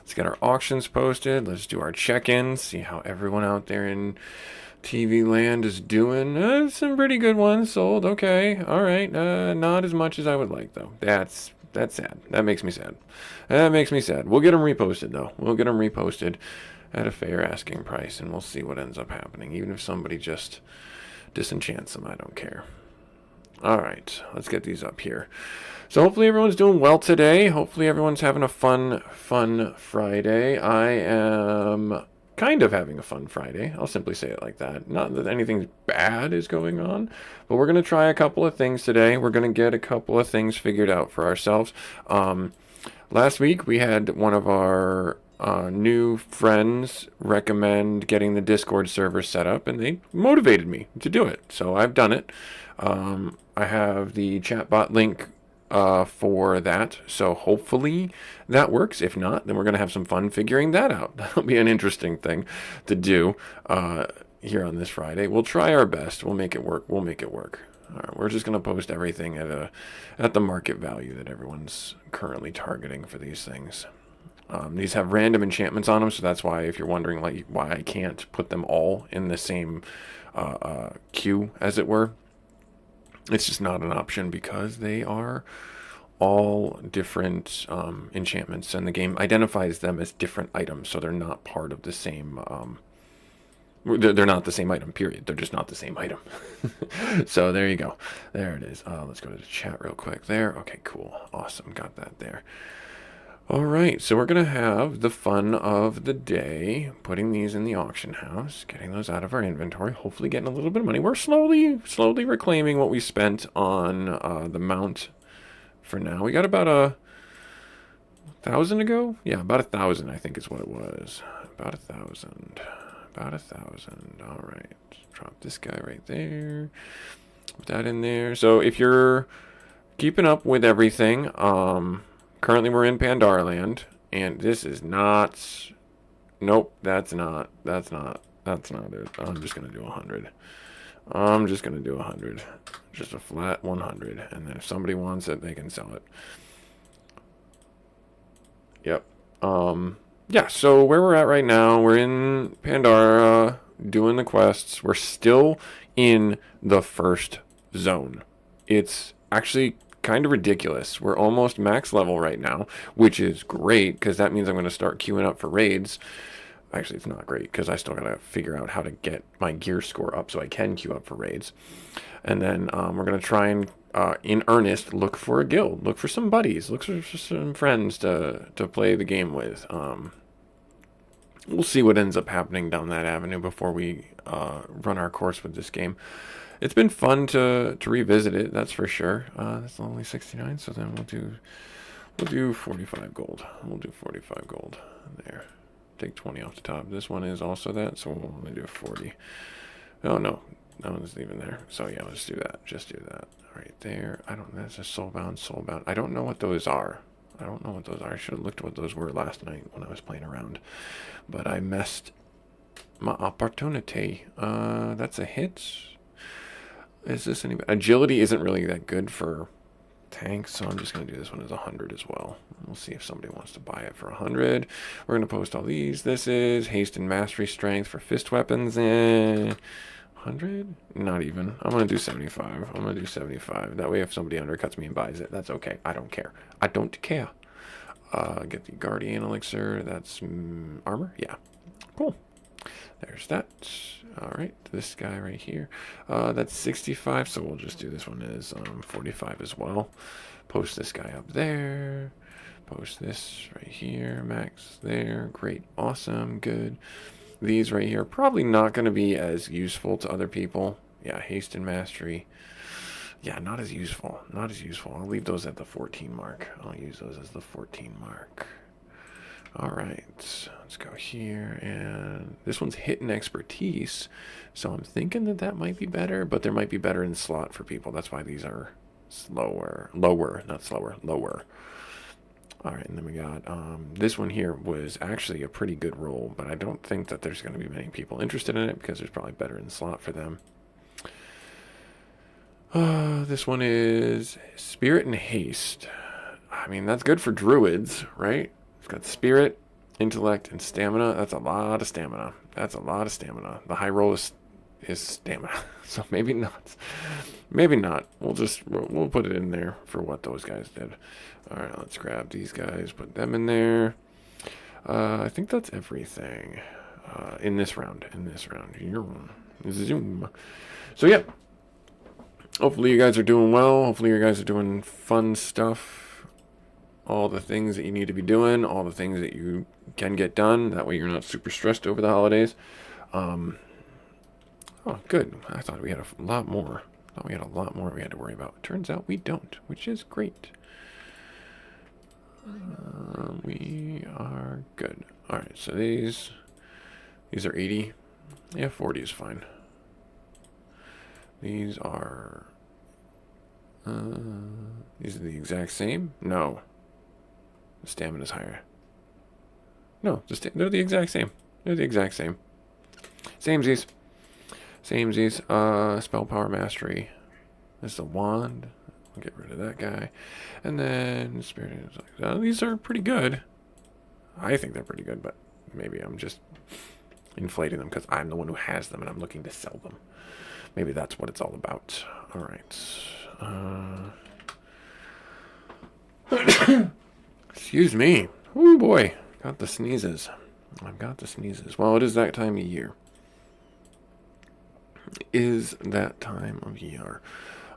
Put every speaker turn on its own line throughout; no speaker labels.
Let's get our auctions posted. Let's do our check-ins. See how everyone out there in TV land is doing. Some pretty good ones sold. Okay, all right. Not as much as I would like though. That's sad. That makes me sad. That makes me sad. We'll get them reposted though. We'll get them reposted at a fair asking price, and we'll see what ends up happening. Even if somebody just disenchants them, I don't care. All right, let's get these up here. So hopefully everyone's doing well today. Hopefully everyone's having a fun Friday. I am kind of having a fun Friday. I'll simply say it like that. Not that anything bad is going on, but we're going to try a couple of things today. We're going to get a couple of things figured out for ourselves. Last week we had one of our new friends recommend getting the Discord server set up, and they motivated me to do it. So I've done it. I have the chatbot link for that. So hopefully that works. If not, then we're going to have some fun figuring that out. That'll be an interesting thing to do here on this Friday. We'll try our best. We'll make it work. We'll make it work. All right, we're just going to post everything at the market value that everyone's currently targeting for these things. These have random enchantments on them, so that's why, if you're wondering like why I can't put them all in the same queue, as it were, it's just not an option because they are all different enchantments, and the game identifies them as different items, so they're not part of the same. They're not the same item, period. They're just not the same item. So there you go. There it is. Let's go to the chat real quick there. Okay, cool. Awesome. Got that there. All right, so we're going to have the fun of the day, putting these in the auction house, getting those out of our inventory, hopefully getting a little bit of money. We're slowly reclaiming what we spent on the mount for now. We got about 1,000 to go? Yeah, about 1,000, I think is what it was. About 1,000. About 1,000. All right, drop this guy right there. Put that in there. So if you're keeping up with everything, currently we're in Pandora Land, and this is not. Nope, that's not it. I'm just gonna do 100. I'm just gonna do 100. Just a flat 100, and then if somebody wants it, they can sell it. Yep. Yeah, so where we're at right now, we're in Pandora doing the quests. We're still in the first zone. It's actually kind of ridiculous. We're almost max level right now, which is great because that means I'm going to start queuing up for raids. Actually, it's not great because I still got to figure out how to get my gear score up so I can queue up for raids. And then we're going to try and, in earnest, look for a guild. Look for some buddies. Look for some friends to play the game with. We'll see what ends up happening down that avenue before we run our course with this game. It's been fun to revisit it, that's for sure. That's only 69, so then we'll do 45 gold. We'll do 45 gold there. Take 20 off the top. This one is also that, so we'll only do 40. Oh no, that one's even there. So yeah, let's do that. Just do that right there. That's a soulbound. I don't know what those are. I should have looked what those were last night when I was playing around, but I messed my opportunity. That's a hit. Is this any agility? Isn't really that good for tanks, so I'm just going to do this one as 100 as well. We'll see if somebody wants to buy it for 100. We're going to post all these. This is haste and mastery strength for fist weapons. 100? Not even. I'm going to do 75. That way if somebody undercuts me and buys it, that's okay. I don't care. Get the guardian elixir. That's armor. Yeah. Cool. There's that. All right, this guy right here. That's 65, so we'll just do this one as 45 as well. Post this guy up there. Post this right here. Max there. Great. Awesome. Good. These right here probably not going to be as useful to other people. Yeah, haste and mastery. Yeah, not as useful. I'll leave those at the 14 mark. I'll use those as the 14 mark. All right, let's go here, and this one's hit and expertise, so I'm thinking that might be better, but there might be better in slot for people. That's why these are lower. All right, and then we got this one here was actually a pretty good roll, but I don't think that there's going to be many people interested in it because there's probably better in slot for them. This one is Spirit and Haste. I mean, that's good for druids, right? It's got Spirit, Intellect and stamina. That's a lot of stamina. That's a lot of stamina. The high roll is stamina. So maybe not. Maybe not. We'll put it in there for what those guys did. All right, let's grab these guys, put them in there. I think that's everything in this round. Zoom. So yeah. Hopefully you guys are doing well. Hopefully you guys are doing fun stuff. All the things that you need to be doing. All the things that you can get done. That way you're not super stressed over the holidays. Oh, good. I thought we had a lot more. I thought we had a lot more we had to worry about. Turns out we don't, which is great. We are good. All right, so these are 80. Yeah, 40 is fine. These are the exact same? No. The stamina is higher. No, they're the exact same. They're the exact same. Samesies. Spell power mastery. This is a wand. I'll get rid of that guy. And then spirit. These are pretty good. I think they're pretty good, but maybe I'm just inflating them because I'm the one who has them and I'm looking to sell them. Maybe that's what it's all about. All right. Excuse me. Oh boy, got the sneezes. I've got the sneezes. Well, it is that time of year.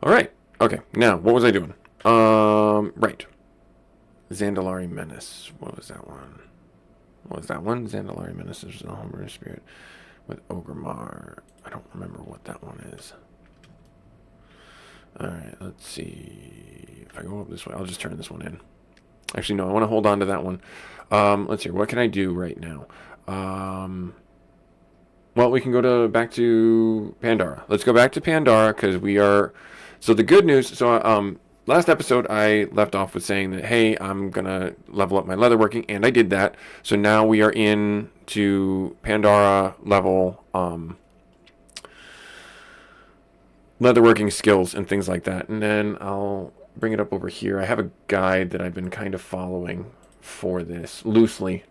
All right. Okay. Now, what was I doing? Right. Zandalari Menace. What was that one? Zandalari Menace is the Homer Spirit with Ogremar. I don't remember what that one is. Alright, let's see. If I go up this way, I'll just turn this one in. Actually, no, I want to hold on to that one. Let's see. What can I do right now? Well, we can go back to Pandara. Let's go back to Pandara because we are... So the good news... So, last episode, I left off with saying that, hey, I'm going to level up my leatherworking, and I did that. So now we are in to Pandara level leatherworking skills and things like that. And then I'll bring it up over here. I have a guide that I've been kind of following for this loosely,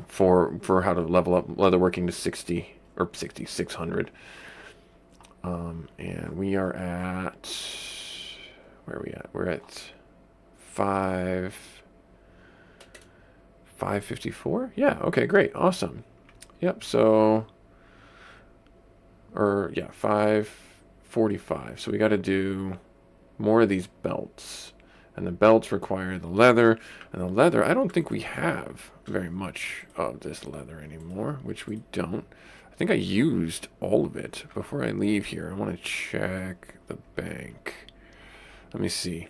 for how to level up leatherworking to 60 or 600. And we are at... Where are we at? We're at 554? Yeah, okay, great. Awesome. Yep, so... 545. So we got to do more of these belts. And the belts require the leather. And the leather, I don't think we have very much of this leather anymore, which we don't. I think I used all of it before I leave here. I want to check the bank. Let me see.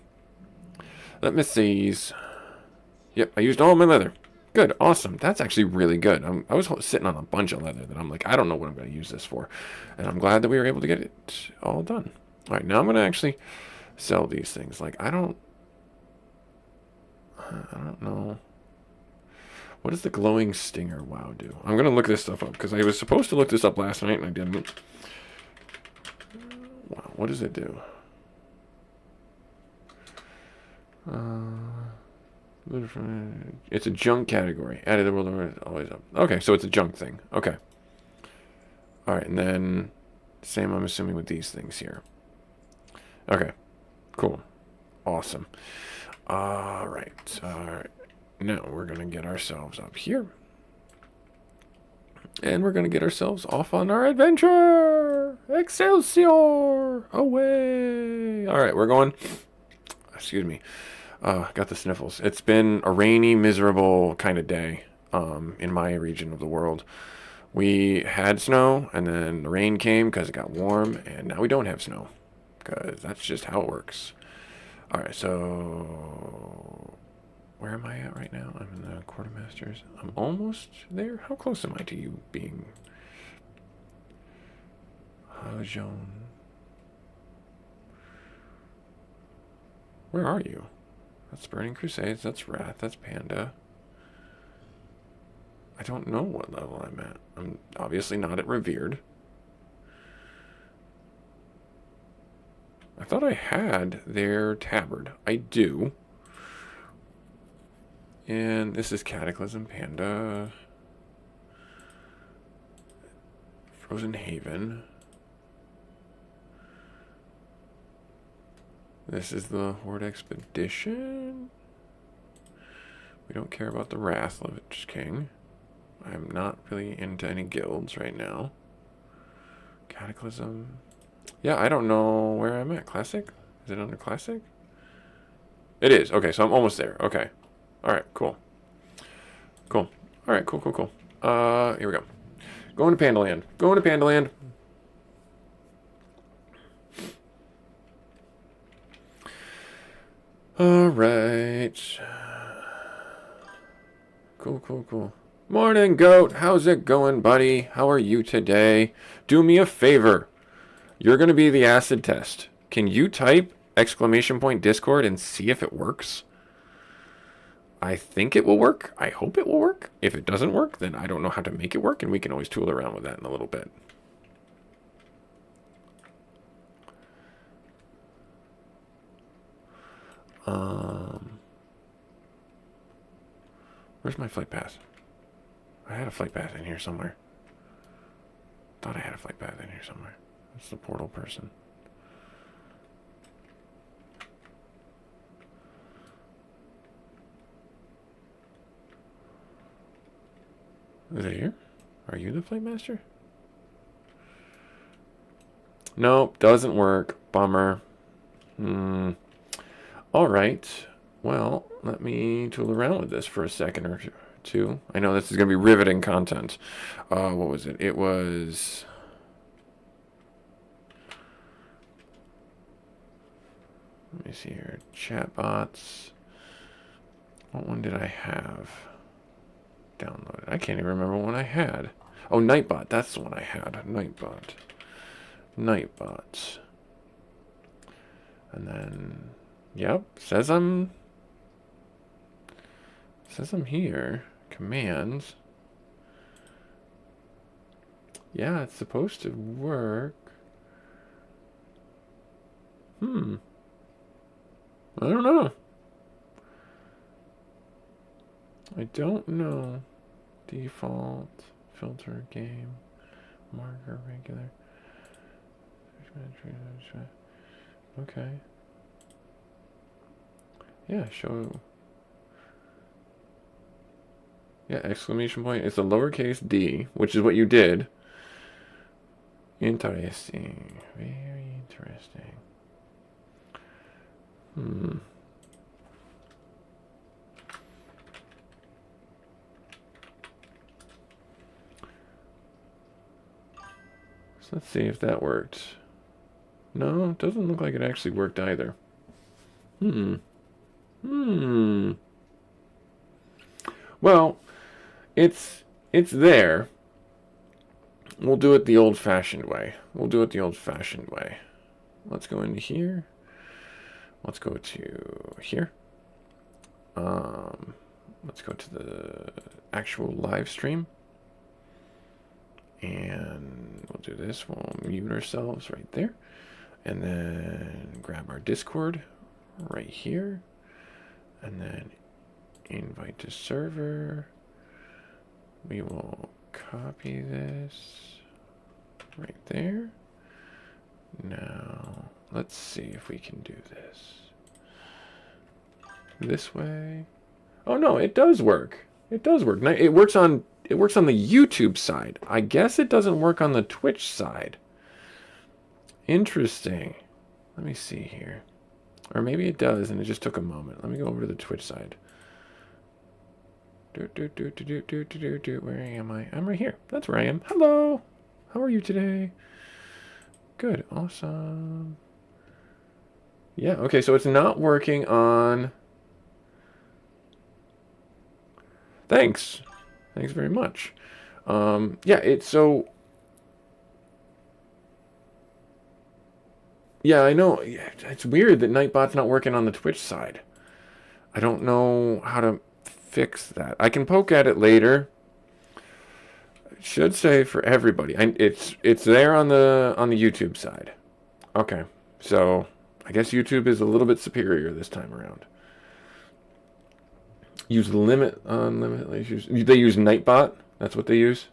Yep, I used all my leather. Good, awesome. That's actually really good. I was sitting on a bunch of leather that I'm like, I don't know what I'm going to use this for. And I'm glad that we were able to get it all done. All right, now I'm going to actually sell these things. Like, I don't know. What does the glowing stinger wow do? I'm going to look this stuff up because I was supposed to look this up last night and I didn't. Wow, what does it do? It's a junk category. Added the world always up. Okay, so it's a junk thing. Okay. All right, and then same. I'm assuming with these things here. Okay, cool, awesome. All right. Now we're gonna get ourselves up here, and we're gonna get ourselves off on our adventure. Excelsior! Away! All right, we're going. Excuse me. Got the sniffles. It's been a rainy, miserable kind of day in my region of the world. We had snow, and then the rain came because it got warm, and now we don't have snow because that's just how it works. All right, so where am I at right now? I'm in the quartermasters. I'm almost there. How close am I to you being Hajon? Where are you? That's Burning Crusades, that's Wrath, that's Panda. I don't know what level I'm at. I'm obviously not at Revered. I thought I had their tabard. I do. And this is Cataclysm Panda. Frozen Haven. This is the Horde Expedition. We don't care about the Wrath Lich King. I'm not really into any guilds right now. Cataclysm. Yeah, I don't know where I'm at. Classic? Is it under Classic? It is. Okay, so I'm almost there. Okay. Alright, cool. Cool. Alright, cool, cool, cool. Here we go. Going to Pandaland. Going to Pandaland. Alright. Cool, cool, cool. Morning, Goat. How's it going, buddy? How are you today? Do me a favor. You're going to be the acid test. Can you type !Discord and see if it works? I think it will work. I hope it will work. If it doesn't work, then I don't know how to make it work, and we can always tool around with that in a little bit. Where's my flight path? I had a flight path in here somewhere. Thought I had a flight path in here somewhere. It's the portal person. Is it here? Are you the flight master? Nope, doesn't work. Bummer. Alright. Well, let me tool around with this for a second or two. I know this is going to be riveting content. What was it? It was... Let me see here. Chatbots. What one did I have downloaded? I can't even remember what I had. Oh, Nightbot. That's the one I had. Nightbot. Nightbot. And then... Yep. Says I'm here. Commands. Yeah, it's supposed to work. I don't know. I don't know. Default. Filter. Game. Marker. Regular. Okay. Yeah, show... Yeah, ! It's a lowercase d, which is what you did. Interesting. Very interesting. So let's see if that worked. No, it doesn't look like it actually worked either. Well, it's there. We'll do it the old-fashioned way. Let's go into here. Let's go to here. Let's go to the actual live stream. And we'll do this. We'll mute ourselves right there. And then grab our Discord right here. And then invite to server. We will copy this right there. Now, let's see if we can do this way. Oh no, it does work. It does work. It works on the YouTube side. I guess it doesn't work on the Twitch side. Interesting. Let me see here. Or maybe it does, and it just took a moment. Let me go over to the Twitch side. Where am I? I'm right here. That's where I am. Hello. How are you today? Good. Awesome. Yeah, okay, so it's not working on... Thanks. Thanks very much. Yeah, it's so... Yeah, I know. It's weird that Nightbot's not working on the Twitch side. I don't know how to fix that. I can poke at it later. It should say for everybody. It's there on the YouTube side. Okay, so I guess YouTube is a little bit superior this time around. Use limit unlimited issues. They use Nightbot. That's what they use.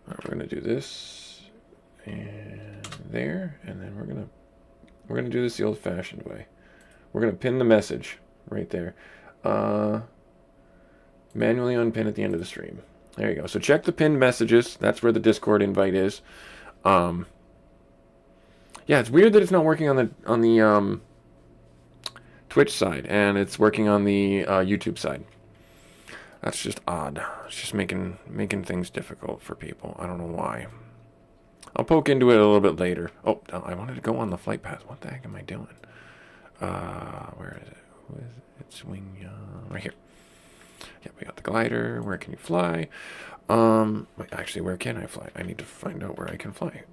All right, we're gonna do this and there, and then we're gonna do this the old-fashioned way. We're gonna pin the message right there. Manually unpin at the end of the stream. There you go. So check the pinned messages. That's where the Discord invite is. Yeah, it's weird that it's not working on the Twitch side, and it's working on the YouTube side. That's just odd. It's just making things difficult for people. I don't know why. I'll poke into it a little bit later. Oh, no, I wanted to go on the flight path. What the heck am I doing? Where is it? Who is it? It's swing right here. Yeah, we got the glider. Where can you fly? Wait, actually, where can I fly? I need to find out where I can fly.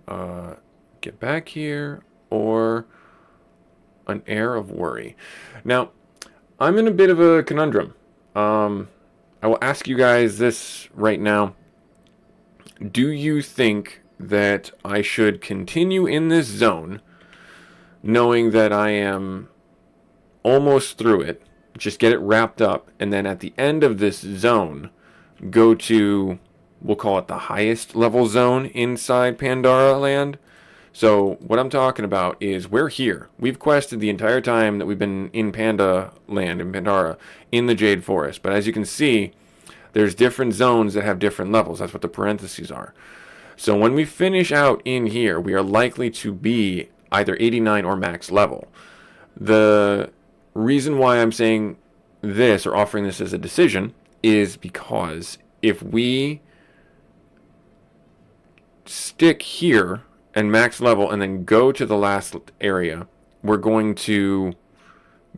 Get back here or an air of worry. Now, I'm in a bit of a conundrum. I will ask you guys this right now. Do you think that I should continue in this zone, knowing that I am almost through it, just get it wrapped up, and then at the end of this zone, go to, we'll call it the highest level zone inside Pandora Land? So what I'm talking about is we're here. We've quested the entire time that we've been in Panda Land, in Pandora, in the Jade Forest. But as you can see, there's different zones that have different levels. That's what the parentheses are. So when we finish out in here, we are likely to be either 89 or max level. The reason why I'm saying this or offering this as a decision is because if we stick here and max level and then go to the last area, we're going to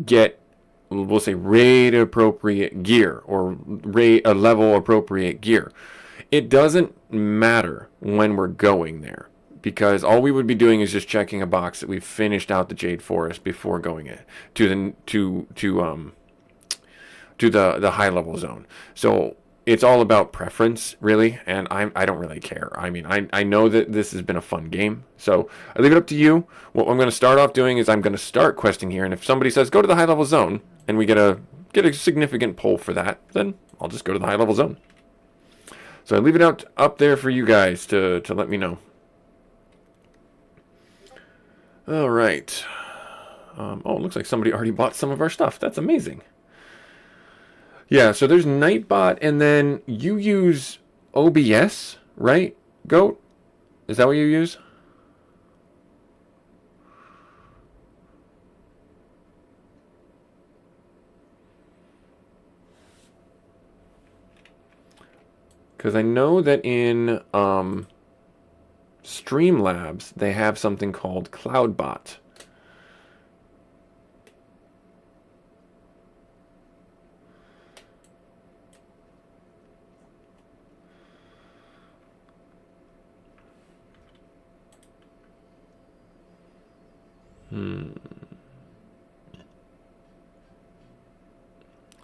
get, we'll say, raid appropriate gear or level appropriate gear. It doesn't matter when we're going there, because all we would be doing is just checking a box that we've finished out the Jade Forest before going in to the high level zone. So it's all about preference, really, and I don't really care. I mean, I know that this has been a fun game, so I leave it up to you. What I'm going to start off doing is I'm going to start questing here, and if somebody says go to the high level zone, and we get a significant pull for that, then I'll just go to the high level zone. So I leave it up there for you guys to let me know. All right. Oh, it looks like somebody already bought some of our stuff. That's amazing. Yeah, so there's Nightbot, and then you use OBS, right, Goat? Is that what you use? Because I know that in Streamlabs, they have something called CloudBot.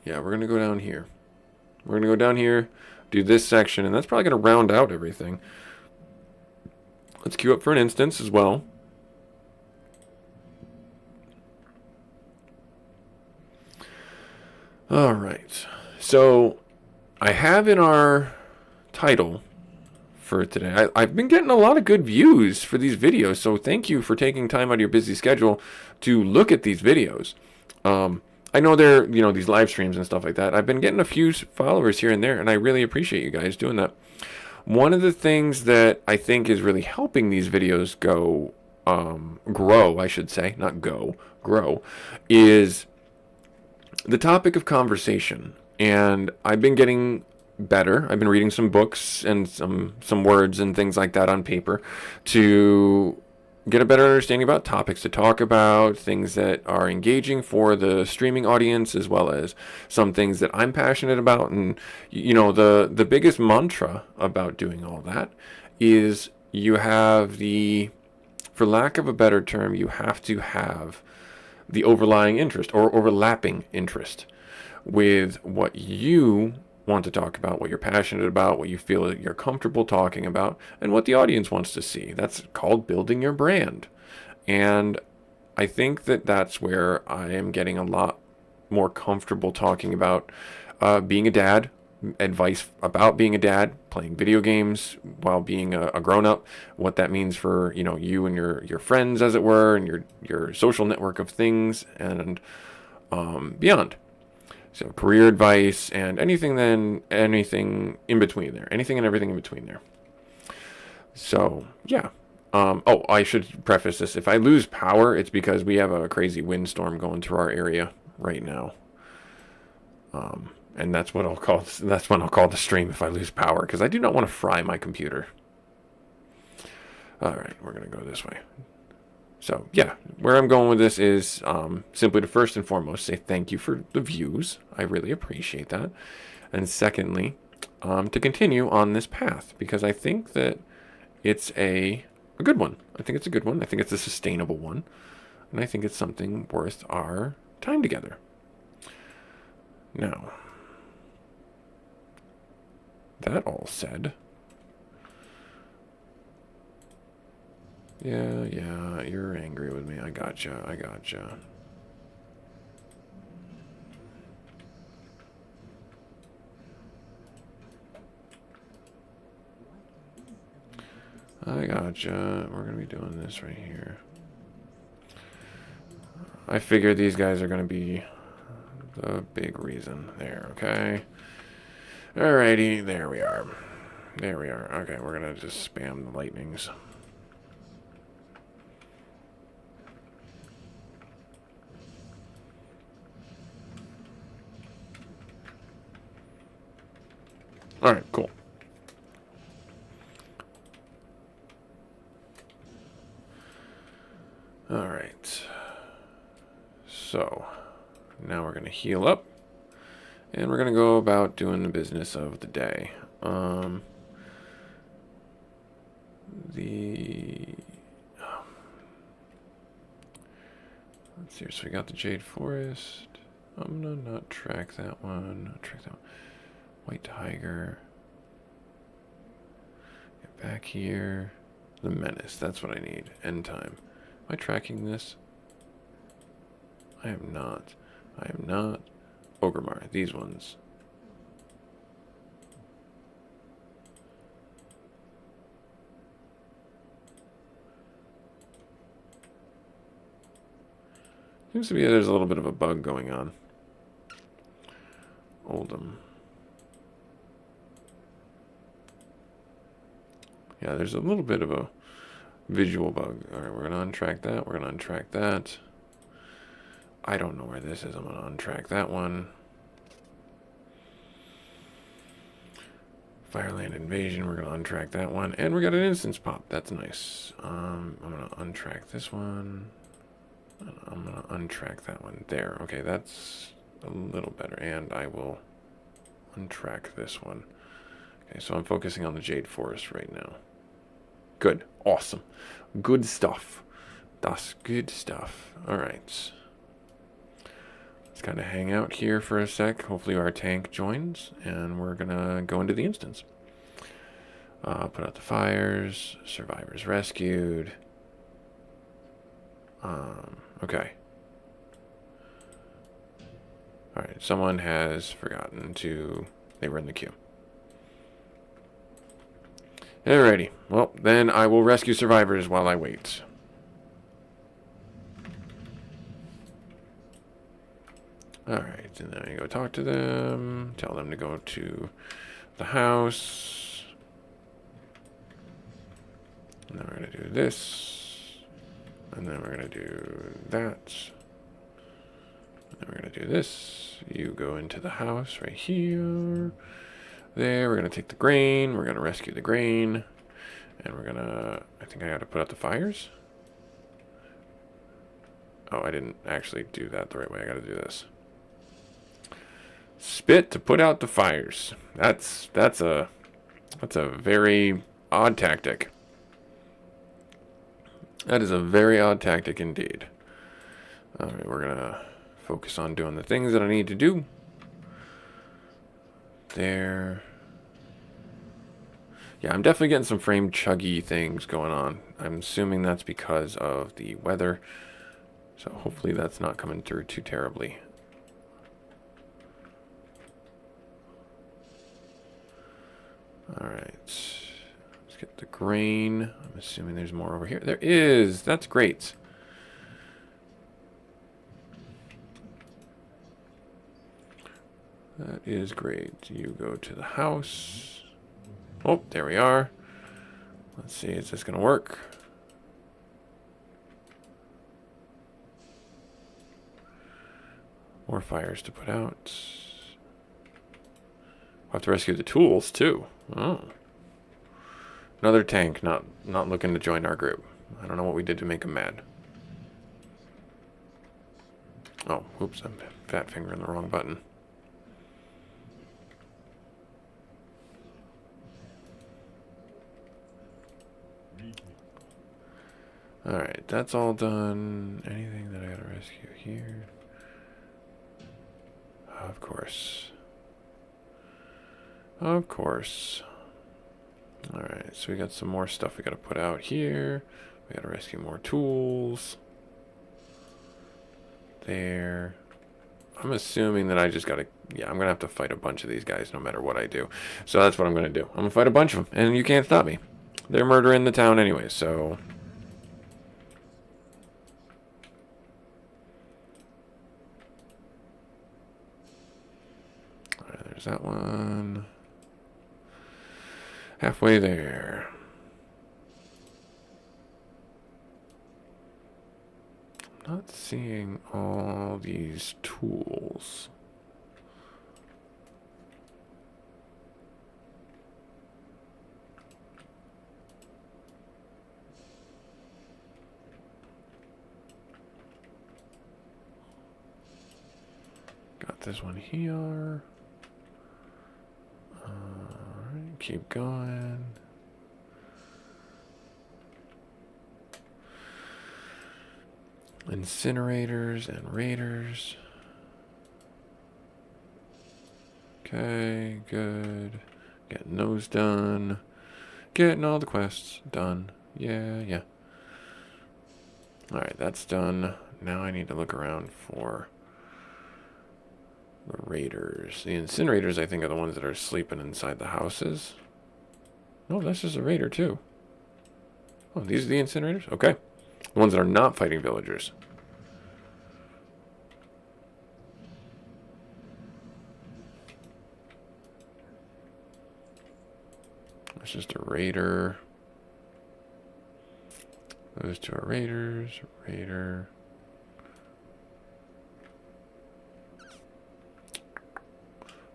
Yeah, we're going to go down here. We're going to go down here, do this section, and that's probably going to round out everything. Let's queue up for an instance as well. All right. So I have in our title for today, I've been getting a lot of good views for these videos, so thank you for taking time out of your busy schedule to look at these videos. I know they're, these live streams and stuff like that. I've been getting a few followers here and there, and I really appreciate you guys doing that. One of the things that I think is really helping these videos grow, I should say, not grow, is the topic of conversation. And I've been getting better. I've been reading some books and some words and things like that on paper to get a better understanding about topics to talk about, things that are engaging for the streaming audience, as well as some things that I'm passionate about. And the biggest mantra about doing all that is you have for lack of a better term, you have to have the overlying interest or overlapping interest with what you want to talk about, what you're passionate about, what you feel that you're comfortable talking about, and what the audience wants to see. That's called building your brand. And I think that that's where I am getting a lot more comfortable talking about being a dad, advice about being a dad, playing video games while being a grown up, what that means for you and your friends, as it were, and your social network of things, and beyond. So career advice and anything in between there, anything and everything in between there. So yeah. Oh, I should preface this. If I lose power, it's because we have a crazy windstorm going through our area right now. And that's what I'll call the stream if I lose power, because I do not want to fry my computer. All right, we're gonna go this way. So yeah, where I'm going with this is simply to first and foremost say thank you for the views. I really appreciate that. And secondly, to continue on this path, because I think that it's a good one. I think it's a good one. I think it's a sustainable one. And I think it's something worth our time together. Now, that all said, yeah, you're angry with me. I gotcha. We're gonna be doing this right here. I figure these guys are gonna be the big reason there, okay? Alrighty, there we are. Okay, we're gonna just spam the lightnings. Alright, cool. Alright. So, now we're going to heal up. And we're going to go about doing the business of the day. Let's see. So we got the Jade Forest. I'm going to not track that one. White Tiger. Get back here. The Menace. That's what I need. End time. Am I tracking this? I am not. Orgrimmar. These ones. Seems to be there's a little bit of a bug going on. Oldham. Yeah, there's a little bit of a visual bug. Alright, we're going to untrack that. I don't know where this is. I'm going to untrack that one. Fireland Invasion, we're going to untrack that one. And we got an instance pop. That's nice. I'm going to untrack this one. I'm going to untrack that one. There. Okay, that's a little better. And I will untrack this one. Okay, so I'm focusing on the Jade Forest right now. Good. Awesome. Good stuff. That's good stuff. Alright. Let's kind of hang out here for a sec. Hopefully our tank joins. And we're going to go into the instance. Put out the fires. Survivors rescued. Okay. Alright, someone has forgotten to... They were in the queue. Alrighty. Well, then I will rescue survivors while I wait. Alright, and then I go talk to them. Tell them to go to the house. And then we're going to do this. And then we're going to do that. And then we're going to do this. You go into the house right here. There, we're going to take the grain. We're going to rescue the grain. And we're going to... I think I got to put out the fires. Oh, I didn't actually do that the right way. I got to do this. Spit to put out the fires. That's a very odd tactic. That is a very odd tactic indeed. Alright, we're going to focus on doing the things that I need to do. There. Yeah, I'm definitely getting some frame chuggy things going on. I'm assuming that's because of the weather. So hopefully that's not coming through too terribly. Alright. Let's get the grain. I'm assuming there's more over here. There is! That's great. That is great. You go to the house. Oh, there we are. Let's see, is this going to work? More fires to put out. We'll have to rescue the tools, too. Oh. Another tank not looking to join our group. I don't know what we did to make him mad. Oh, oops, I'm fat fingering the wrong button. Alright, that's all done. Anything that I gotta rescue here? Of course. Of course. Alright, so we got some more stuff we gotta put out here. We gotta rescue more tools. There. I'm assuming that I just gotta... Yeah, I'm gonna have to fight a bunch of these guys no matter what I do. So that's what I'm gonna do. I'm gonna fight a bunch of them, and you can't stop me. They're murdering the town anyway, so... Alright, there's that one. Halfway there. Not seeing all these tools. Got this one here. Alright, keep going. Incinerators and raiders. Okay, good. Getting those done. Getting all the quests done. Yeah. Alright, that's done. Now I need to look around for the raiders. The incinerators, I think, are the ones that are sleeping inside the houses. No, that's just a raider, too. Oh, these are the incinerators? Okay. The ones that are not fighting villagers. That's just a raider. Those two are raiders. Raider.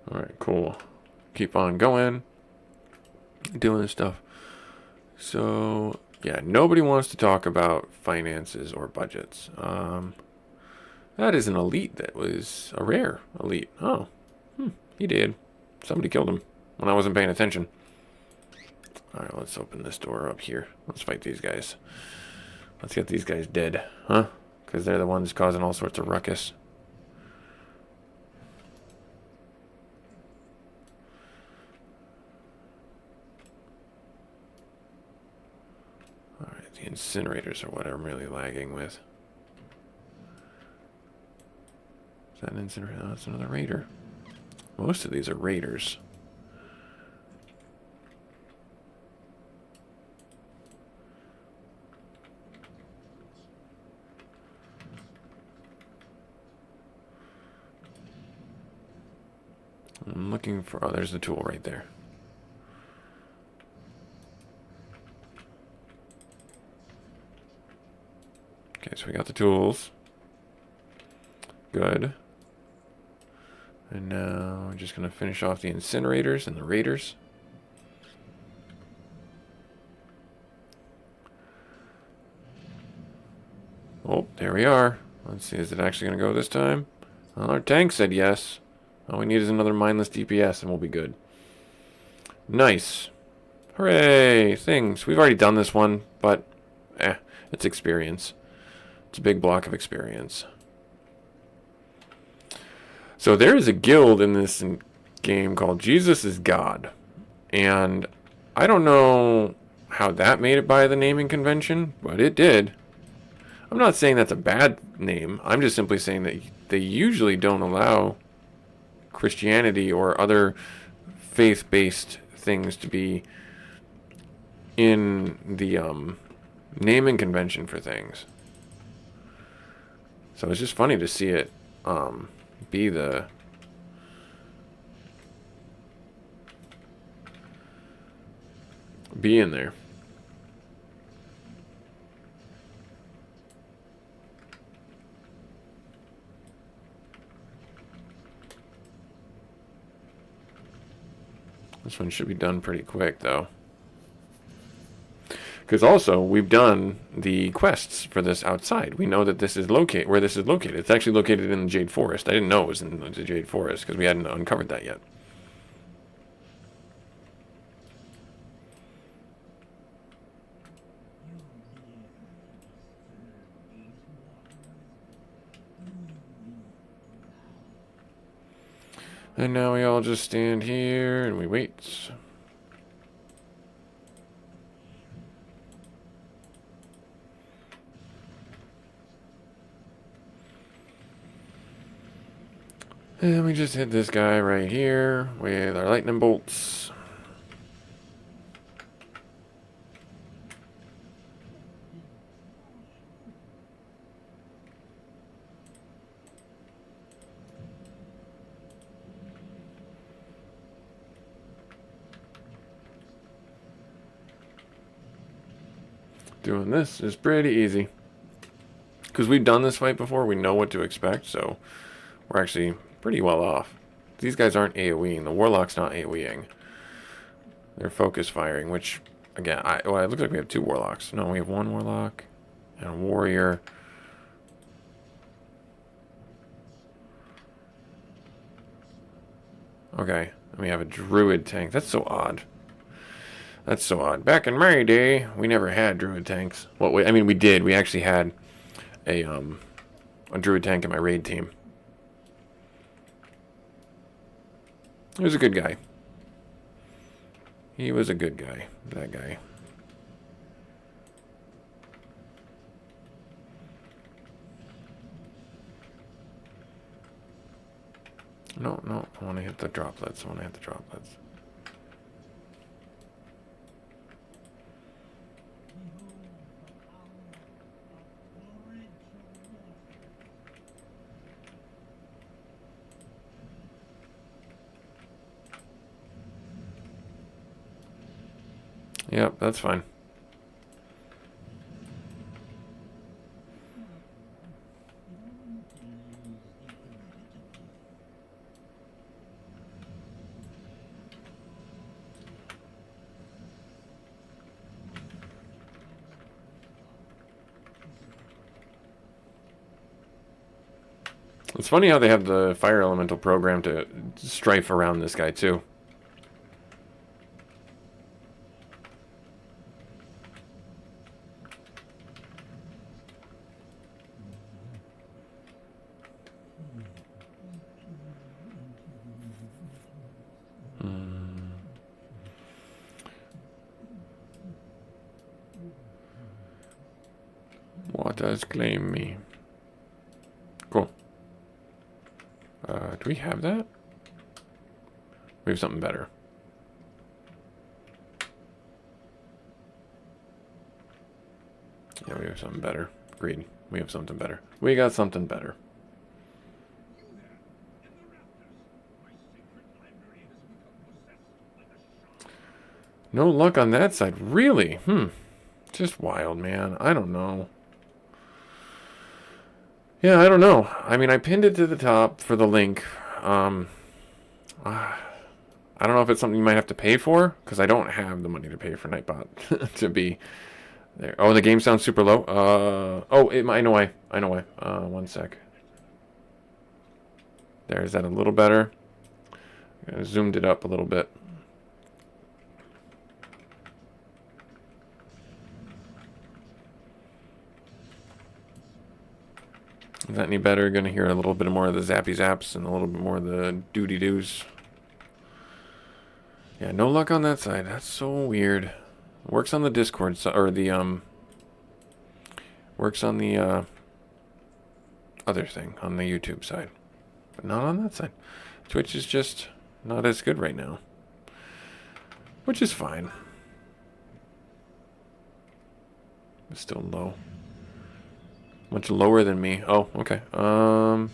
Alright, cool. Keep on going. Doing stuff. So... yeah, nobody wants to talk about finances or budgets. That is an elite that was a rare elite. Oh, he did. Somebody killed him when I wasn't paying attention. Alright, let's open this door up here. Let's fight these guys. Let's get these guys dead, huh? Because they're the ones causing all sorts of ruckus. The incinerators are what I'm really lagging with. Is that an incinerator? Oh, that's another raider. Most of these are raiders. I'm looking for... oh, there's the tool right there. Okay, so we got the tools. Good. And now we're just going to finish off the incinerators and the raiders. Oh, there we are. Let's see, is it actually going to go this time? Well, our tank said yes. All we need is another mindless DPS and we'll be good. Nice. Hooray! Things. We've already done this one, but it's experience. It's a big block of experience. So there is a guild in this game called Jesus is God. And I don't know how that made it by the naming convention, but it did. I'm not saying that's a bad name. I'm just simply saying that they usually don't allow Christianity or other faith-based things to be in the naming convention for things. So it's just funny to see it be the be in there. This one should be done pretty quick, though. Because also, we've done the quests for this outside. We know that this is where this is located. It's actually located in the Jade Forest. I didn't know it was in the Jade Forest because we hadn't uncovered that yet. And now we all just stand here and we wait. And we just hit this guy right here with our lightning bolts. Doing this is pretty easy. Because we've done this fight before, we know what to expect, so we're actually pretty well off. These guys aren't AoEing. The Warlock's not AoEing. They're focus firing, which, again, it looks like we have 2 Warlocks. No, we have 1 Warlock and a Warrior. Okay, and we have a Druid tank. That's so odd. That's so odd. Back in my day, we never had Druid tanks. Well, I mean, we did. We actually had a Druid tank in my raid team. He was a good guy. He was a good guy, that guy. No, I want to hit the droplets. Yep, that's fine. It's funny how they have the fire elemental program to strafe around this guy too. What does claim me? Cool. Do we have that? We have something better. Yeah, we have something better. Agreed. We have something better. We got something better. No luck on that side. Really? Just wild, man. I don't know. Yeah, I don't know. I mean, I pinned it to the top for the link. I don't know if it's something you might have to pay for, because I don't have the money to pay for Nightbot to be there. Oh, the game sounds super low. I know why. I know why. One sec. There, is that a little better? I zoomed it up a little bit. Is that any better? Gonna hear a little bit more of the zappy zaps and a little bit more of the doody doos. Yeah, no luck on that side. That's so weird. Works on the Discord or the Works on the other thing, on the YouTube side. But not on that side. Twitch is just not as good right now. Which is fine. It's still low. Much lower than me. Oh, okay. Oh,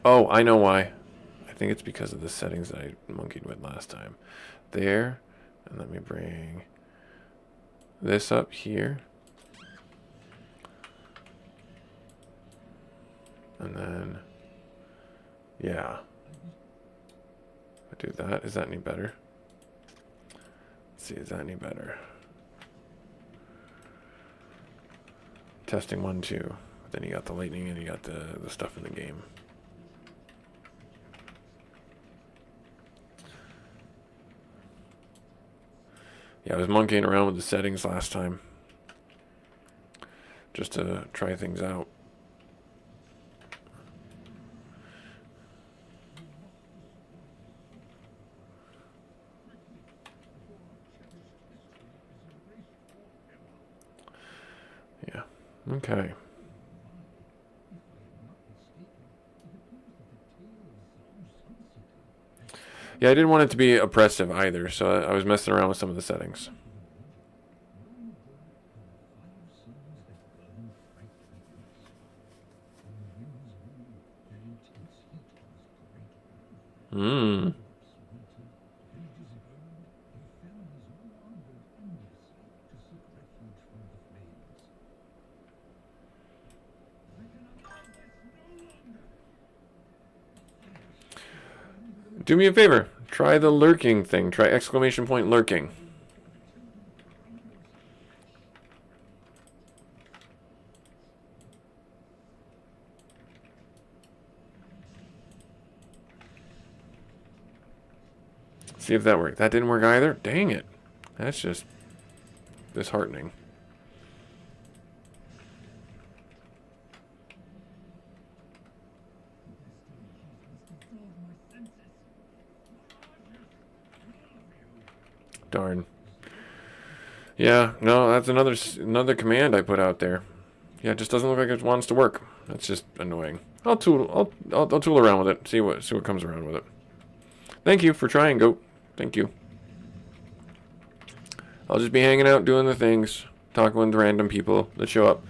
I know why. I think it's because of the settings that I monkeyed with last time. There. And let me bring this up here. And then, yeah. I do that. Is that any better? Let's see, is that any better? Testing 1, 2. Then you got the lightning and you got the stuff in the game. Yeah, I was monkeying around with the settings last time. Just to try things out. Yeah, okay. Yeah, I didn't want it to be oppressive either, so I was messing around with some of the settings. Do me a favor. Try the lurking thing. Try exclamation point lurking. See if that worked. That didn't work either? Dang it. That's just disheartening. Darn. Yeah, no, that's another command I put out there. Yeah, it just doesn't look like it wants to work. That's just annoying. I'll tool around with it. See what comes around with it. Thank you for trying, Goat. Thank you. I'll just be hanging out doing the things, talking with random people that show up.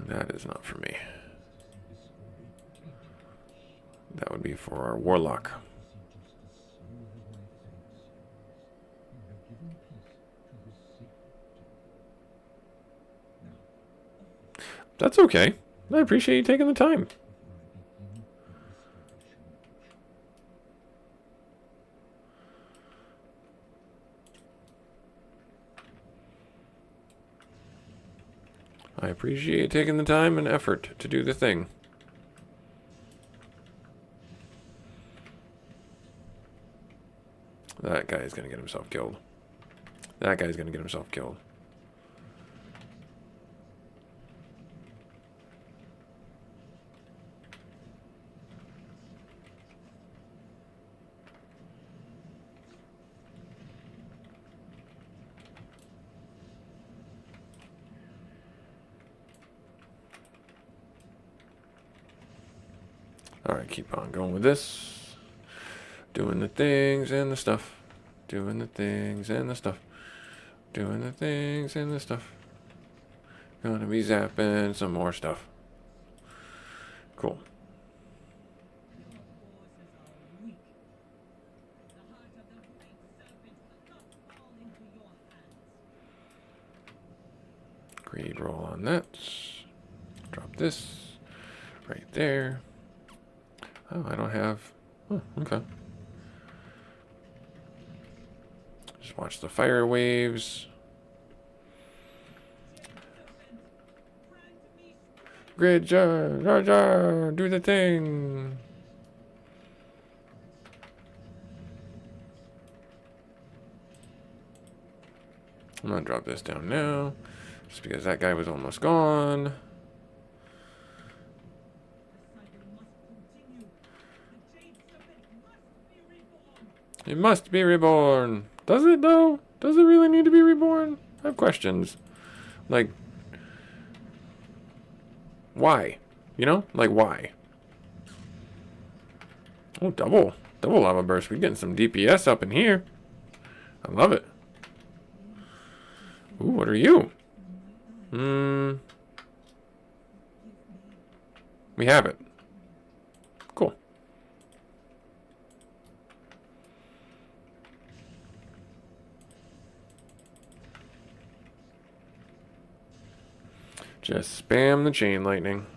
That is not for me. That would be for our warlock. That's okay. I appreciate you taking the time. I appreciate you taking the time and effort to do the thing. That guy is going to get himself killed. That guy's going to get himself killed. Alright, keep on going with this. Doing the things and the stuff. Doing the things and the stuff. Doing the things and the stuff. Gonna be zapping some more stuff. Cool. Greed roll on that. Drop this right there. Oh, I don't have... Oh, okay. Just watch the fire waves. Great job, Jar Jar, do the thing. I'm gonna drop this down now, just because that guy was almost gone. It must be reborn. Does it, though? Does it really need to be reborn? I have questions. Like, why? You know? Like, why? Oh, double lava burst. We're getting some DPS up in here. I love it. Ooh, what are you? We have it. Cool. Just spam the chain lightning.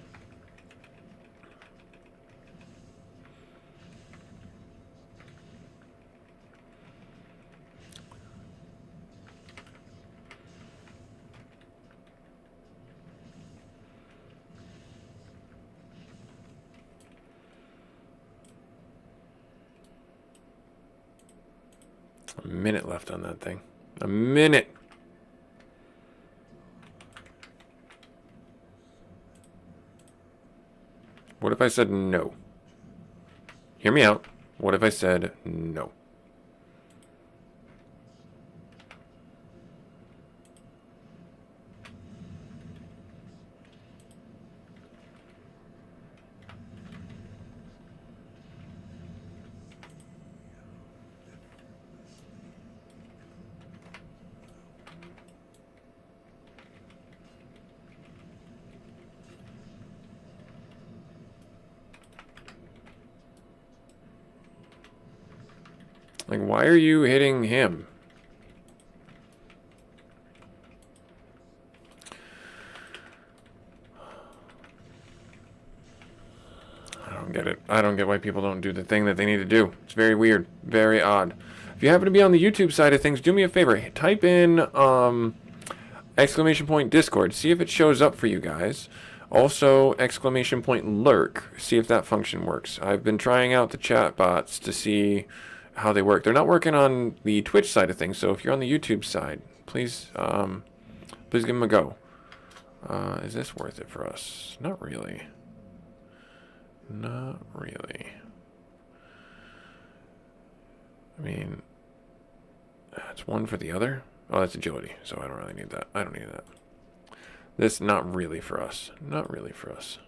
A minute left on that thing. A minute. What if I said no? Hear me out. What if I said no? Like, why are you hitting him? I don't get it. I don't get why people don't do the thing that they need to do. It's very weird. Very odd. If you happen to be on the YouTube side of things, do me a favor. Type in !! Discord. See if it shows up for you guys. Also, ! Lurk. See if that function works. I've been trying out the chat bots to see how they work. They're not working on the Twitch side of things, so if you're on the YouTube side, please please give them a go. Is this worth it for us? Not really. Not really. I mean, it's one for the other. Oh, that's agility, so I don't really need that. I don't need that. This, not really for us. Not really for us.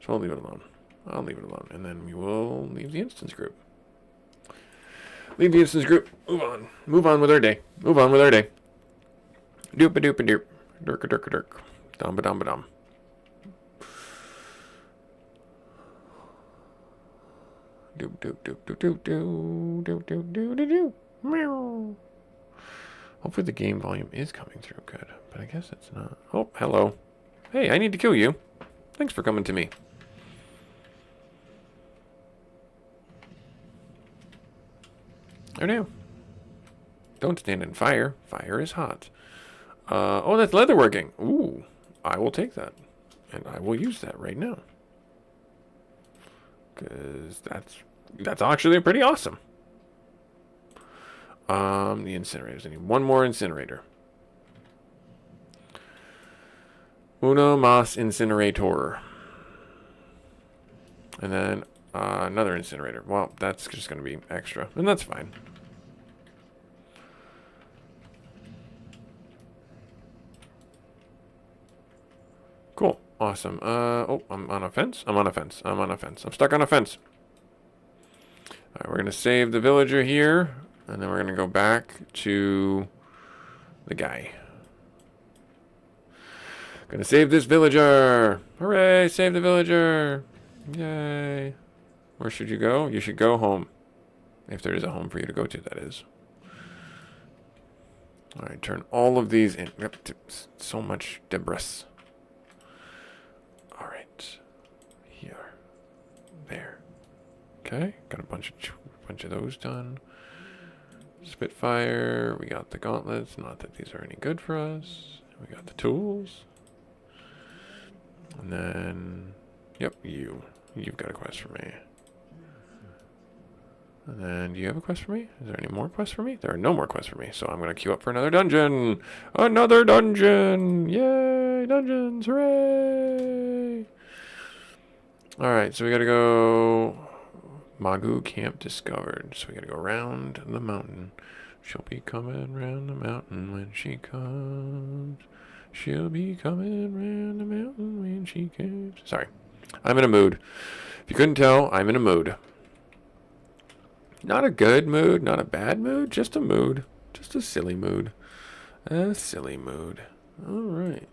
So I'll leave it alone. I'll leave it alone, and then we will leave the instance group. Leave the instance group. Move on. Move on with our day. Move on with our day. Doop a doop a doop. Dirk a dirk a dirk. Dum ba dum ba dum. Doop doop doop doop doop doop doop doop doop doop doop. Meow. Hopefully the game volume is coming through good, but I guess it's not. Oh, hello. Hey, I need to kill you. Thanks for coming to me. Oh no. Don't stand in fire. Fire is hot. Oh, that's leatherworking. Ooh, I will take that. And I will use that right now. Because that's actually pretty awesome. The incinerators. I need one more incinerator. Uno más incinerator. And then another incinerator. Well, that's just going to be extra. And that's fine. Cool. Awesome. Oh, I'm on a fence. I'm on a fence. I'm on a fence. I'm stuck on a fence. Alright, we're going to save the villager here. And then we're going to go back to the guy. Gonna save this villager. Hooray, save the villager. Yay. Where should you go? You should go home. If there is a home for you to go to, that is. Alright, turn all of these in. Yep, so much debris. Alright. Here. There. Okay, got a bunch of those done. Spitfire. We got the gauntlets. Not that these are any good for us. We got the tools. And then, yep, you've got a quest for me. And then, do you have a quest for me? Is there any more quests for me? There are no more quests for me, so I'm going to queue up for another dungeon. Another dungeon! Yay, dungeons, hooray! Alright, so we got to go Magoo camp discovered. So we gotta go around the mountain. She'll be coming round the mountain when she comes. She'll be coming round the mountain when she comes. Sorry. I'm in a mood. If you couldn't tell, I'm in a mood. Not a good mood, not a bad mood, just a mood. Just a silly mood. A silly mood. Alright.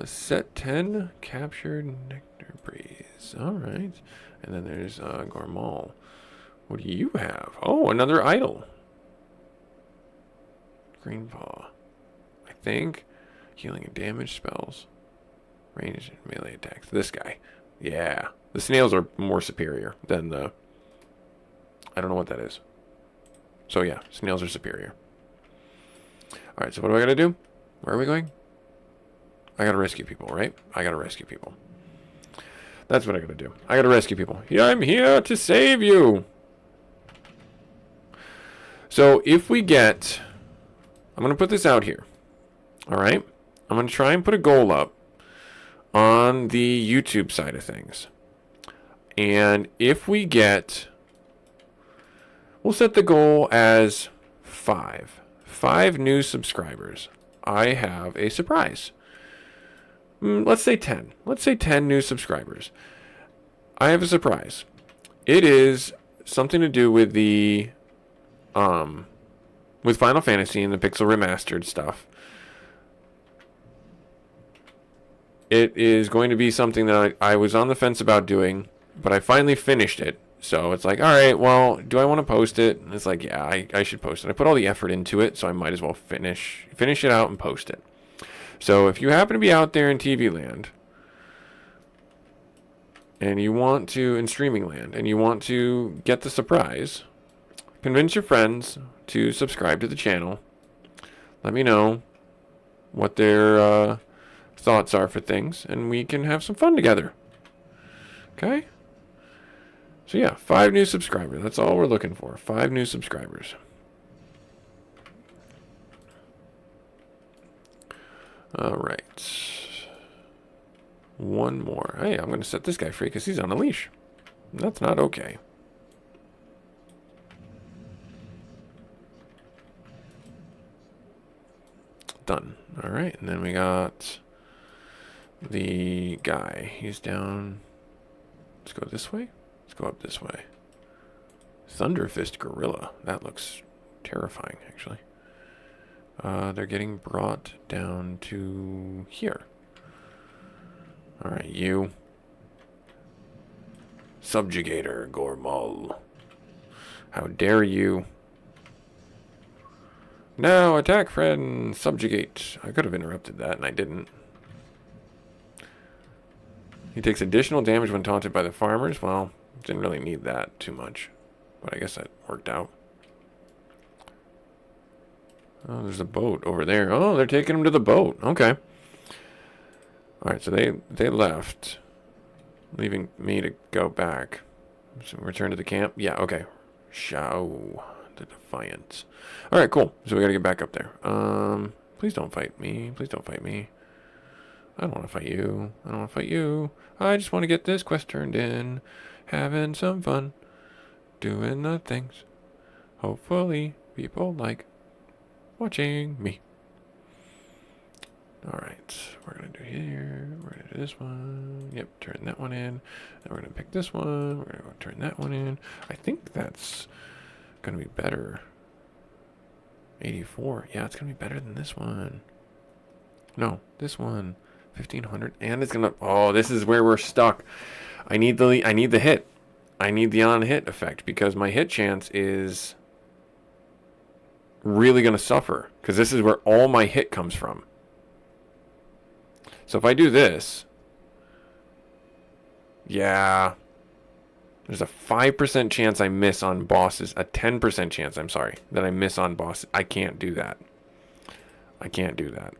Set 10, captured nectar breeze. Alright. And then there's Gormal. What do you have? Oh, another idol. Green paw. I think. Healing and damage spells. Range and melee attacks. This guy. Yeah. The snails are more superior than the... I don't know what that is. So yeah, snails are superior. Alright, so what do I gotta do? Where are we going? I gotta rescue people, right? I gotta rescue people. That's what I gotta do. I gotta rescue people. Yeah, I'm here to save you! So if we get... I'm gonna put this out here. Alright? I'm gonna try and put a goal up on the YouTube side of things. And if we get... We'll set the goal as 5. 5 new subscribers. I have a surprise. Let's say 10. Let's say 10 new subscribers. I have a surprise. It is something to do with the with Final Fantasy and the Pixel Remastered stuff. It is going to be something that I was on the fence about doing, but I finally finished it. So it's like, all right, well, do I want to post it? And it's like, yeah, I should post it. I put all the effort into it, so I might as well finish it out and post it. So if you happen to be out there in TV land, and you want to, in streaming land, and you want to get the surprise, convince your friends to subscribe to the channel. Let me know what their thoughts are for things, and we can have some fun together. Okay? So yeah, 5 new subscribers. That's all we're looking for. 5 new subscribers. Alright. One more. Hey, I'm going to set this guy free because he's on a leash. That's not okay. Done. Alright, and then we got the guy. He's down. Let's go this way. Let's go up this way. Thunderfist Gorilla. That looks terrifying, actually. They're getting brought down to here. Alright, you. Subjugator Gormal. How dare you? Now attack, friend. Subjugate. I could have interrupted that, and I didn't. He takes additional damage when taunted by the farmers. Well, didn't really need that too much, but I guess that worked out. Oh, there's a boat over there. Oh, they're taking him to the boat. Okay. Alright, so they left, leaving me to go back. So return to the camp? Yeah, okay. Shao, the Defiant. Alright, cool. So we gotta get back up there. Please don't fight me. Please don't fight me. I don't want to fight you. I don't want to fight you. I just want to get this quest turned in. Having some fun. Doing the things. Hopefully people like watching me. Alright. We're going to do here. We're going to do this one. Yep. Turn that one in. Then we're going to pick this one. We're going to go turn that one in. I think that's going to be better. 84. Yeah, it's going to be better than this one. No, this one. 1500, and it's gonna. Oh, this is where we're stuck. I need the hit. I need the on hit effect because my hit chance is really gonna suffer because this is where all my hit comes from. So if I do this, yeah, there's a 5% chance I miss on bosses. A 10% chance, I'm sorry, that I miss on bosses. I can't do that. I can't do that.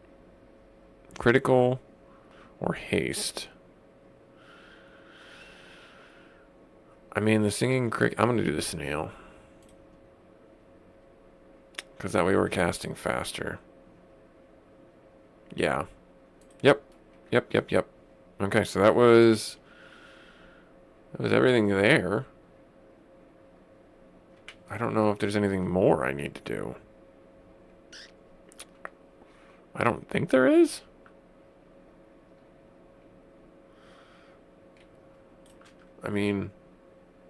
Critical. Or haste. I mean, the singing cricket. I'm going to do the snail. Because that way we're casting faster. Yeah. Yep. Yep. Okay, so that was everything there. I don't know if there's anything more I need to do. I don't think there is. I mean,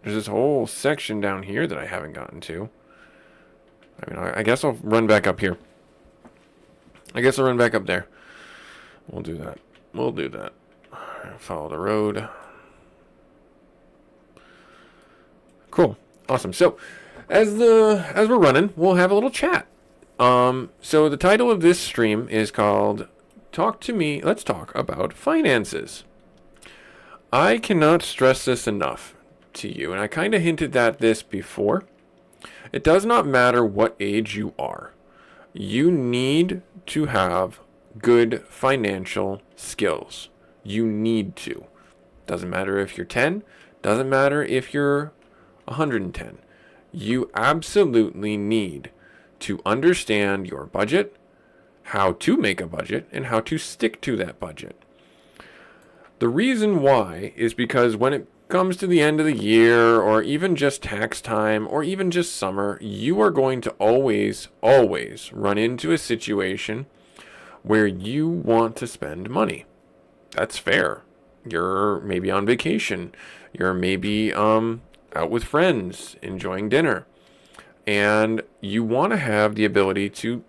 there's this whole section down here that I haven't gotten to. I mean, I guess I'll run back up here. I guess I'll run back up there. We'll do that. We'll do that. Follow the road. Cool. Awesome. So, as we're running, we'll have a little chat. So the title of this stream is called Talk to Me, Let's Talk About Finances. I cannot stress this enough to you, and I kind of hinted at this before. It does not matter what age you are. You need to have good financial skills. You need to. Doesn't matter if you're 10. Doesn't matter if you're 110. You absolutely need to understand your budget, how to make a budget, and how to stick to that budget. The reason why is because when it comes to the end of the year, or even just tax time, or even just summer, you are going to always run into a situation where you want to spend money. That's fair. You're maybe on vacation. You're maybe out with friends, enjoying dinner. And you want to have the ability to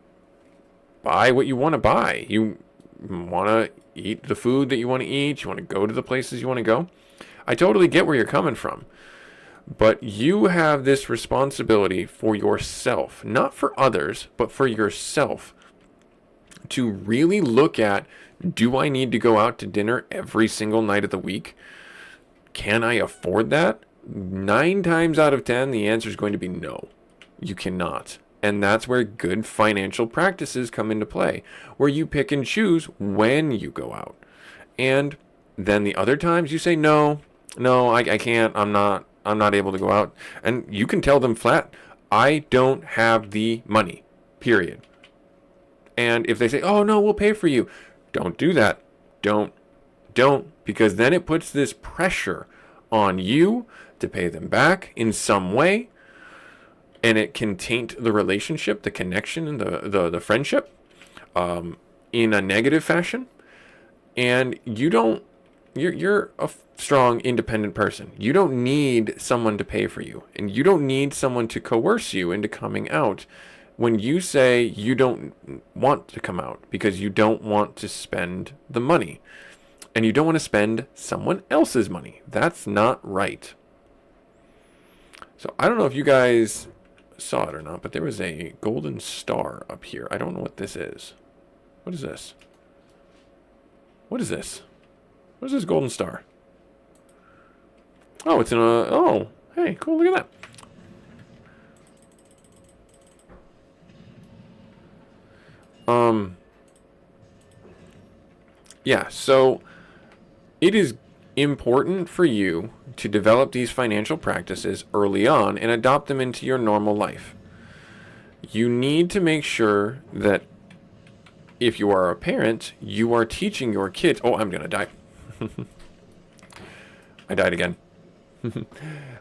buy what you want to buy. You want to eat the food that you want to eat. You want to go to the places you want to go. I totally get where you're coming from. But you have this responsibility for yourself, not for others, but for yourself, to really look at, do I need to go out to dinner every single night of the week? Can I afford that? 9 times out of 10, the answer is going to be no. You cannot. And that's where good financial practices come into play, where you pick and choose when you go out. And then the other times you say, no, I can't, I'm not able to go out. And you can tell them flat, I don't have the money, period. And if they say, oh no, we'll pay for you, don't do that. Don't, because then it puts this pressure on you to pay them back in some way. And it can taint the relationship, the connection, and the friendship in a negative fashion. And you're a strong, independent person. You don't need someone to pay for you. And you don't need someone to coerce you into coming out when you say you don't want to come out because you don't want to spend the money. And you don't want to spend someone else's money. That's not right. So I don't know if you guys saw it or not, but there was a golden star up here. I don't know what this is. What is this? What is this? What is this golden star? Oh, it's in a... Oh, hey, cool, look at that. Yeah, so it is important for you to develop these financial practices early on and adopt them into your normal life. You need to make sure that if you are a parent, you are teaching your kids... Oh, I'm going to die. I died again.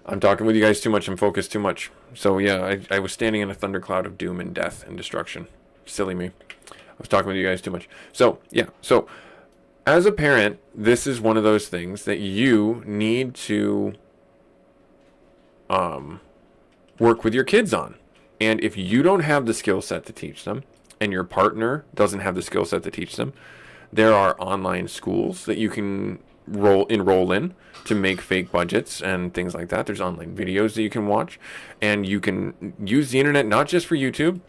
I'm talking with you guys too much. I'm focused too much. So yeah, I was standing in a thundercloud of doom and death and destruction. Silly me. I was talking with you guys too much. So yeah, so as a parent, this is one of those things that you need to work with your kids on. And if you don't have the skill set to teach them, and your partner doesn't have the skill set to teach them, there are online schools that you can enroll in to make fake budgets and things like that. There's online videos that you can watch, and you can use the internet not just for YouTube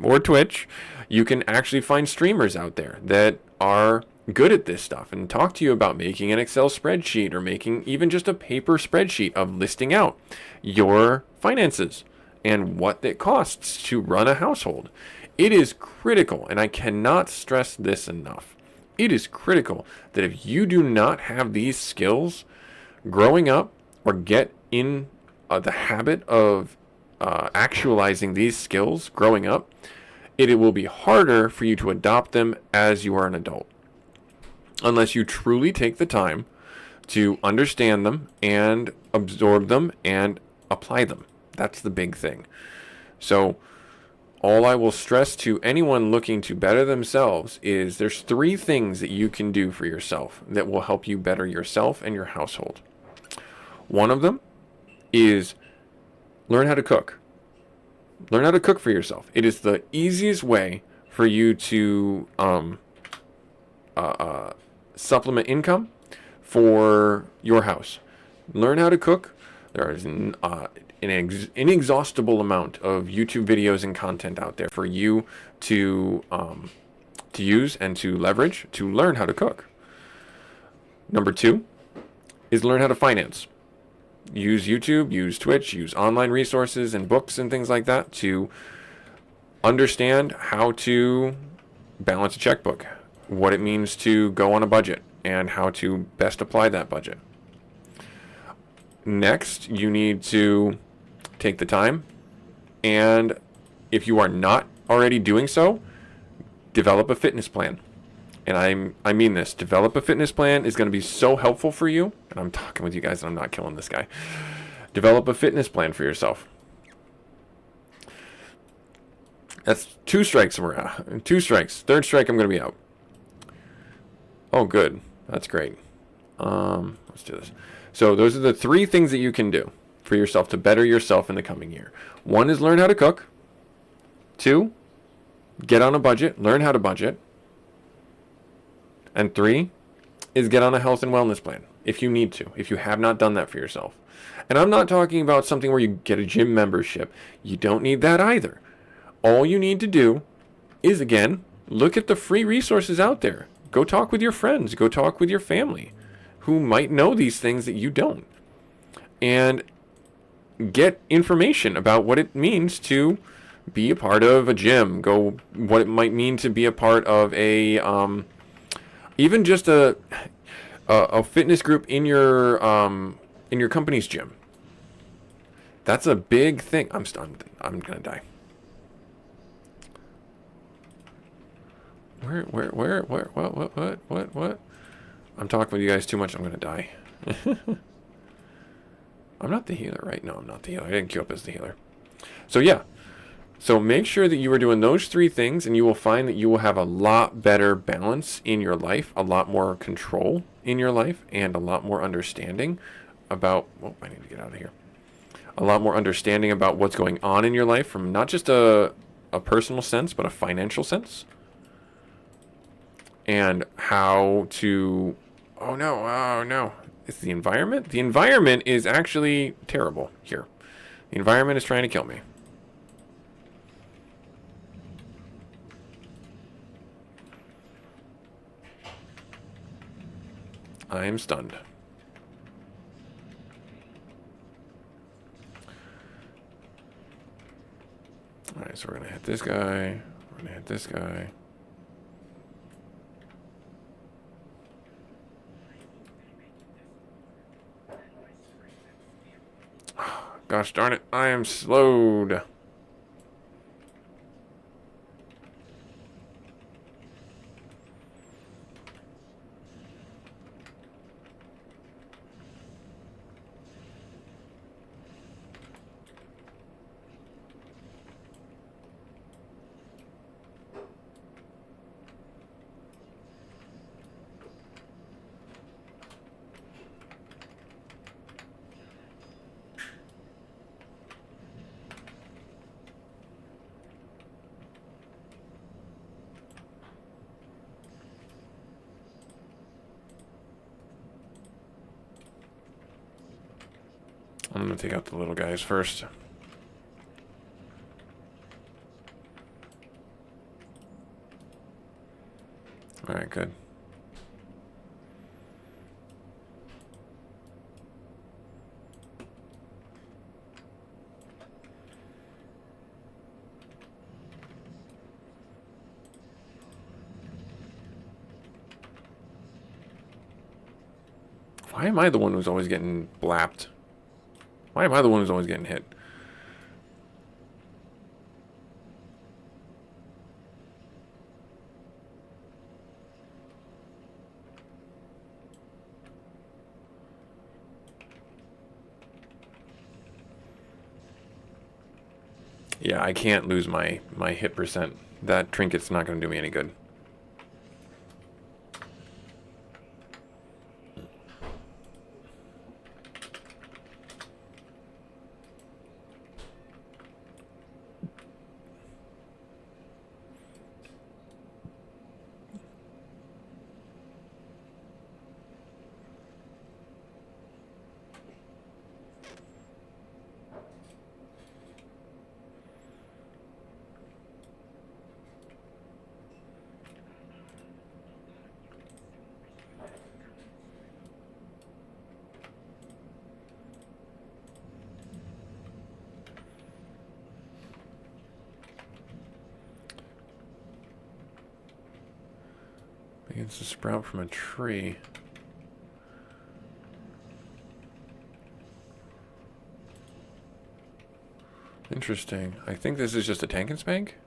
or Twitch. You can actually find streamers out there that are good at this stuff and talk to you about making an Excel spreadsheet or making even just a paper spreadsheet of listing out your finances and what it costs to run a household. It is critical, and I cannot stress this enough. It is critical that if you do not have these skills growing up or get in the habit of actualizing these skills growing up, it will be harder for you to adopt them as you are an adult. Unless you truly take the time to understand them and absorb them and apply them. That's the big thing. So all I will stress to anyone looking to better themselves is there's 3 things that you can do for yourself that will help you better yourself and your household. One of them is learn how to cook. Learn how to cook for yourself. It is the easiest way for you to supplement income for your house. Learn how to cook. There is an inexhaustible amount of YouTube videos and content out there for you to use and to leverage to learn how to cook. Number 2 is learn how to finance. Use YouTube, use Twitch, use online resources and books and things like that to understand how to balance a checkbook, what it means to go on a budget, and how to best apply that budget. Next, you need to take the time, and if you are not already doing so, develop a fitness plan. And I mean this. Develop a fitness plan is going to be so helpful for you. And I'm talking with you guys and I'm not killing this guy. Develop a fitness plan for yourself. That's 2 strikes and we're out. 2 strikes. 3rd strike, I'm going to be out. Oh, good. That's great. Let's do this. So those are the 3 things that you can do for yourself to better yourself in the coming year. 1 is learn how to cook. 2, get on a budget. Learn how to budget. And 3 is get on a health and wellness plan if you need to, if you have not done that for yourself. And I'm not talking about something where you get a gym membership. You don't need that either. All you need to do is, again, look at the free resources out there. Go talk with your friends. Go talk with your family who might know these things that you don't. And get information about what it means to be a part of a gym. Go what it might mean to be a part of a even just a fitness group in your company's gym. That's a big thing. I'm gonna die. What? I'm talking with you guys too much. I'm gonna die. I'm not the healer, right? No, I'm not the healer. I didn't queue up as the healer. So yeah. So make sure that you are doing those 3 things, and you will find that you will have a lot better balance in your life, a lot more control in your life, and a lot more understanding about... Oh, I need to get out of here. A lot more understanding about what's going on in your life from not just a personal sense, but a financial sense. And how to... Oh, no. It's the environment? The environment is actually terrible here. The environment is trying to kill me. I am stunned. Alright, so we're going to hit this guy. We're going to hit this guy. Gosh darn it, I am slowed. I'm going to take out the little guys first. Alright, good. Why am I the one who's always getting blapped? Why am I the one who's always getting hit? Yeah, I can't lose my hit percent. That trinket's not going to do me any good. Begins to sprout from a tree. Interesting. I think this is just a tank and spank.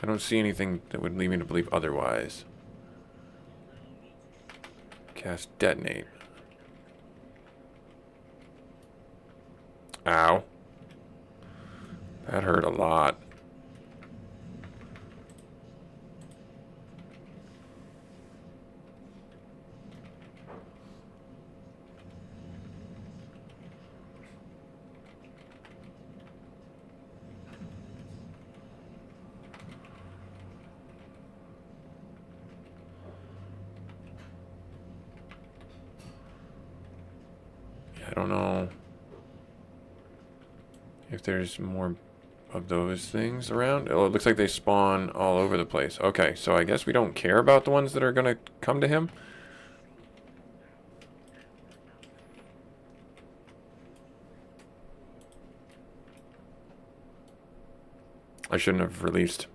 I don't see anything that would lead me to believe otherwise. Cast detonate. Ow. That hurt a lot. I don't know if there's more of those things around. Oh, it looks like they spawn all over the place. Okay, so I guess we don't care about the ones that are going to come to him. I shouldn't have released.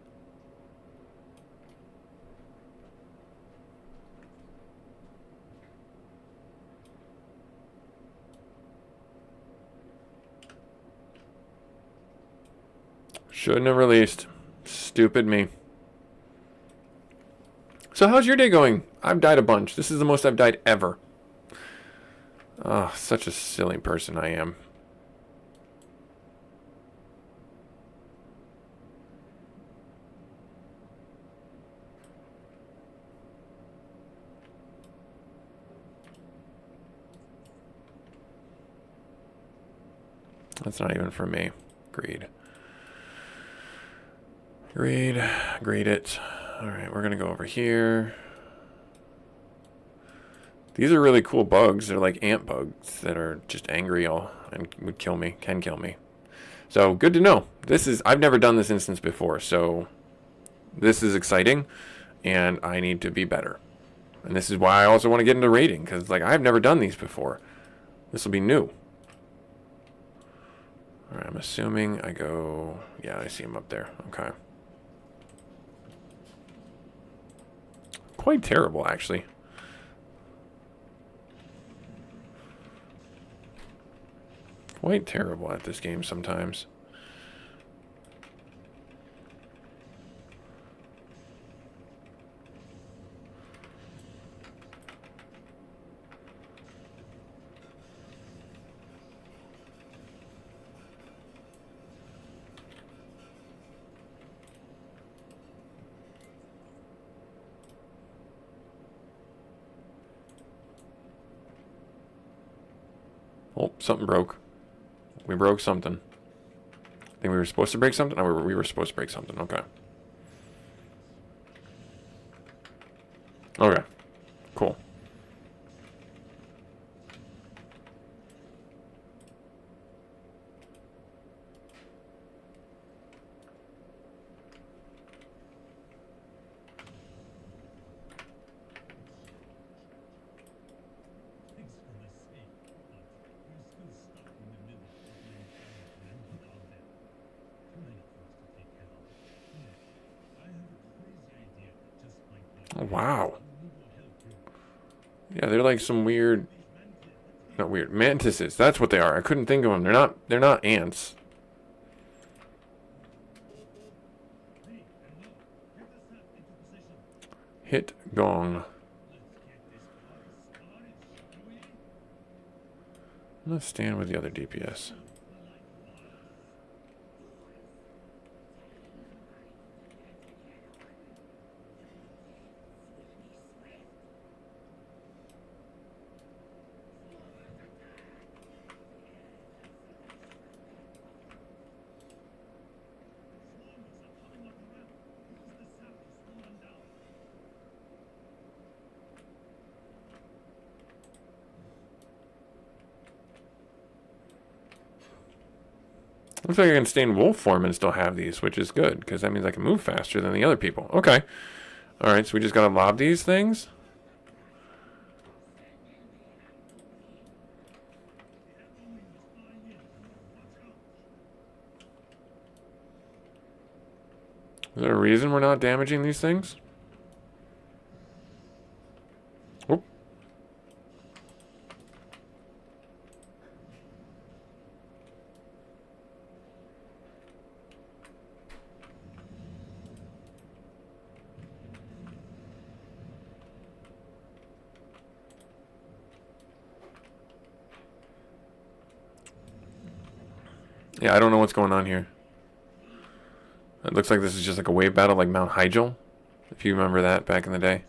Shouldn't have released. Stupid me. So how's your day going? I've died a bunch. This is the most I've died ever. Oh, such a silly person I am. That's not even for me. Greed. Greed. Greed it. Alright, we're gonna go over here. These are really cool bugs. They're like ant bugs that are just angry all and would kill me. Can kill me. So, good to know. I've never done this instance before, so this is exciting, and I need to be better. And this is why I also want to get into raiding, because like I've never done these before. This will be new. Alright, I'm assuming I go... Yeah, I see him up there. Okay. Quite terrible, actually. Quite terrible at this game sometimes. Oh, something broke. We broke something. I think we were supposed to break something? Oh, we were supposed to break something. Okay. Okay. Cool. Oh, wow. Yeah, they're like some weird... Not weird. Mantises. That's what they are. I couldn't think of them. They're not ants. Hit gong. I'm gonna stand with the other DPS. Looks like I can stay in wolf form and still have these, which is good, because that means I can move faster than the other people. Okay. Alright, so we just gotta lob these things? Is there a reason we're not damaging these things? Oop. Yeah, I don't know what's going on here. It looks like this is just like a wave battle like Mount Hyjal, if you remember that back in the day.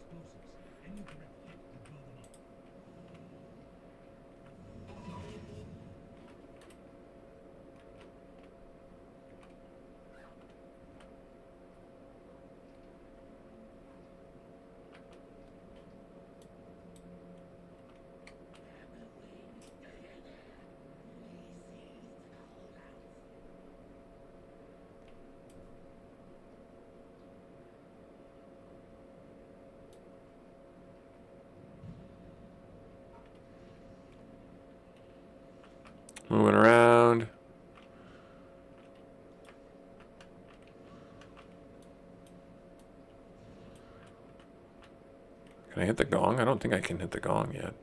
Moving around. Can I hit the gong? I don't think I can hit the gong yet.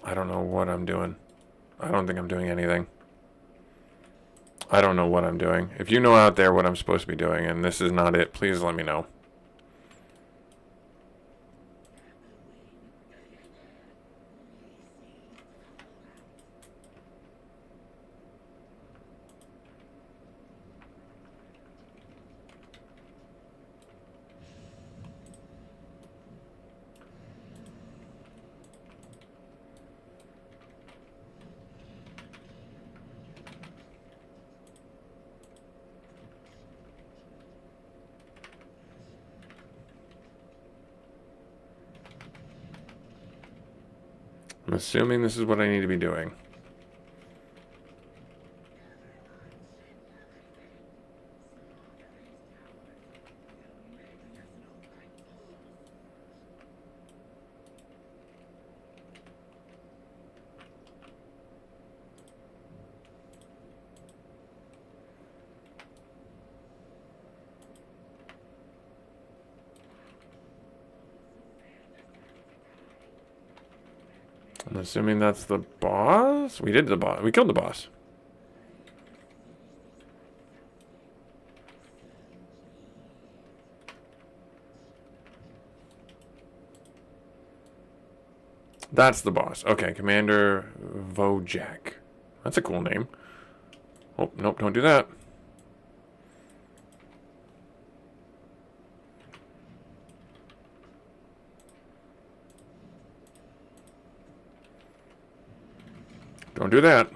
I don't know what I'm doing. I don't think I'm doing anything. I don't know what I'm doing. If you know out there what I'm supposed to be doing and this is not it, please let me know. I'm assuming this is what I need to be doing. I'm assuming that's the boss? We did the boss. We killed the boss. That's the boss. Okay, Commander Vojak. That's a cool name. Oh, nope, don't do that. Don't do that.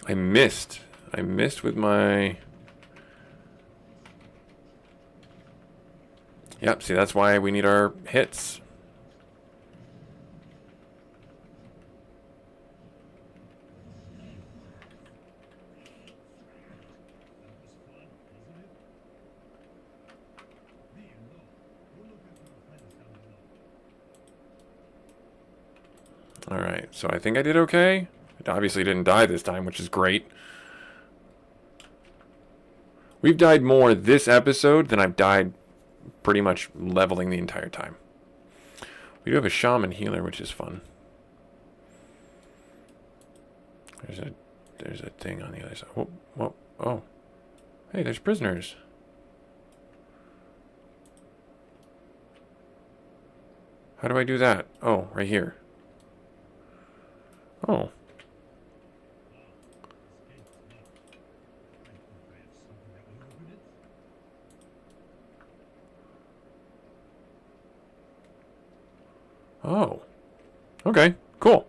I missed. I missed with my... Yep, see, that's why we need our hits. Alright, so I think I did okay. It obviously didn't die this time, which is great. We've died more this episode than I've died pretty much leveling the entire time. We do have a shaman healer, which is fun. There's a thing on the other side. Whoa, whoa, oh. Hey, there's prisoners. How do I do that? Oh, right here. Oh. Oh. Okay. Cool.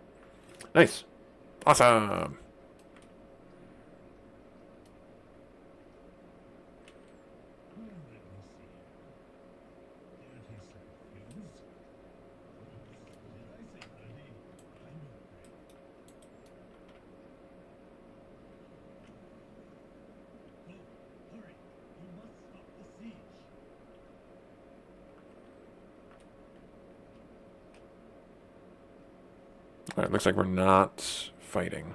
Nice. Awesome. Alright, looks like we're not fighting.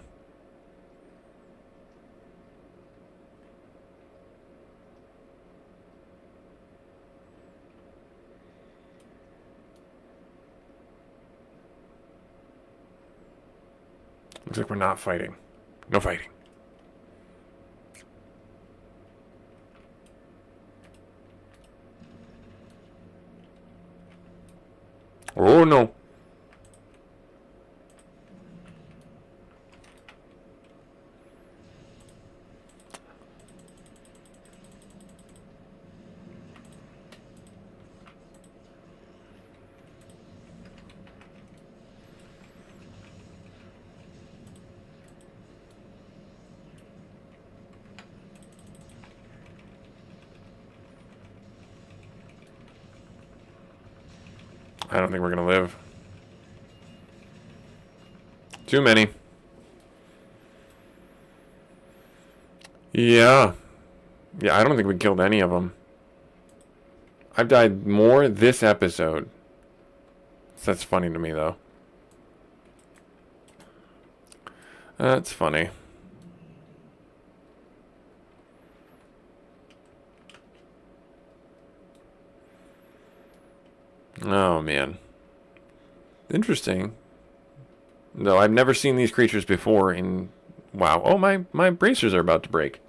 Looks like we're not fighting. No fighting. Oh no. I don't think we're gonna live. Too many. Yeah. Yeah, I don't think we killed any of them. I've died more this episode. That's funny to me, though. That's funny. Oh, man. Interesting. Though I've never seen these creatures before in... Wow. Oh, my bracers are about to break.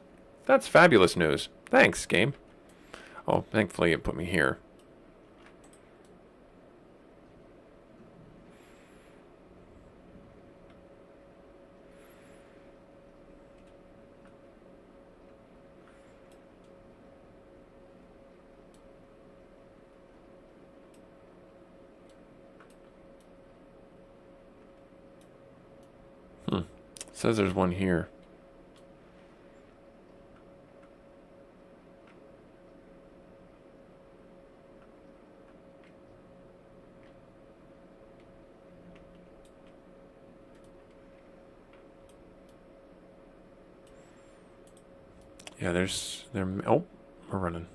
That's fabulous news. Thanks, game. Oh, thankfully it put me here. Says there's one here. Yeah, there's... Oh, we're running.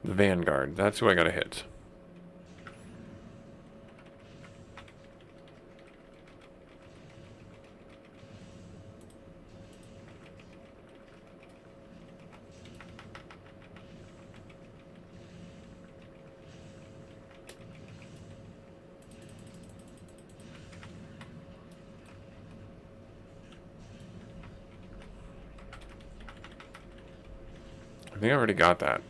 The Vanguard. That's who I gotta hit. I think I already got that.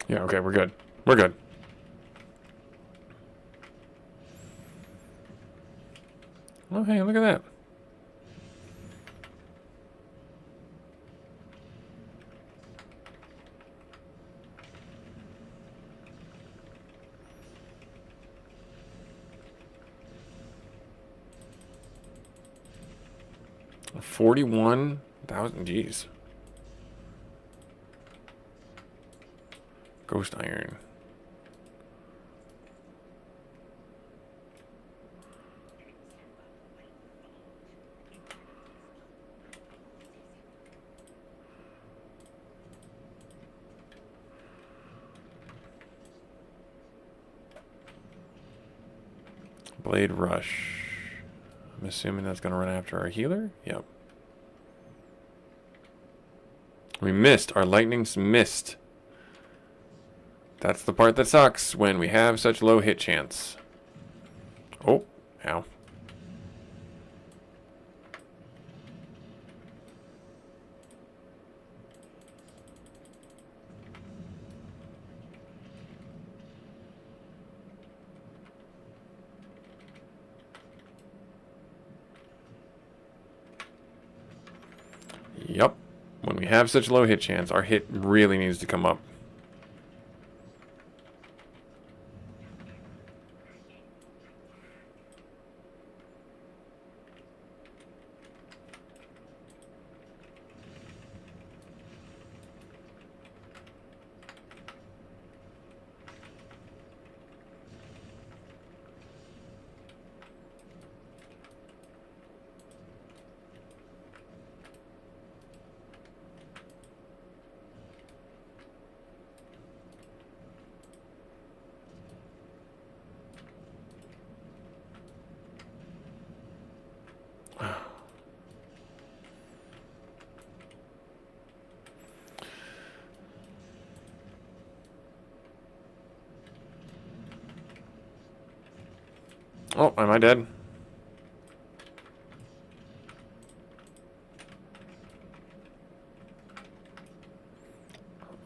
Yeah, okay, we're good. We're good. Oh, hey, look at that. $41,000. Geez. Ghost Iron. Blade Rush. I'm assuming that's going to run after our healer? Yep. We missed. Our lightnings missed. That's the part that sucks when we have such low hit chance. Oh, ow. Yep. When we have such low hit chance, our hit really needs to come up. Oh, am I dead?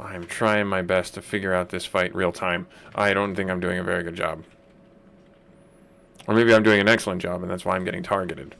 I'm trying my best to figure out this fight real time. I don't think I'm doing a very good job. Or maybe I'm doing an excellent job and that's why I'm getting targeted.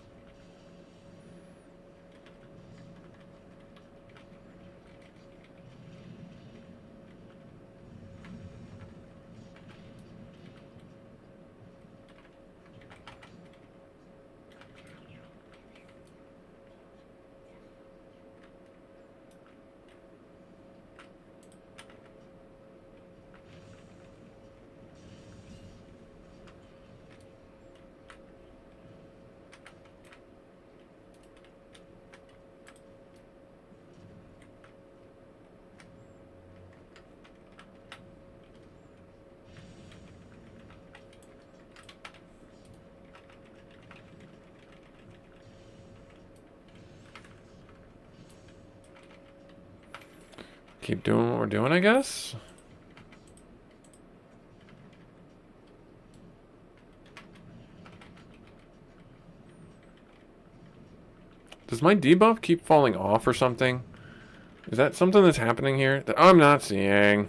Keep doing what we're doing, I guess? Does my debuff keep falling off or something? Is that something that's happening here that I'm not seeing?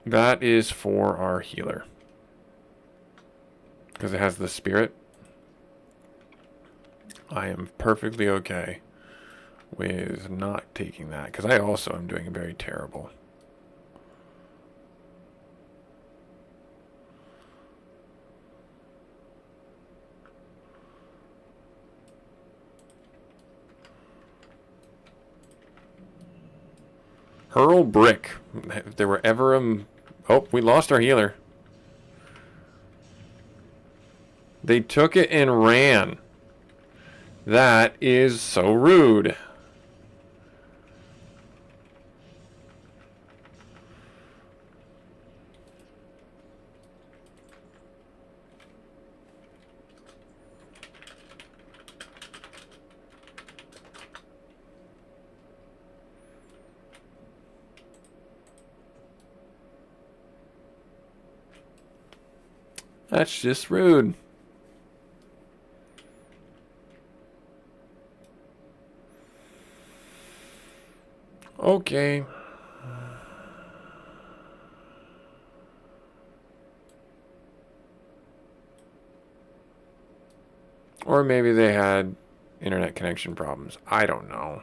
That is for our healer. Because it has the spirit. I am perfectly okay with not taking that. Because I also am doing very terrible. Hurl brick. If there were ever a... Oh, we lost our healer. They took it and ran. That is so rude. That's just rude. Okay. Or maybe they had internet connection problems. I don't know.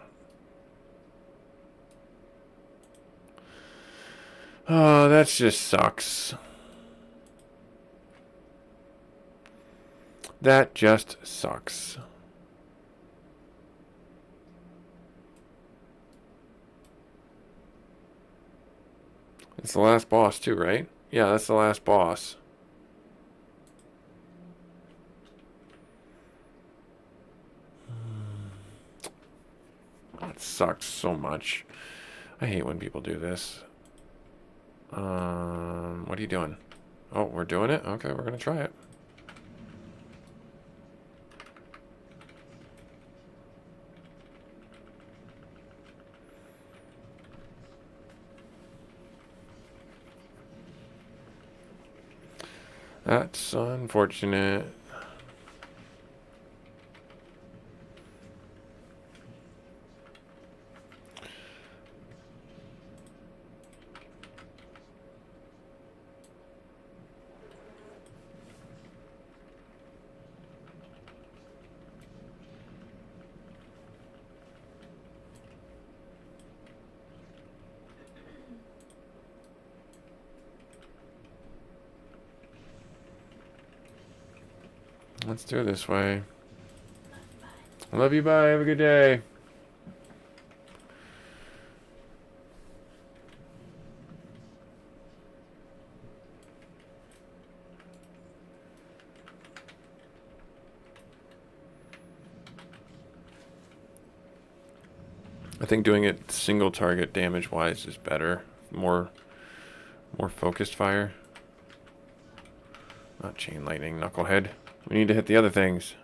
Oh, that just sucks. That just sucks. It's the last boss too, right? Yeah, that's the last boss. it sucks so much. I hate when people do this. What are you doing? Oh, we're doing it? Okay, we're gonna try it. That's unfortunate. Let's do it this way. Love you, bye. Have a good day. I think doing it single target damage wise is better. More focused fire. Not chain lightning, knucklehead. We need to hit the other things.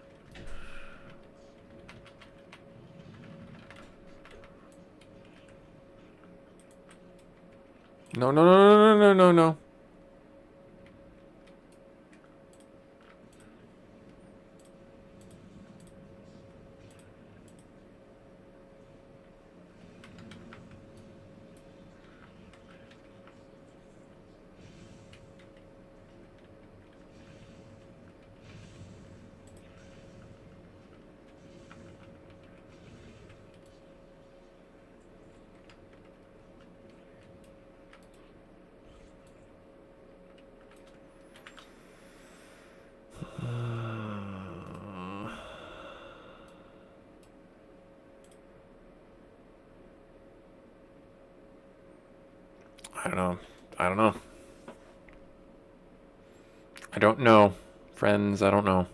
No, no, no, no, no, no, no. I don't know. I don't know. I don't know. Friends, I don't know.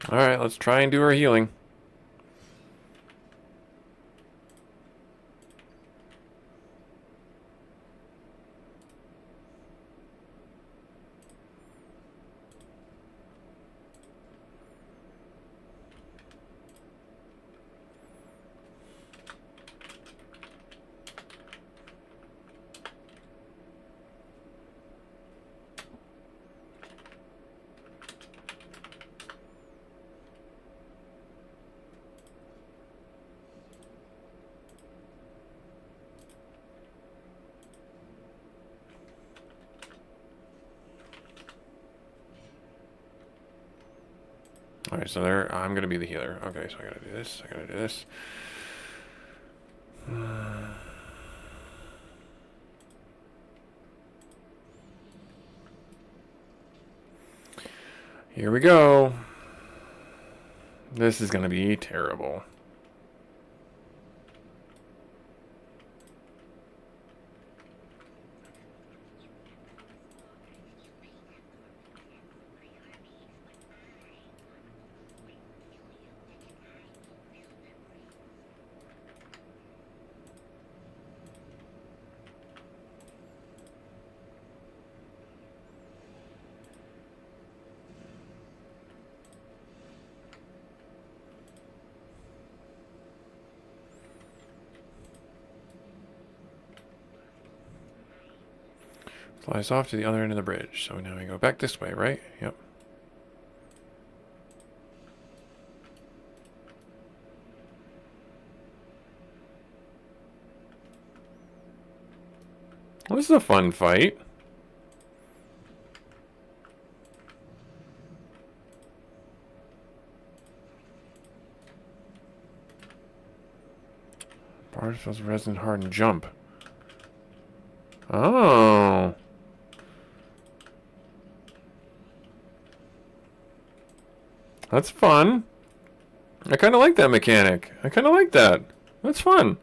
Alright, let's try and do our healing. Alright, so there, I'm gonna be the healer. Okay, so I gotta do this, I gotta do this. Here we go. This is gonna be terrible. Flies off to the other end of the bridge. So now we go back this way, right? Yep. Well, this is a fun fight. Bard feels resonant hard and jump. Oh. That's fun. I kind of like that mechanic. I kind of like that. That's fun.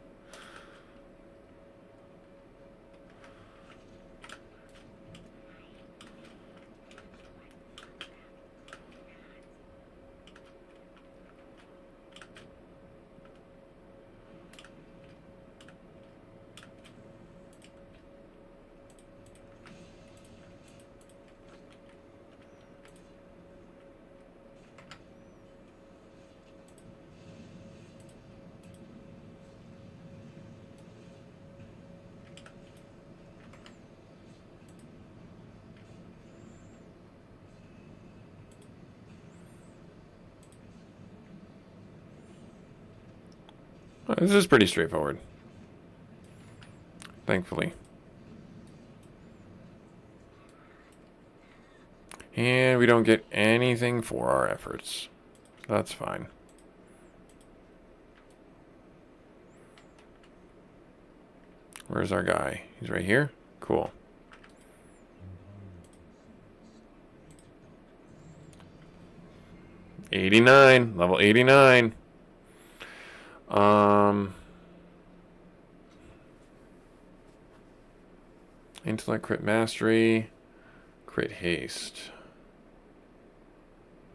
This is pretty straightforward. Thankfully. And we don't get anything for our efforts. That's fine. Where's our guy? He's right here? Cool. '89. Level 89. Intellect, crit mastery, crit haste.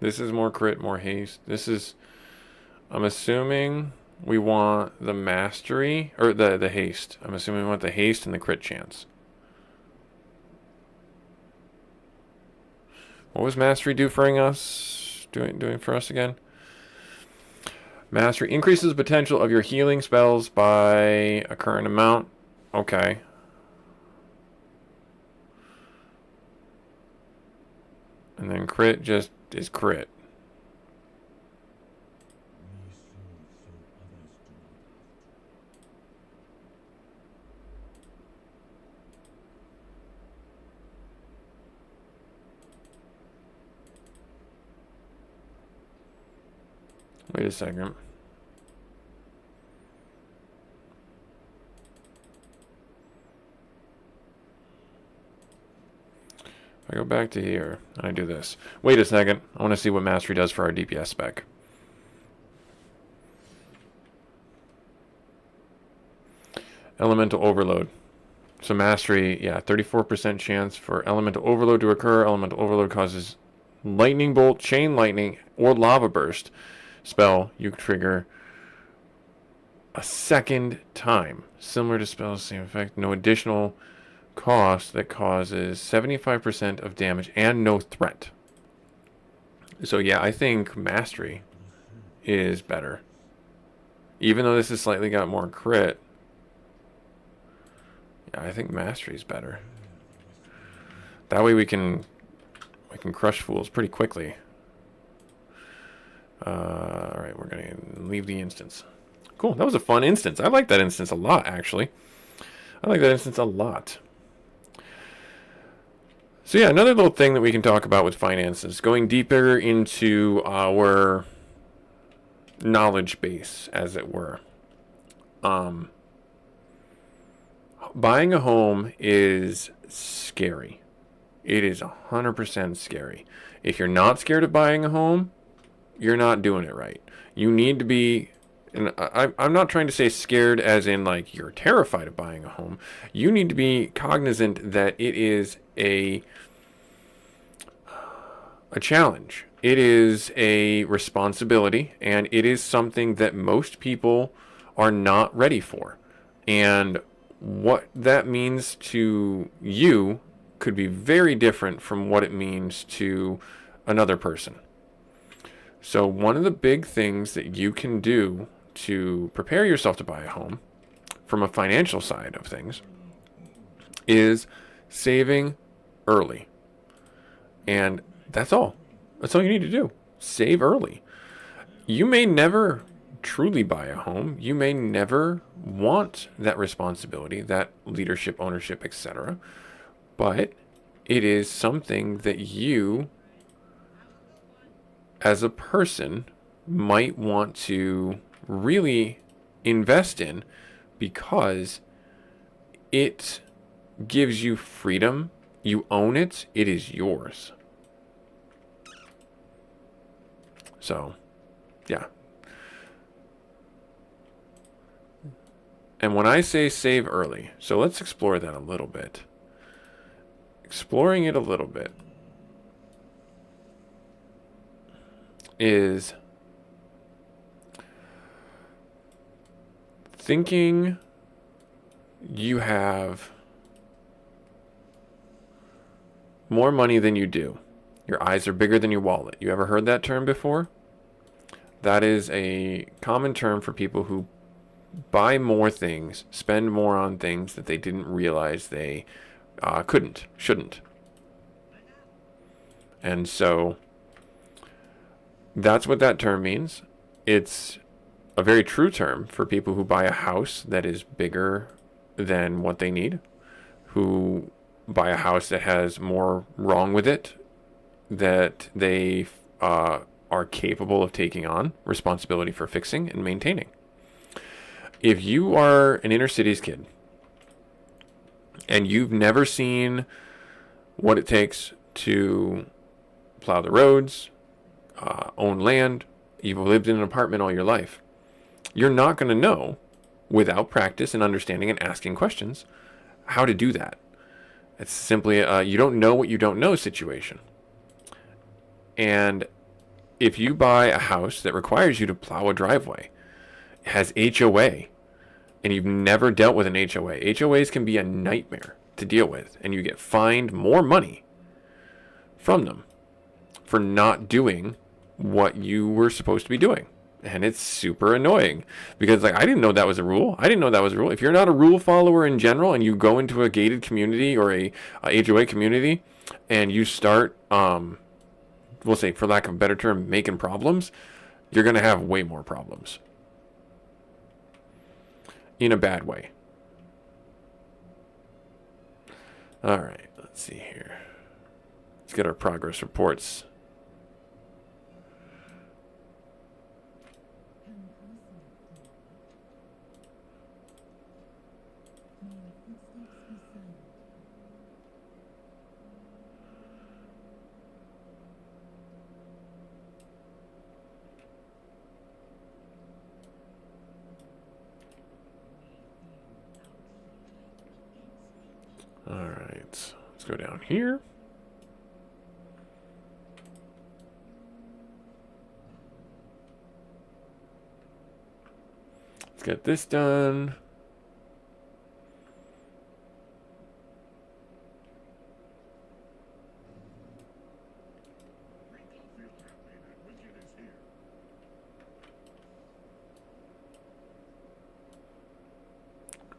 This is more crit, more haste. This is, I'm assuming we want the mastery, or the haste. I'm assuming we want the haste and the crit chance. What was mastery doing for us again? Mastery increases the potential of your healing spells by a current amount. Okay. And then crit just is crit. Wait a second. If I go back to here, and I do this. Wait a second. I want to see what mastery does for our DPS spec. Elemental overload. So mastery, yeah, 34% chance for elemental overload to occur. Elemental overload causes lightning bolt, chain lightning, or lava burst spell you trigger a second time. Similar to spells, same effect. No additional cost that causes 75% of damage and no threat. So yeah, I think mastery is better. Even though this has slightly got more crit, yeah, I think mastery is better. That way we can crush fools pretty quickly. Alright, we're gonna leave the instance. Cool, that was a fun instance. I like that instance a lot, actually. I like that instance a lot. So yeah, another little thing that we can talk about with finances, going deeper into our knowledge base, as it were. Buying a home is scary. It is 100% scary. If you're not scared of buying a home, you're not doing it right. You need to be, and I'm not trying to say scared as in like you're terrified of buying a home. You need to be cognizant that it is a challenge. It is a responsibility, and it is something that most people are not ready for. And what that means to you could be very different from what it means to another person. So one of the big things that you can do to prepare yourself to buy a home from a financial side of things is saving early. And that's all. That's all you need to do. Save early. You may never truly buy a home, you may never want that responsibility, that leadership, ownership, etc. But it is something that you, as a person, might want to really invest in because it gives you freedom. You own it. It is yours. So, yeah. And when I say save early, so let's explore that a little bit. Exploring it a little bit is thinking you have more money than you do. Your eyes are bigger than your wallet. You ever heard that term before? That is a common term for people who buy more things, spend more on things that they didn't realize they shouldn't. And so that's what that term means. It's a very true term for people who buy a house that is bigger than what they need, who buy a house that has more wrong with it that they are capable of taking on responsibility for fixing and maintaining. If you are an inner cities kid and you've never seen what it takes to plow the roads, own land, you've lived in an apartment all your life, you're not going to know, without practice and understanding and asking questions, how to do that. It's simply you don't know what you don't know situation. And if you buy a house that requires you to plow a driveway, has HOA, and you've never dealt with an HOA, HOAs can be a nightmare to deal with, and you get fined more money from them for not doing what you were supposed to be doing. And it's super annoying because, like, I didn't know that was a rule. If you're not a rule follower in general and you go into a gated community or a HOA community and you start, we'll say, for lack of a better term, making problems, you're going to have way more problems. In a bad way. All right, let's see here. Let's get our progress reports. All right, let's go down here. Let's get this done.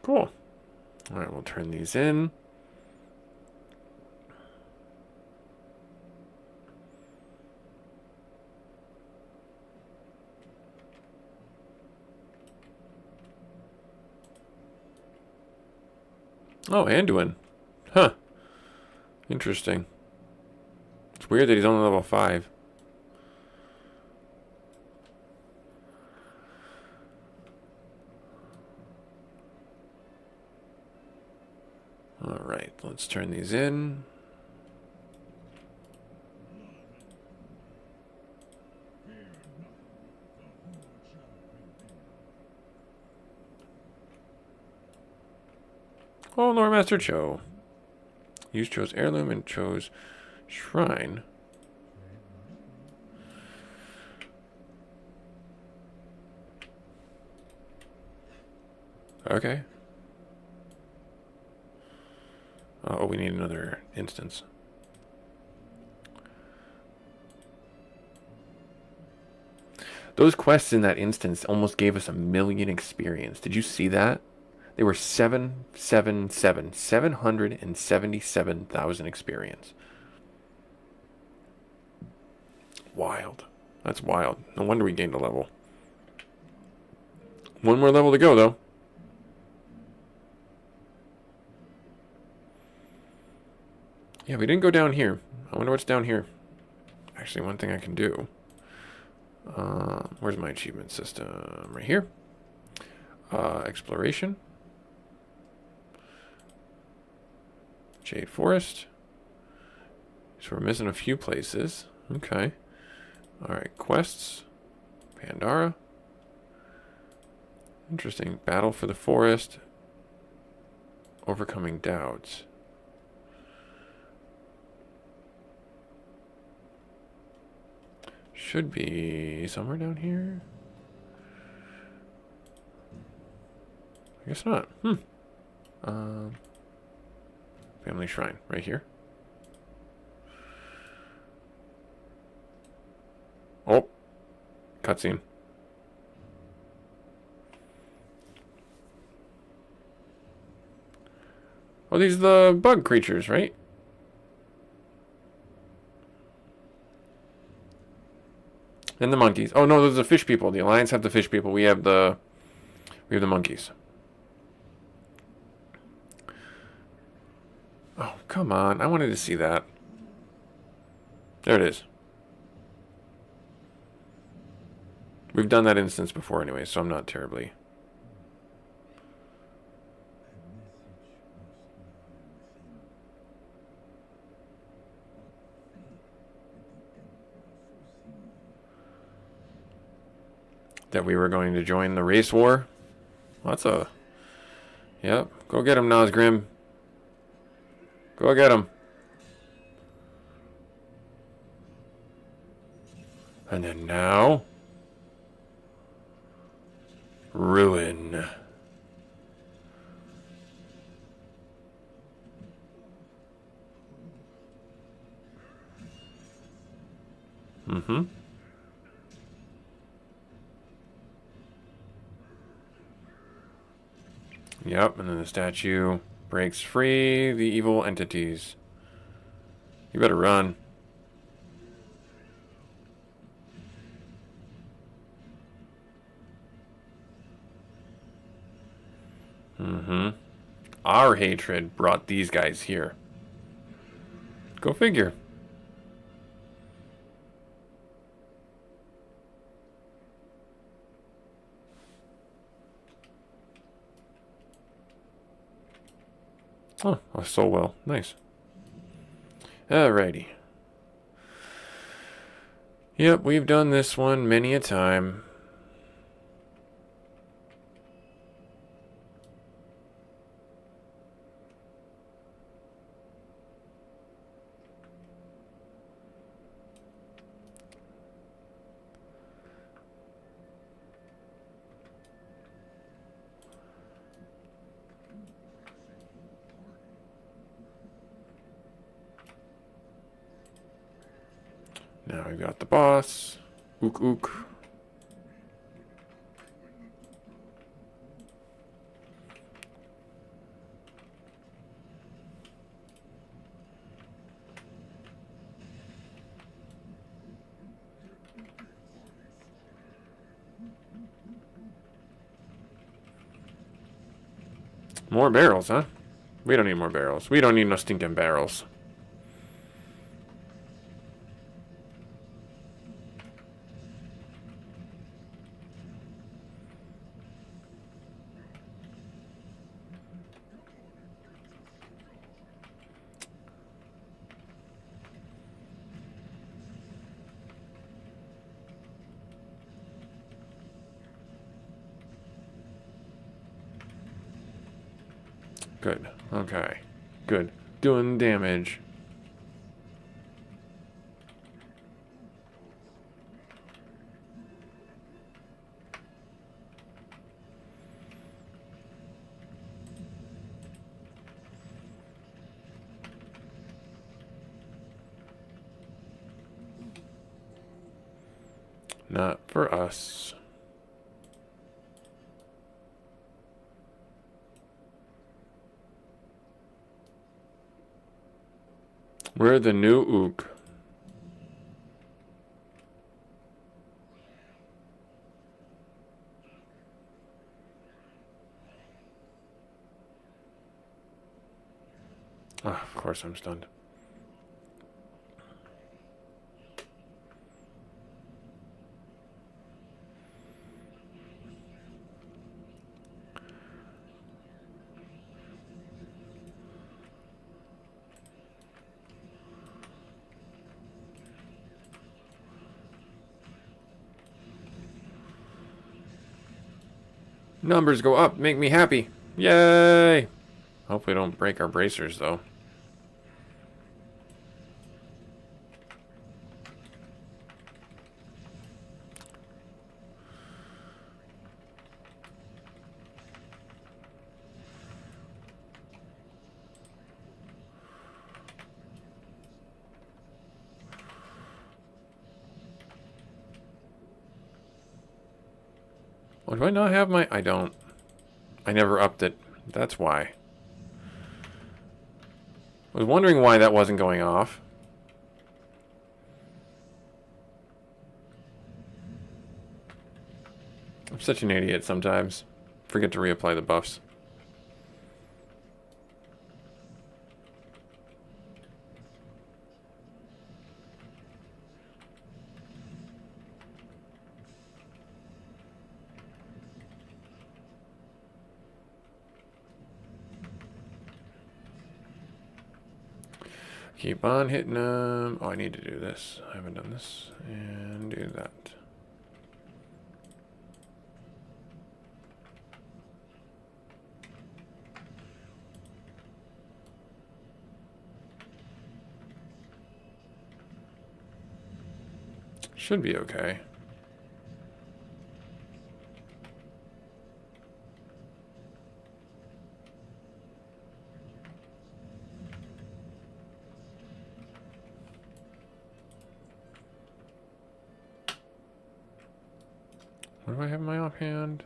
Cool. All right, we'll turn these in. Oh, Anduin. Huh. Interesting. It's weird that he's only level 5. Alright, let's turn these in. Oh, Lord Master Cho. You chose Heirloom and chose Shrine. Okay. Oh, we need another instance. Those quests in that instance almost gave us 1,000,000 experience. Did you see that? They were 777,000 experience. Wild. That's wild. No wonder we gained a level. One more level to go, though. Yeah, we didn't go down here. I wonder what's down here. Actually, one thing I can do. Where's my achievement system? Right here. Exploration. Jade Forest. So we're missing a few places. Okay. Alright, quests. Pandara. Interesting. Battle for the forest. Overcoming doubts. Should be somewhere down here. I guess not. Family Shrine, right here. Oh, cutscene. Oh, these are the bug creatures, right? And the monkeys. Oh no, those are the fish people. The Alliance have the fish people. We have the monkeys. Oh, come on. I wanted to see that. There it is. We've done that instance before anyway, so I'm not terribly... That we were going to join the race war. Well, that's a... Yep. Go get him, Nosgrim. Go get him. And then now... Ruin. Mm-hmm. Yep, and then the statue breaks free the evil entities. You better run. Mm-hmm. Our hatred brought these guys here. Go figure. Oh, so well. Nice. Alrighty. Yep, we've done this one many a time. Now we've got the boss. Ook ook. More barrels, huh? We don't need more barrels. We don't need no stinking barrels. Good. Okay. Good. Doing damage. Not for us. We're the new Ook. Oh, of course I'm stunned. Numbers go up, make me happy. Yay! Hopefully don't break our bracers, though. Oh, do I not have my... I don't. I never upped it. That's why. I was wondering why that wasn't going off. I'm such an idiot sometimes. Forget to reapply the buffs. Keep on hitting them. Oh, I need to do this. I haven't done this. And do that. Should be okay. What do I have in my offhand?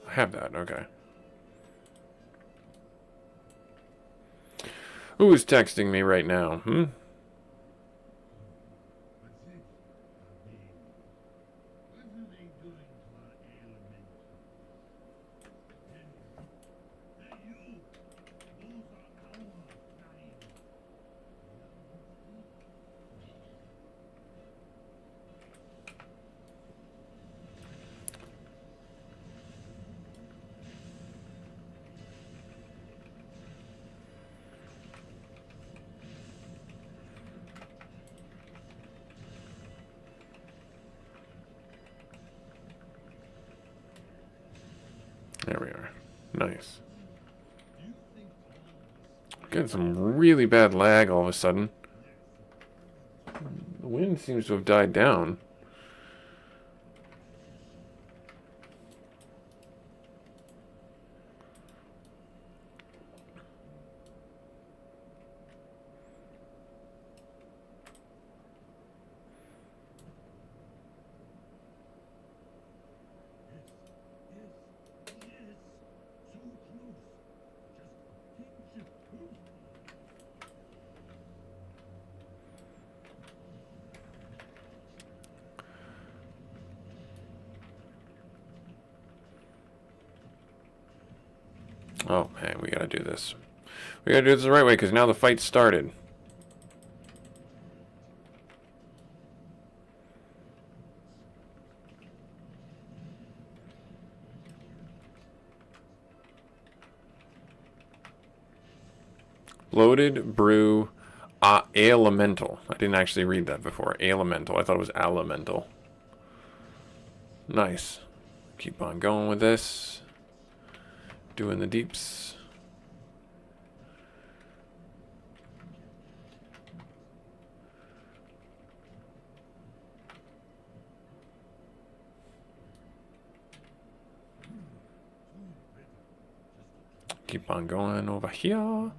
I have that, okay. Who's texting me right now, There we are. Nice. Getting some really bad lag all of a sudden. The wind seems to have died down. Oh, man, we gotta do this. We gotta do this the right way, because now the fight started. Bloated brew elemental. I didn't actually read that before. Elemental. I thought it was elemental. Nice. Keep on going with this. Doing the deeps. Keep on going over here.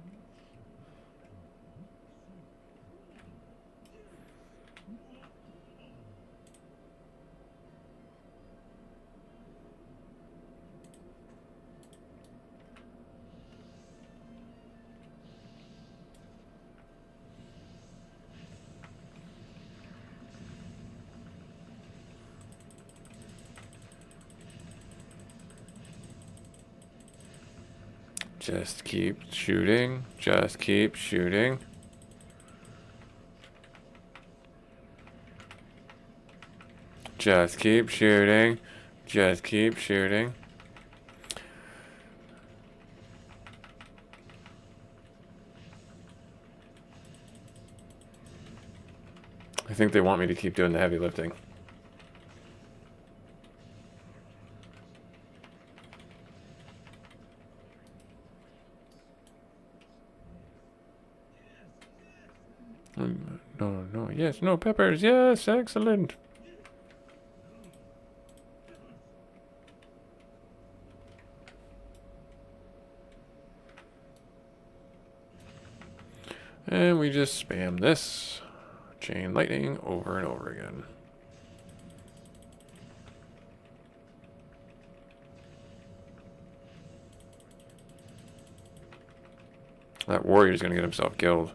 Just keep shooting. Just keep shooting. Just keep shooting. Just keep shooting. I think they want me to keep doing the heavy lifting. No, no, yes, no, peppers, yes, excellent. And we just spam this chain lightning over and over again. That warrior's gonna get himself killed.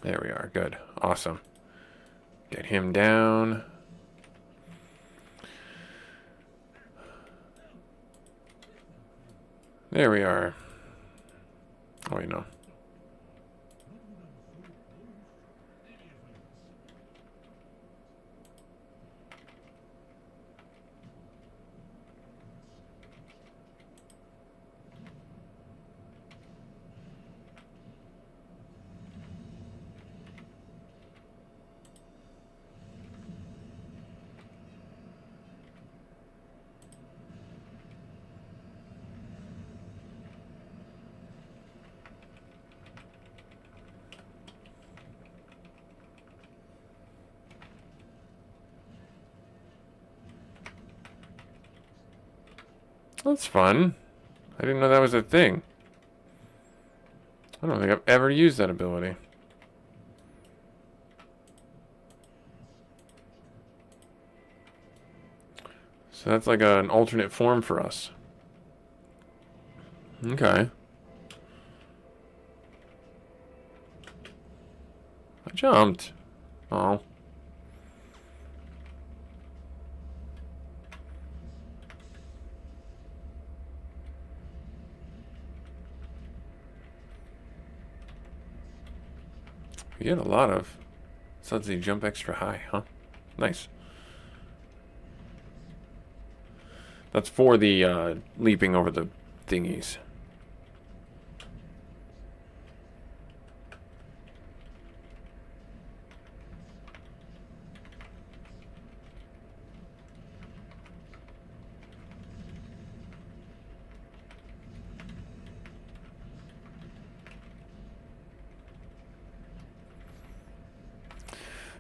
There we are. Good. Awesome. Get him down. There we are. Oh, wait, no. That's fun. I didn't know that was a thing. I don't think I've ever used that ability. So that's like an alternate form for us. Okay. I jumped. Oh. You get a lot of Sudsy jump extra high, huh? Nice. That's for the leaping over the thingies.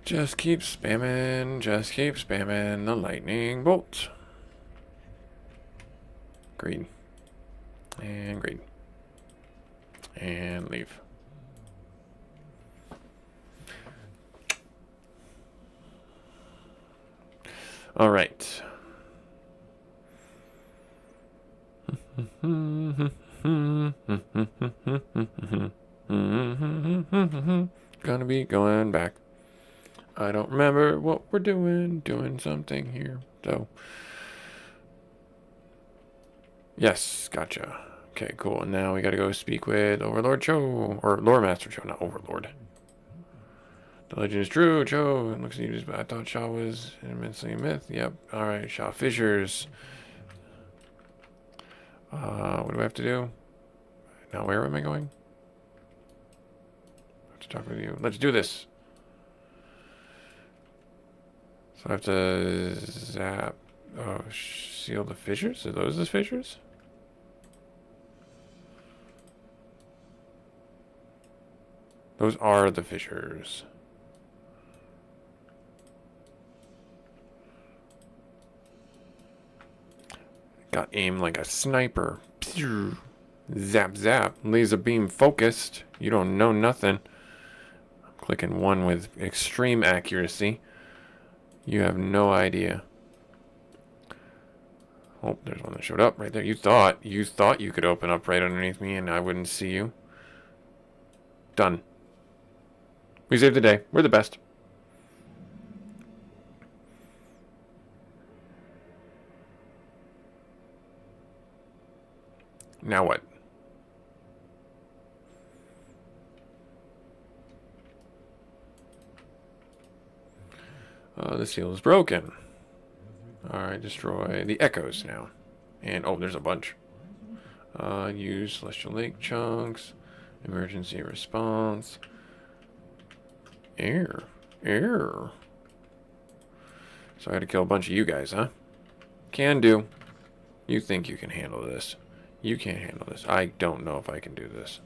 Just keep spamming the lightning bolt. Green. And green. And leave. All right. Gonna be going back. I don't remember what we're doing something here, so. Yes, gotcha. Okay, cool. And now we gotta go speak with Overlord Cho, or Lore Master Cho, not Overlord. The legend is true, Cho. It looks like you just, I thought Shaw was immensely a myth. Yep. Alright, Shaw Fissures. What do I have to do? Now where am I going? I have to talk with you. Let's do this. So I have to zap. Oh, seal the fissures? Are those the fissures? Those are the fissures. Got aim like a sniper. Zap, zap. Laser beam focused. You don't know nothing. I'm clicking one with extreme accuracy. You have no idea. Oh, there's one that showed up right there. You thought you could open up right underneath me and I wouldn't see you. Done. We saved the day. We're the best. Now what? The seal is broken. Alright, destroy the echoes now. And, oh, there's a bunch. Use Celestial Lake chunks. Emergency response. Air. So I had to kill a bunch of you guys, huh? Can do. You think you can handle this. You can't handle this. I don't know if I can do this.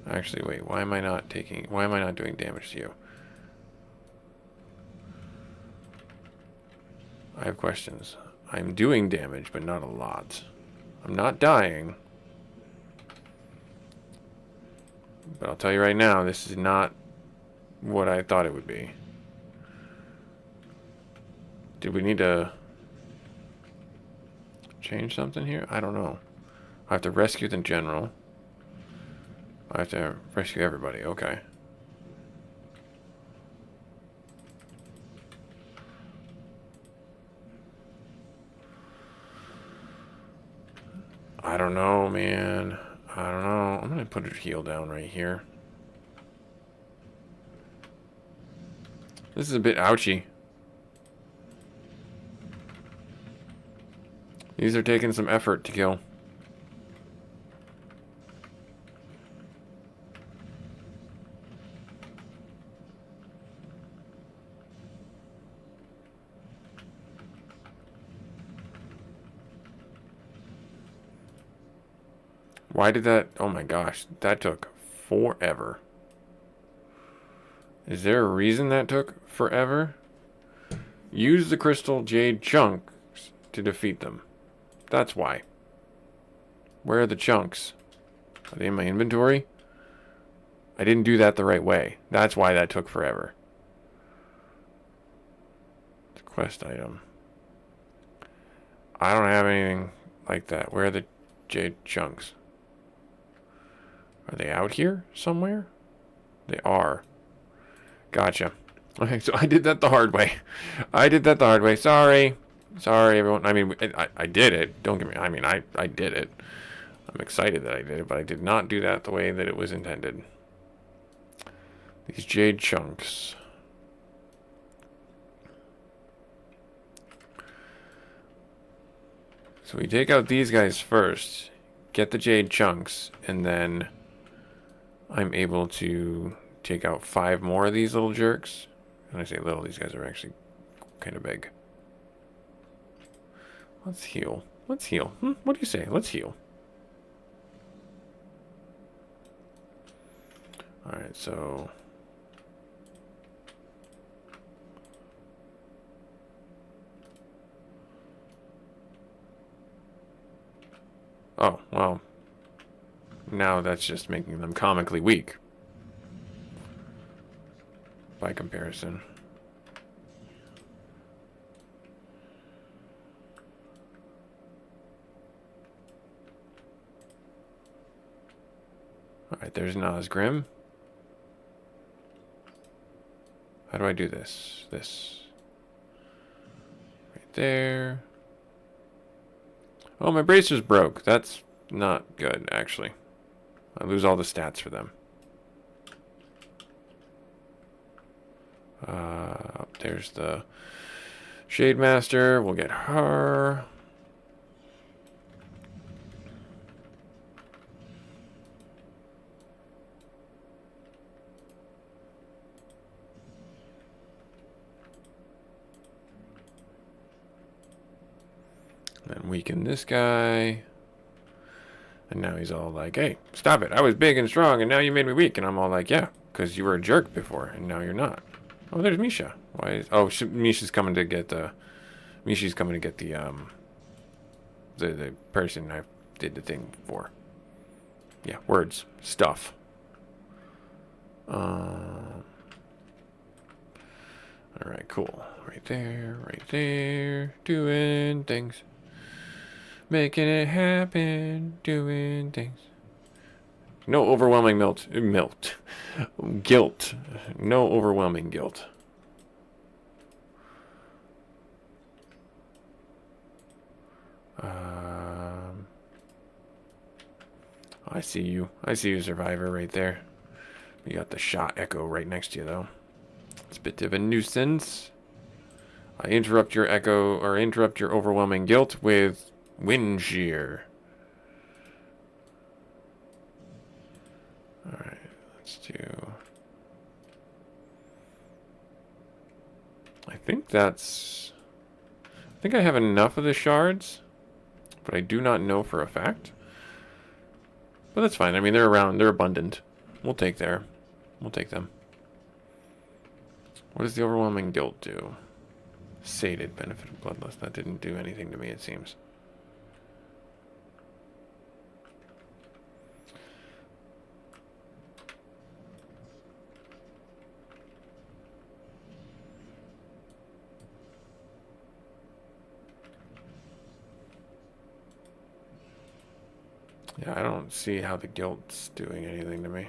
Actually, wait. Why am I not doing damage to you? I have questions. I'm doing damage, but not a lot. I'm not dying. But I'll tell you right now, this is not what I thought it would be. Did we need to change something here? I don't know. I have to rescue the general. I have to rescue everybody. Okay. I don't know, man. I don't know. I'm gonna put a heal down right here. This is a bit ouchy. These are taking some effort to kill. Why did that... Oh my gosh, that took forever. Is there a reason that took forever? Use the crystal jade chunks to defeat them. That's why. Where are the chunks? Are they in my inventory? I didn't do that the right way. That's why that took forever. It's a quest item. I don't have anything like that. Where are the jade chunks? Are they out here somewhere? They are. Gotcha. Okay, so I did that the hard way. Sorry. Sorry, everyone. I mean, I did it. Don't get me... I mean, I did it. I'm excited that I did it, but I did not do that the way that it was intended. These jade chunks. So we take out these guys first, get the jade chunks, and then I'm able to take out 5 more of these little jerks. When I say little, these guys are actually kind of big. Let's heal. Let's heal. What do you say? Let's heal. Alright, so... Oh, well. Now that's just making them comically weak. By comparison. Alright, there's Nazgrim. How do I do this? This. Right there. Oh, my bracers broke. That's not good, actually. I lose all the stats for them. There's the Shade Master. We'll get her. Then weaken this guy. And now he's all like, hey, stop it. I was big and strong, and now you made me weak. And I'm all like, yeah, because you were a jerk before, and now you're not. Oh, there's Misha. Why is... Oh, Misha's coming to get the... Misha's coming to get the person I did the thing for. Yeah, words. Stuff. Alright, Alright, cool. Right there, doing things. Making it happen, doing things. No overwhelming guilt. No overwhelming guilt. I see you. I see you, Survivor, right there. You got the shot echo right next to you, though. It's a bit of a nuisance. I interrupt your echo, or interrupt your overwhelming guilt with wind shear. Alright, let's do... I think I have enough of the shards, but I do not know for a fact. But that's fine. I mean, they're around. They're abundant. We'll take them. What does the overwhelming guilt do? Sated, benefit of bloodlust. That didn't do anything to me, it seems. Yeah, I don't see how the guilt's doing anything to me.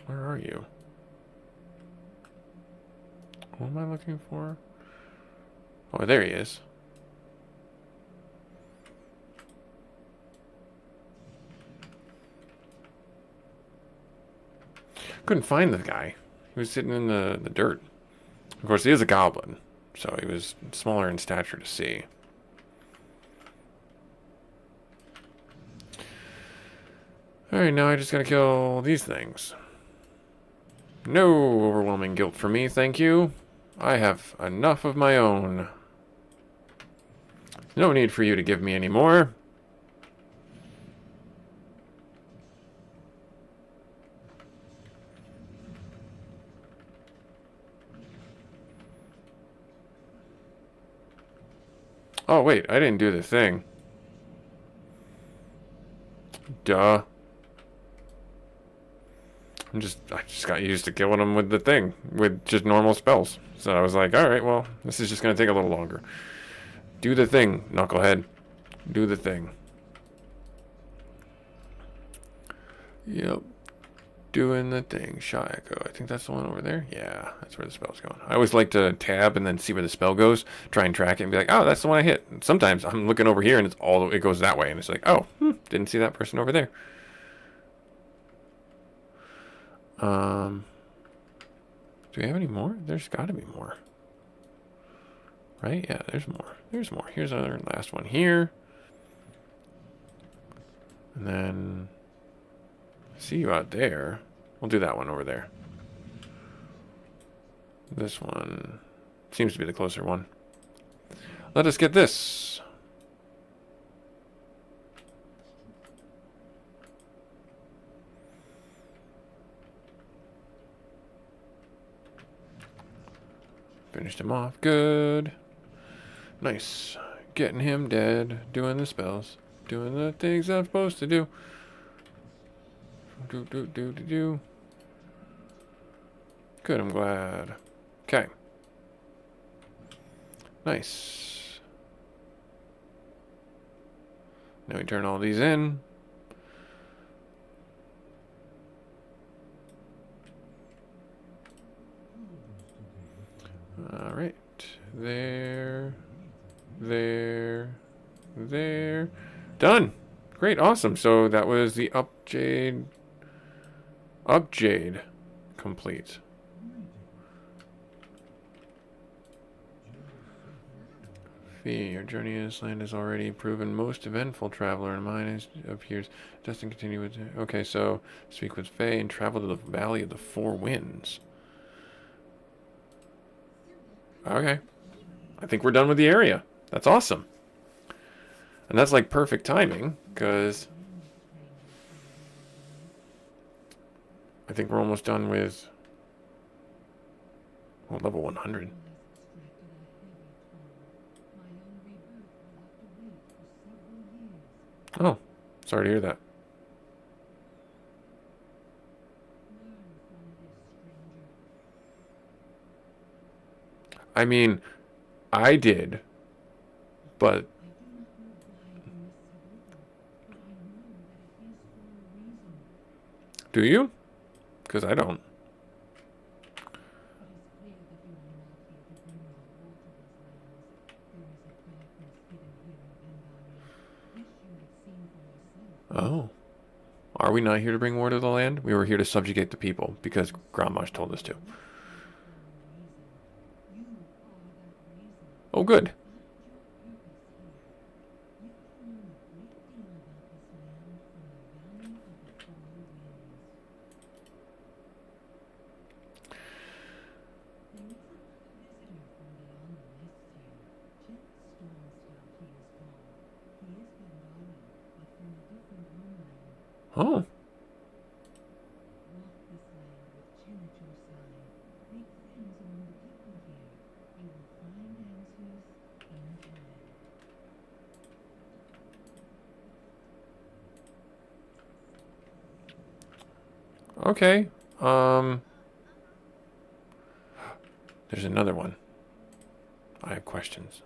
Where are you? Who am I looking for? Oh, there he is. Couldn't find the guy. He was sitting in the dirt. Of course, he is a goblin, so he was smaller in stature to see. Alright, now I just gotta kill these things. No overwhelming guilt for me, thank you. I have enough of my own. No need for you to give me any more. Oh, wait, I didn't do the thing. Duh. I just got used to killing them with the thing, with just normal spells. So I was like, alright, well, this is just going to take a little longer. Do the thing, knucklehead. Do the thing. Yep. Doing the thing. Shot echo. I think that's the one over there. Yeah, that's where the spell's going. I always like to tab and then see where the spell goes. Try and track it and be like, oh, that's the one I hit. And sometimes I'm looking over here and it goes that way. And it's like, oh, didn't see that person over there. Do we have any more? There's got to be more. Right? Yeah, there's more. There's more. Here's our last one here. And then... see you out there. We'll do that one over there. This one seems to be the closer one. Let us get this. Finished him off. Good. Nice. Getting him dead. Doing the spells. Doing the things I'm supposed to do. Do. Good, I'm glad. Okay. Nice. Now we turn all these in. Alright. There. Done! Great, awesome. So that was the Upjade complete. Fee, your journey in this land has already proven most eventful, traveler, and mine appears destined to continue with... Okay, so speak with Faye and travel to the Valley of the Four Winds. Okay. I think we're done with the area. That's awesome. And that's like perfect timing, because I think we're almost done with, well, level 100. Sorry to hear that. I mean, I did, but do you? Because I don't. Oh. Are we not here to bring war to the land? We were here to subjugate the people, because Grommash told us to. Oh, good. Oh. Okay. There's another one. I have questions.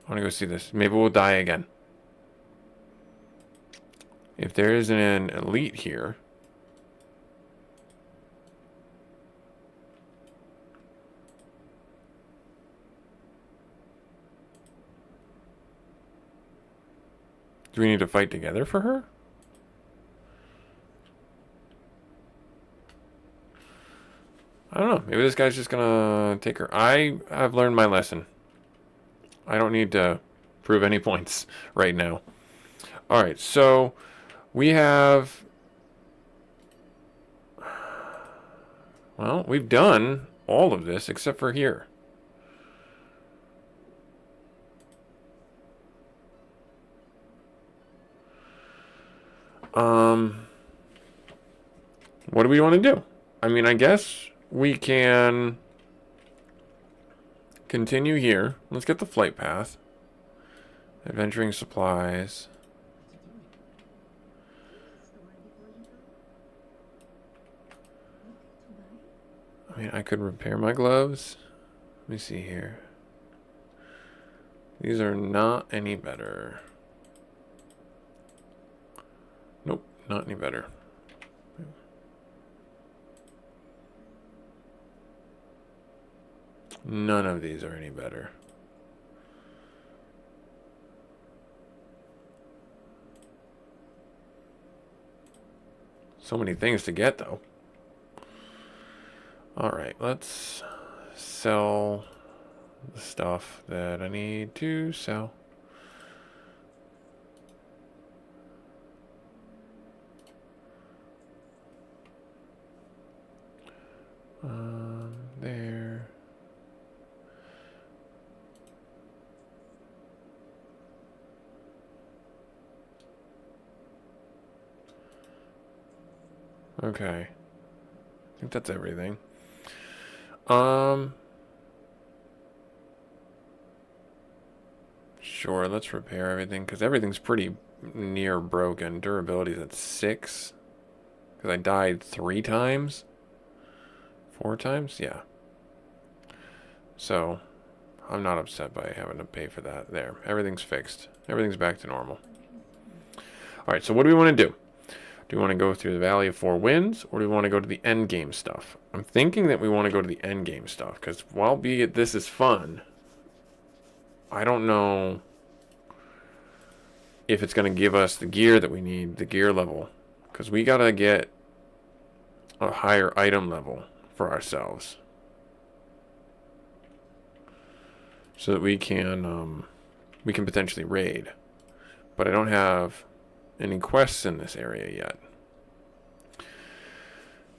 I want to go see this. Maybe we'll die again. If there isn't an elite here... Do we need to fight together for her? I don't know. Maybe this guy's just gonna take her. I've learned my lesson. I don't need to prove any points right now. Alright, so we have... Well, we've done all of this except for here. What do we want to do? I mean, I guess we can continue here. Let's get the flight path. Adventuring supplies. I mean, I could repair my gloves. Let me see here. These are not any better. Nope, not any better. None of these are any better. So many things to get, though. Alright, let's sell the stuff that I need to sell. There. Okay. I think that's everything. Sure, let's repair everything, because everything's pretty near broken. Durability's at 6. Because I died 3 times? 4 times? Yeah. So, I'm not upset by having to pay for that. There, everything's fixed. Everything's back to normal. Alright, so what do we want to do? Do we want to go through the Valley of Four Winds, or do we want to go to the end game stuff? I'm thinking that we want to go to the end game stuff, because while this is fun, I don't know if it's going to give us the gear that we need, the gear level, because we got to get a higher item level for ourselves, so that we can potentially raid. But I don't have any quests in this area yet.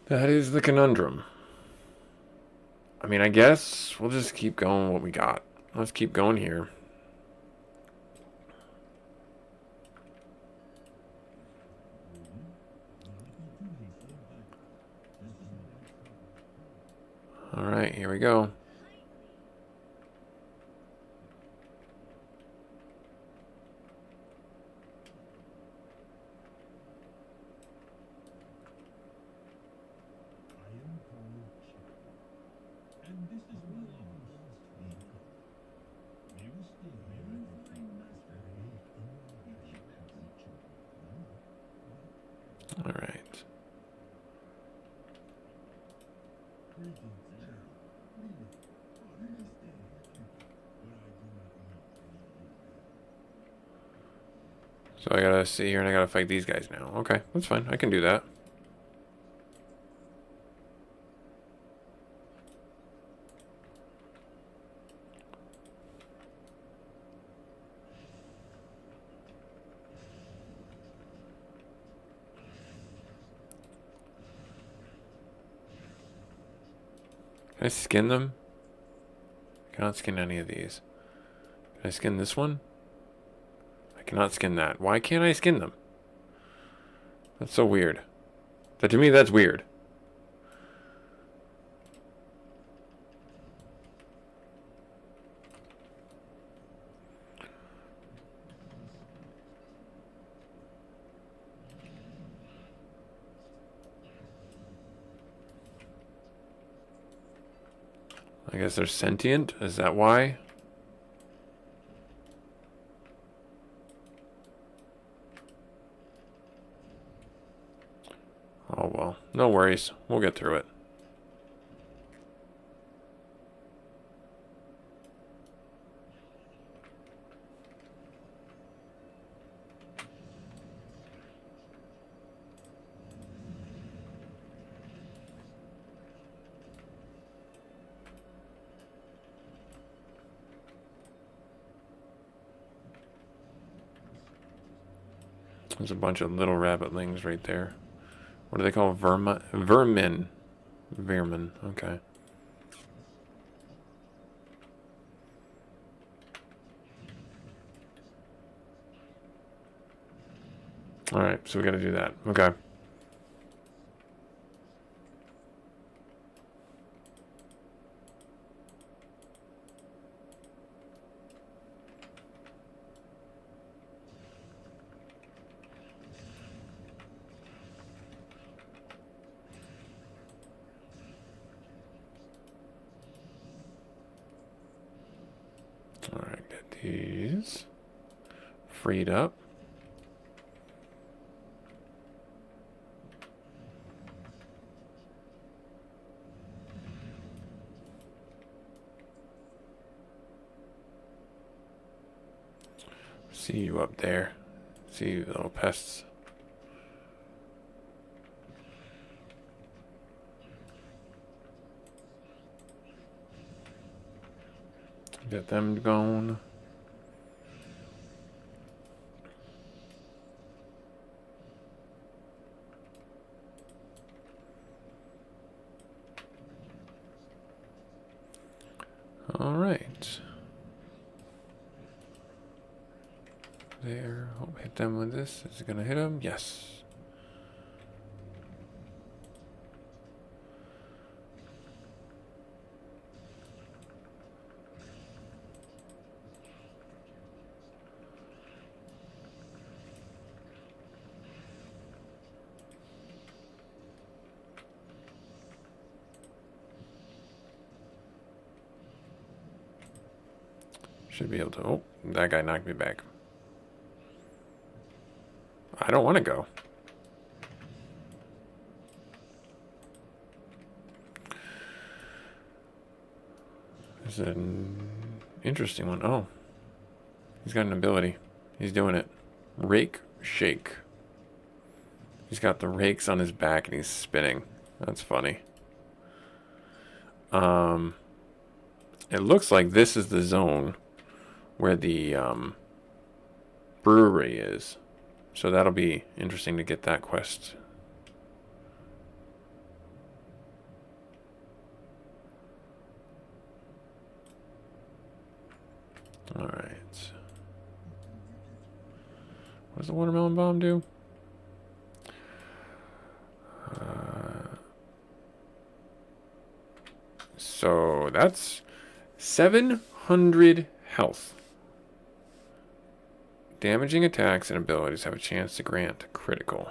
That is the conundrum. I mean, I guess we'll just keep going what we got. Let's keep going here. Alright, here we go. All right. So I gotta sit here and I gotta fight these guys now. Okay, that's fine. I can do that. Can I skin them? I cannot skin any of these. Can I skin this one? I cannot skin that. Why can't I skin them? That's so weird. That to me, that's weird. I guess they're sentient. Is that why? Oh well, no worries. We'll get through it. There's a bunch of little rabbitlings right there. What do they call vermin? Vermin. Okay. All right, so we got to do that. Okay. All right, get these freed up. See you up there. See you little pests. Get them going. All right. There. Oh, hit them with this. Is it gonna hit them? Yes. Should be able to. Oh, that guy knocked me back. I don't want to go. There's an interesting one. Oh, he's got an ability. He's doing it. Rake, shake. He's got the rakes on his back and he's spinning. That's funny. It looks like this is the zone where the brewery is. So that'll be interesting to get that quest. All right. What does the watermelon bomb do? So that's 700 health. Damaging attacks and abilities have a chance to grant critical.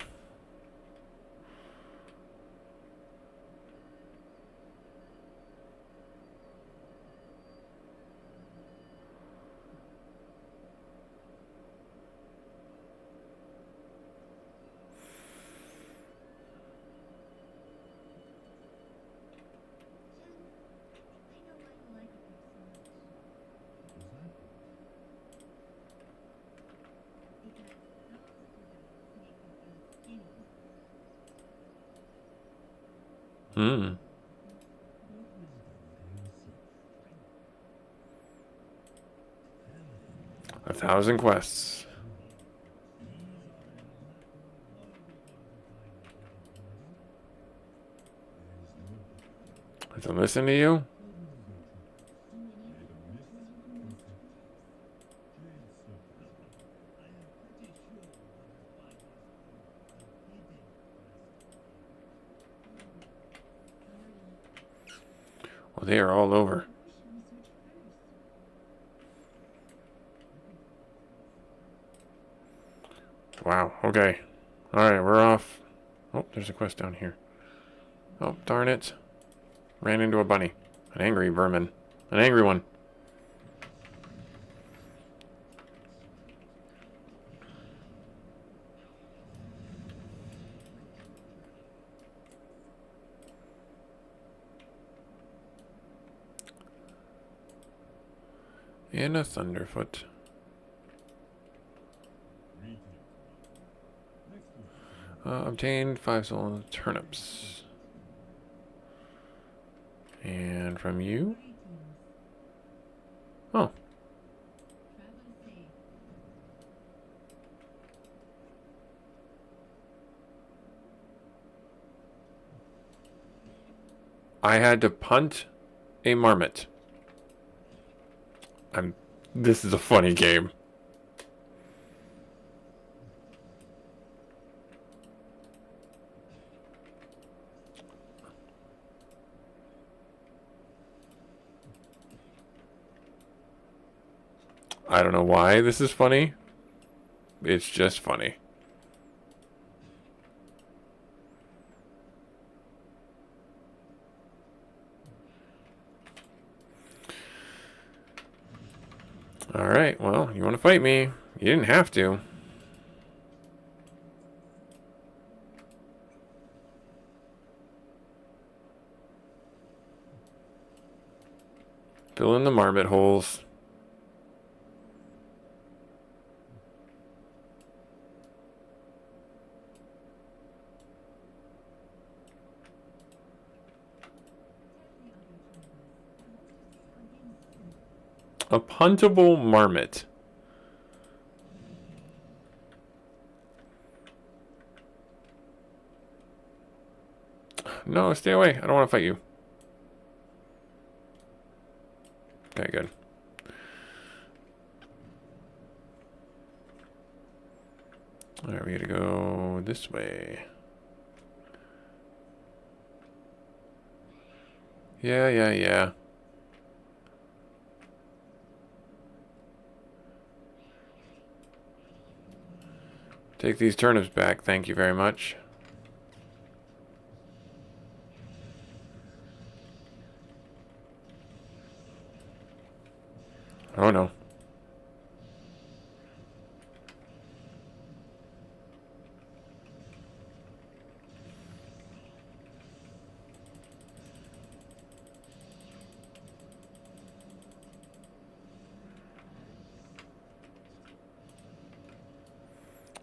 Hmm. 1,000 quests. To listen to you? Well, they are all over. Wow, okay. Alright, we're off. Oh, there's a quest down here. Oh, darn it. Ran into a bunny. An angry vermin. An angry one. And a thunderfoot. Obtained 5 soul turnips. And from you? Oh. I had to punt a marmot. This is a funny game. I don't know why this is funny. It's just funny. Alright, well, you want to fight me? You didn't have to. Fill in the marmot holes. A puntable marmot. No, stay away. I don't want to fight you. Okay, good. Alright, we gotta go this way. Yeah. Take these turnips back, thank you very much. Oh no.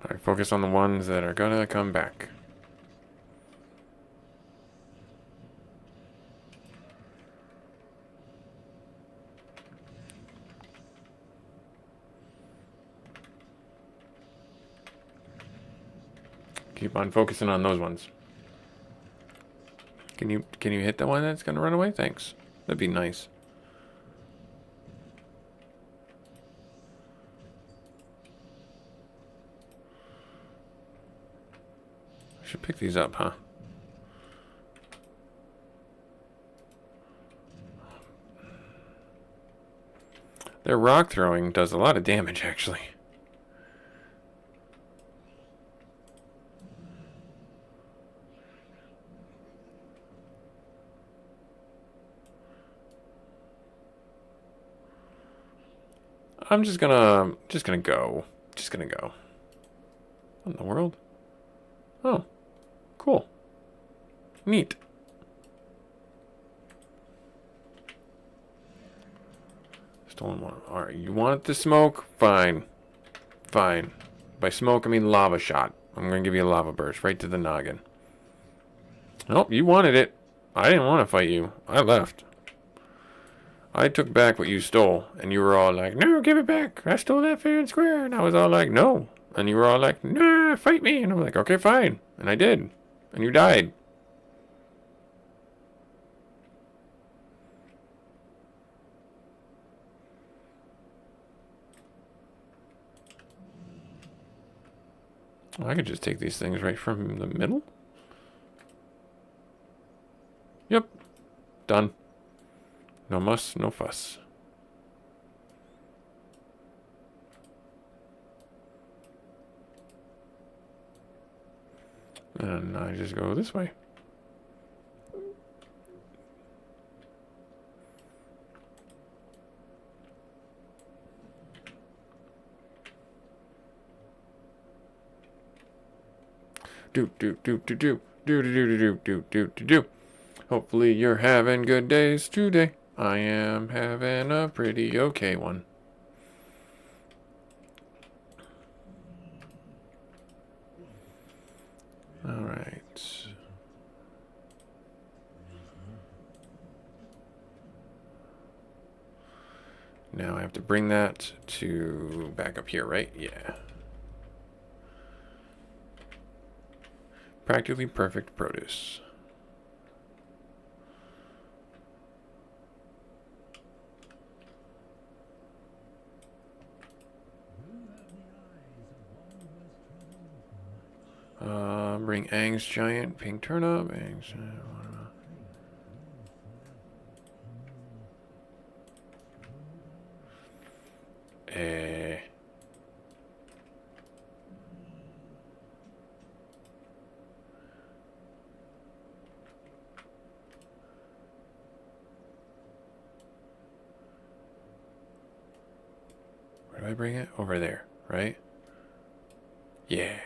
Alright, focus on the ones that are gonna come back. Keep on focusing on those ones. Can you hit the one that's gonna run away? Thanks. That'd be nice. I should pick these up, huh? Their rock throwing does a lot of damage, actually. I'm just gonna go. Just gonna go. What in the world? Oh, cool. Neat. Stolen one. Alright, you want it to smoke? Fine. Fine. By smoke, I mean lava shot. I'm gonna give you a lava burst right to the noggin. Oh, you wanted it. I didn't want to fight you. I left. I took back what you stole, and you were all like, no, give it back. I stole that fair and square. And I was all like, no. And you were all like, nah, fight me. And I'm like, okay, fine. And I did. And you died. I could just take these things right from the middle. Yep. Done. No muss, no fuss. And I just go this way. Do do do do do do do do do do do do do. Hopefully you're having good days today. I am having a pretty okay one. All right. Now I have to bring that to back up here, right? Yeah. Practically perfect produce. Bring Aang's giant pink turnip. Aang's giant. Eh. Where do I bring it? Over there, right? Yeah.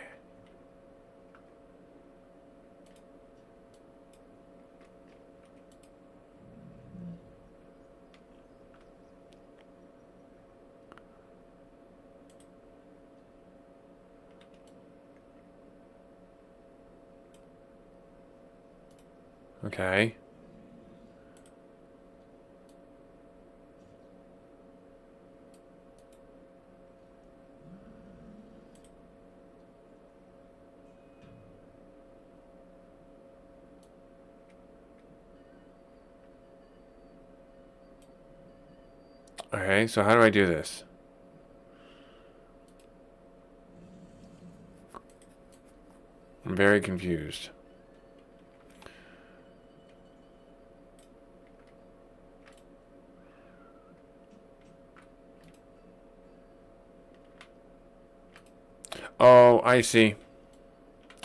Okay. Okay, so how do I do this? I'm very confused. Oh, I see.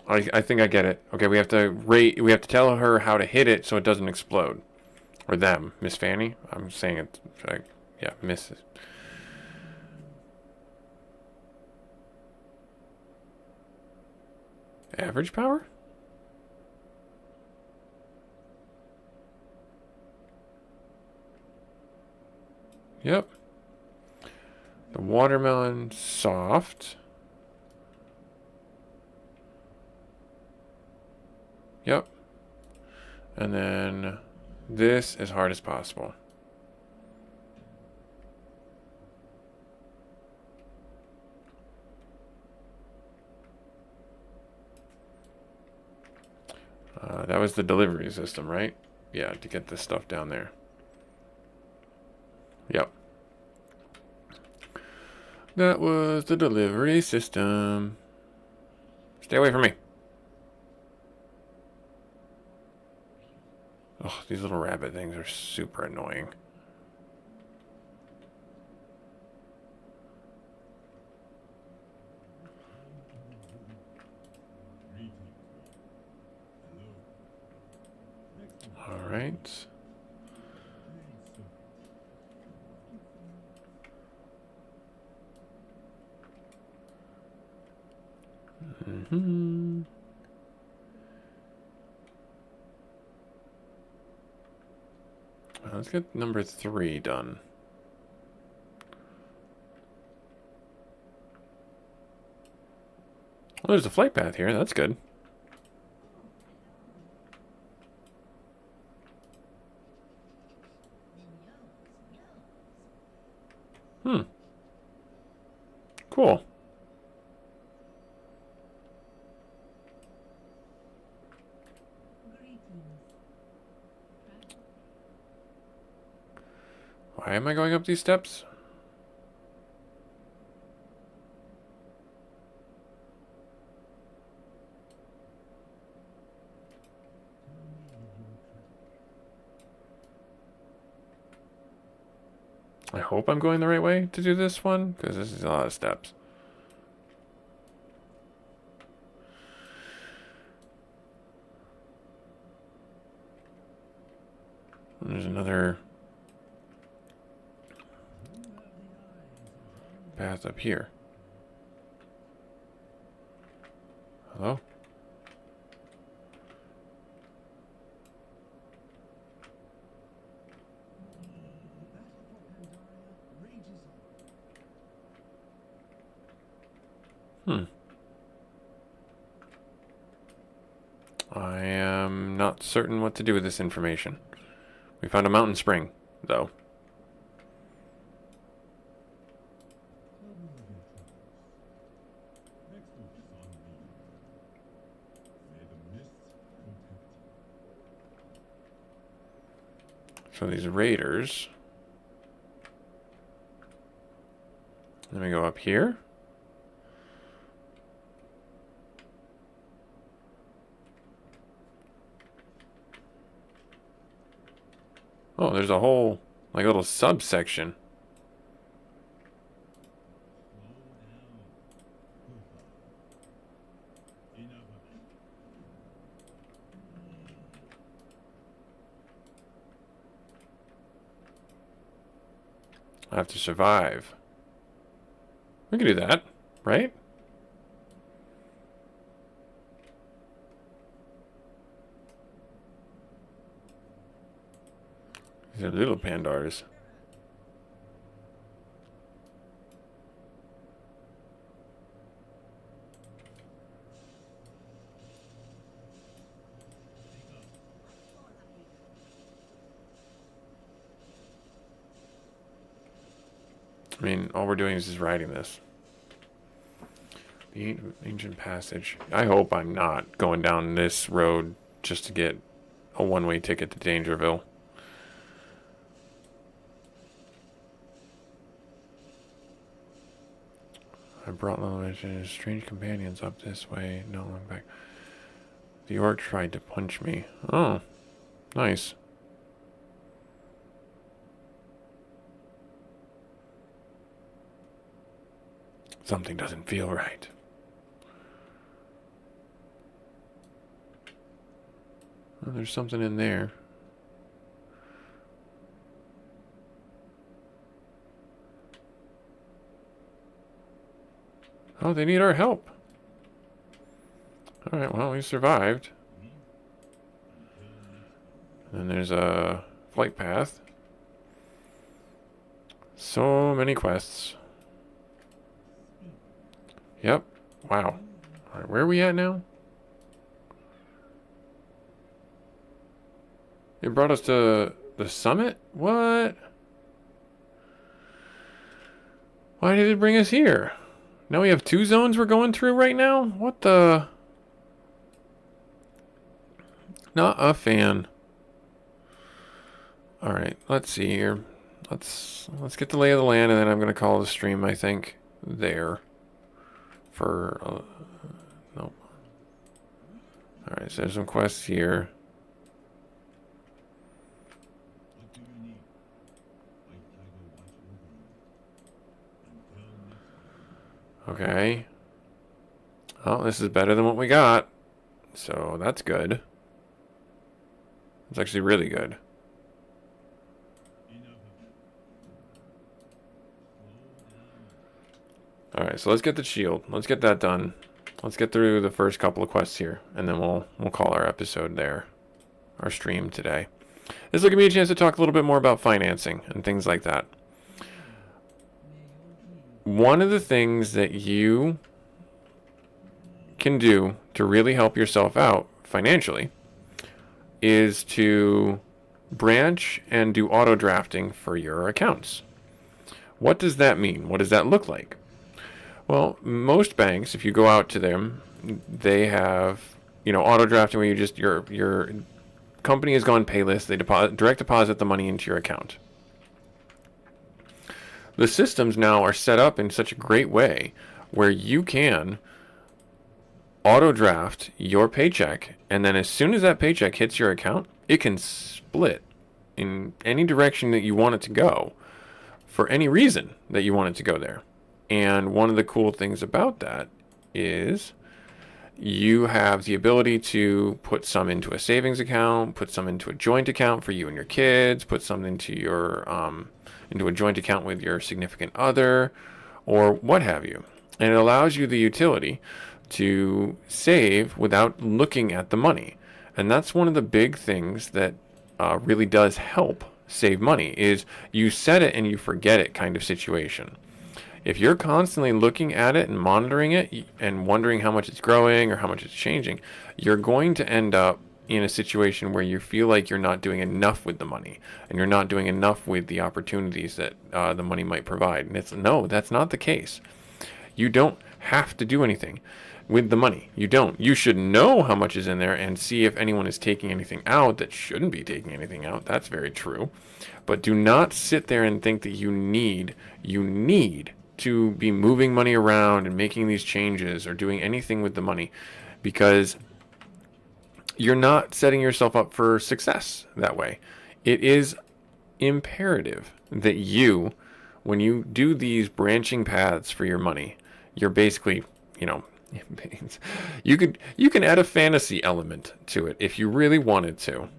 I think I get it. Okay, we have to tell her how to hit it so it doesn't explode. Or them, Miss Fanny. I'm saying it like, yeah, Miss. Average power? Yep. The watermelon soft. Yep. And then this as hard as possible. That was the delivery system, right? Yeah, to get this stuff down there. Yep. That was the delivery system. Stay away from me. Oh, these little rabbit things are super annoying. All right. Mm-hmm. Let's get number 3 done. Well, there's a flight path here. That's good. Hmm. Cool. Why am I going up these steps? I hope I'm going the right way to do this one, because this is a lot of steps. There's another path up here. Hello? I am not certain what to do with this information. We found a mountain spring, though. So these raiders. Let me go up here. Oh, there's a whole, like, little subsection. I have to survive. We can do that, right? These are little Pandars. I mean, all we're doing is just riding this. The ancient passage. I hope I'm not going down this road just to get a one-way ticket to Dangerville. I brought strange companions up this way. No, I'm back. The orc tried to punch me. Oh, nice. Something doesn't feel right. Oh, there's something in there. Oh, they need our help. Alright, well, we survived. And there's a flight path. So many quests. Yep. Wow. Alright, where are we at now? It brought us to the summit? What? Why did it bring us here? Now we have 2 zones we're going through right now? What the? Not a fan. Alright, let's see here. Let's get the lay of the land, and then I'm going to call the stream, I think, there. For, nope. Alright, so there's some quests here. Okay. Oh, this is better than what we got. So, that's good. It's actually really good. Alright, so let's get the shield. Let's get that done. Let's get through the first couple of quests here, and then we'll call our episode there. Our stream today. This will give me a chance to talk a little bit more about financing and things like that. One of the things that you can do to really help yourself out financially is to branch and do auto drafting for your accounts. What does that mean? What does that look like? Well, most banks, if you go out to them, they have, auto drafting where you just your company has gone payless. They direct deposit the money into your account. The systems now are set up in such a great way where you can auto draft your paycheck, and then as soon as that paycheck hits your account, it can split in any direction that you want it to go for any reason that you want it to go there. And one of the cool things about that is you have the ability to put some into a savings account, put some into a joint account for you and your kids, put some into your into a joint account with your significant other, or what have you. And it allows you the utility to save without looking at the money. And that's one of the big things that really does help save money, is you set it and you forget it kind of situation. If you're constantly looking at it and monitoring it and wondering how much it's growing or how much it's changing, you're going to end up in a situation where you feel like you're not doing enough with the money and you're not doing enough with the opportunities that the money might provide. And no, that's not the case. You don't have to do anything with the money. You don't. You should know how much is in there and see if anyone is taking anything out that shouldn't be taking anything out. That's very true. But do not sit there and think that you need to be moving money around and making these changes or doing anything with the money, because you're not setting yourself up for success that way. It is imperative that you, when you do these branching paths for your money, you're basically, you can add a fantasy element to it if you really wanted to.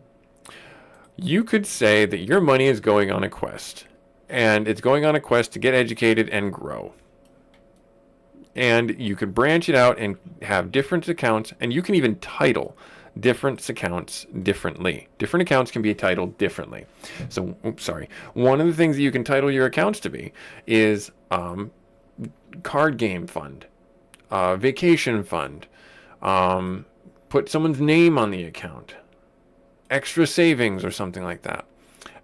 You could say that your money is going on a quest, and it's going on a quest to get educated and grow. And you could branch it out and have different accounts, and you can even title different accounts differently. Different accounts can be titled differently. So, one of the things that you can title your accounts to be is card game fund, vacation fund, put someone's name on the account, extra savings or something like that,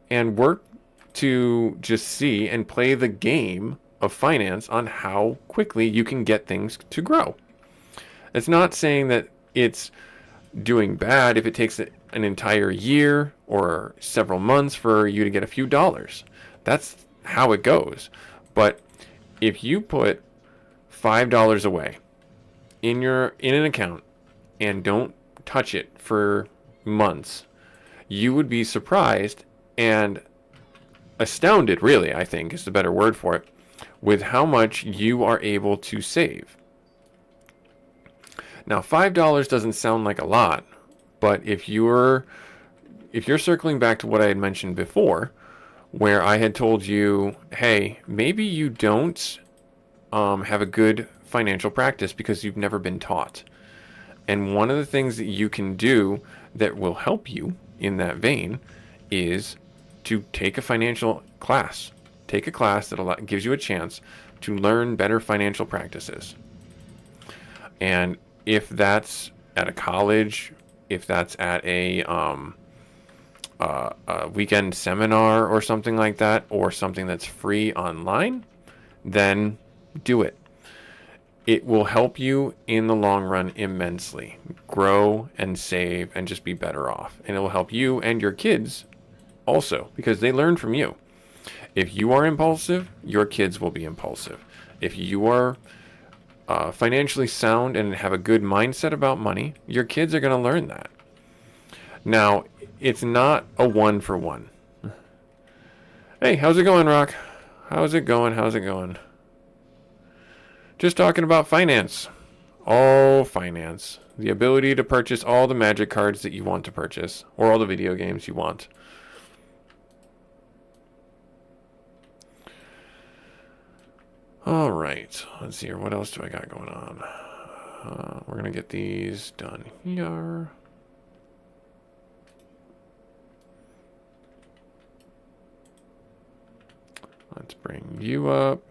and work to just see and play the game of finance on how quickly you can get things to grow. It's not saying that it's doing bad if it takes an entire year or several months for you to get a few dollars. That's how it goes. But if you put $5 away in an account and don't touch it for months, you would be surprised and astounded, really, I think is the better word for it, with how much you are able to save. Now, $5 doesn't sound like a lot, but if you're circling back to what I had mentioned before, where I had told you, hey, maybe you don't have a good financial practice because you've never been taught. And one of the things that you can do that will help you in that vein is to take a financial class. Take a class that gives you a chance to learn better financial practices. And if that's at a college, if that's at a weekend seminar or something like that, or something that's free online, then do it. It will help you in the long run immensely. Grow and save and just be better off. And it will help you and your kids also, because they learn from you. If you are impulsive, your kids will be impulsive. If you are financially sound and have a good mindset about money, your kids are going to learn that. Now, it's not a one-for-one. Hey, how's it going, Rock? How's it going? Just talking about finance. All finance. The ability to purchase all the magic cards that you want to purchase, or all the video games you want. All right, let's see here. What else do I got going on? We're going to get these done here. Let's bring you up.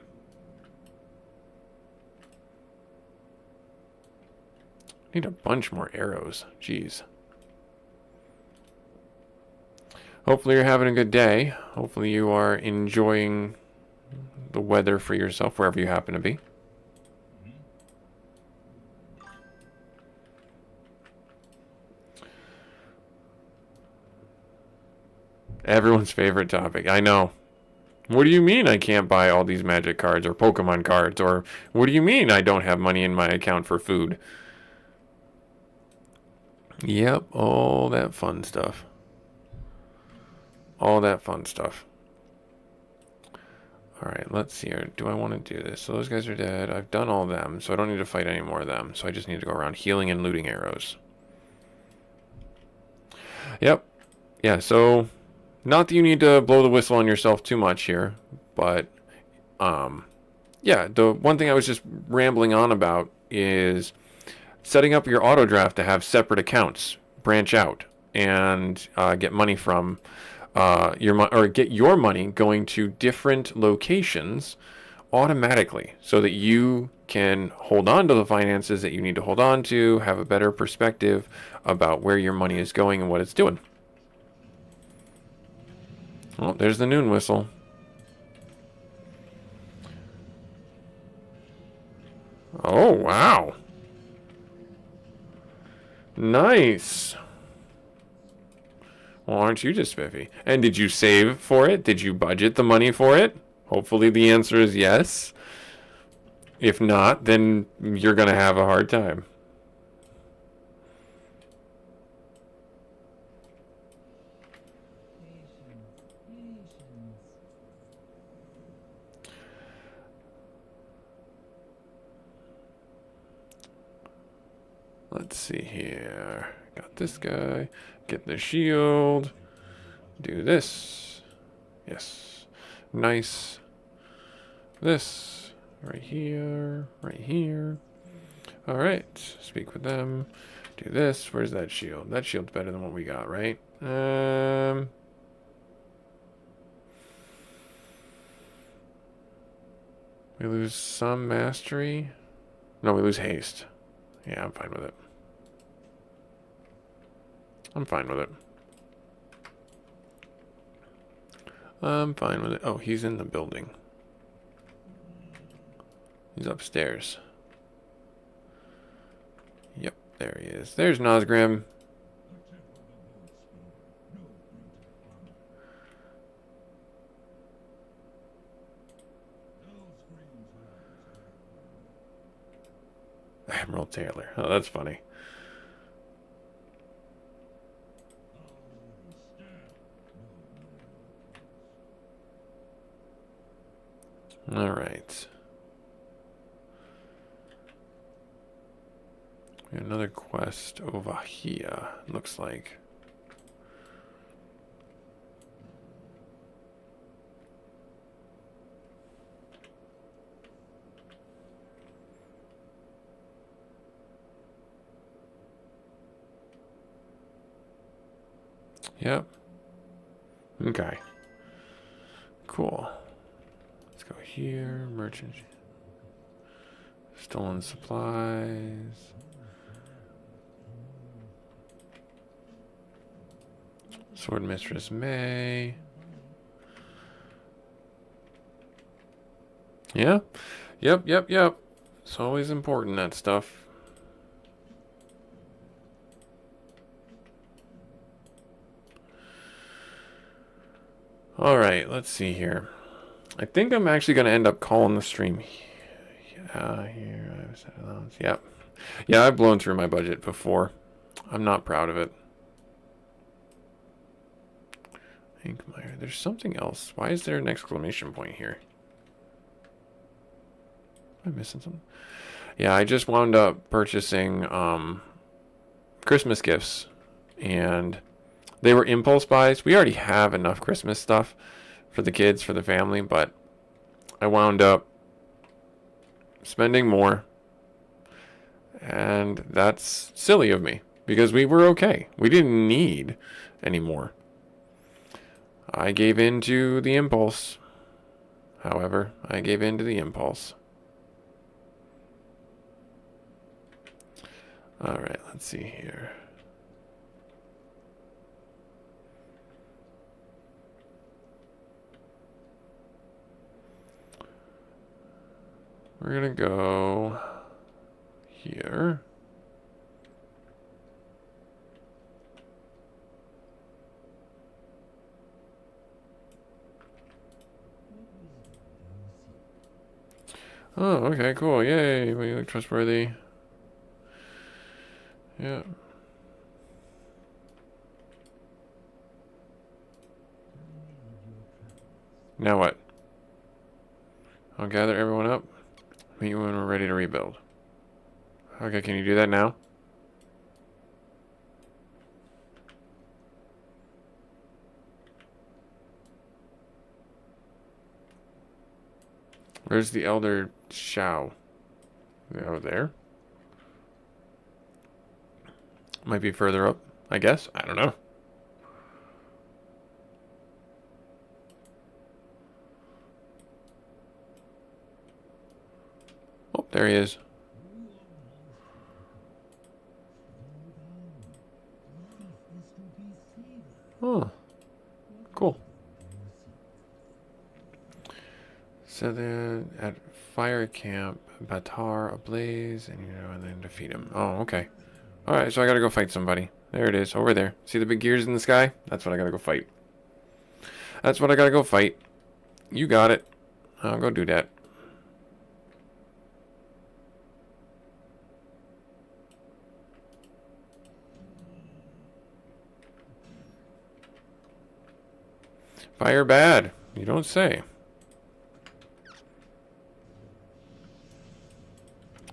Need a bunch more arrows. Jeez. Hopefully you're having a good day. Hopefully you are enjoying the weather for yourself wherever you happen to be. Everyone's favorite topic. I know. What do you mean I can't buy all these magic cards or Pokemon cards? Or what do you mean I don't have money in my account for food? Yep, all that fun stuff. All that fun stuff. Alright, let's see here. Do I want to do this? So those guys are dead. I've done all of them, so I don't need to fight any more of them. So I just need to go around healing and looting arrows. Yep. Yeah, so not that you need to blow the whistle on yourself too much here, but yeah, the one thing I was just rambling on about is setting up your auto draft to have separate accounts, branch out, and get money from get your money going to different locations automatically, so that you can hold on to the finances that you need to hold on to, have a better perspective about where your money is going and what it's doing. Oh, there's the noon whistle. Oh, wow. Nice. Well, aren't you just spiffy? And did you save for it? Did you budget the money for it? Hopefully the answer is yes. If not, then you're going to have a hard time. Let's see here. Got this guy. Get the shield. Do this. Yes. Nice. This. Right here. Right here. Alright. Speak with them. Do this. Where's that shield? That shield's better than what we got, right? We lose some mastery. No, we lose haste. Yeah, I'm fine with it. I'm fine with it. I'm fine with it. Oh, he's in the building. He's upstairs. Yep, there he is. There's Nosgrim. Admiral Taylor. Oh, that's funny. All right. We have another quest over here, looks like. Yep. Okay. Cool. Let's go here. Merchant. Stolen supplies. Sword Mistress May. Yeah. Yep. It's always important, that stuff. Alright, let's see here. I think I'm actually going to end up calling the stream here. I've set allowance. Yep. Yeah, I've blown through my budget before. I'm not proud of it. Hinkmeyer. There's something else. Why is there an exclamation point here? Am I missing something? Yeah, I just wound up purchasing Christmas gifts, and they were impulse buys. We already have enough Christmas stuff for the kids, for the family, but I wound up spending more, and that's silly of me because we were okay. We didn't need any more. I gave in to the impulse. However, I gave in to the impulse. Alright, let's see here. We're gonna go here. Oh, okay, cool. Yay, we look trustworthy. Yeah. Now what? I'll gather everyone up. Meet you when we're ready to rebuild. Okay, can you do that now? Where's the Elder Shao? Over there? Might be further up, I guess. I don't know. Oh, there he is. Oh, cool. So then at fire camp, Batar ablaze, and then defeat him. Oh, okay. Alright, so I gotta go fight somebody. There it is, over there. See the big gears in the sky? That's what I gotta go fight. That's what I gotta go fight. You got it. I'll go do that. Fire bad. You don't say.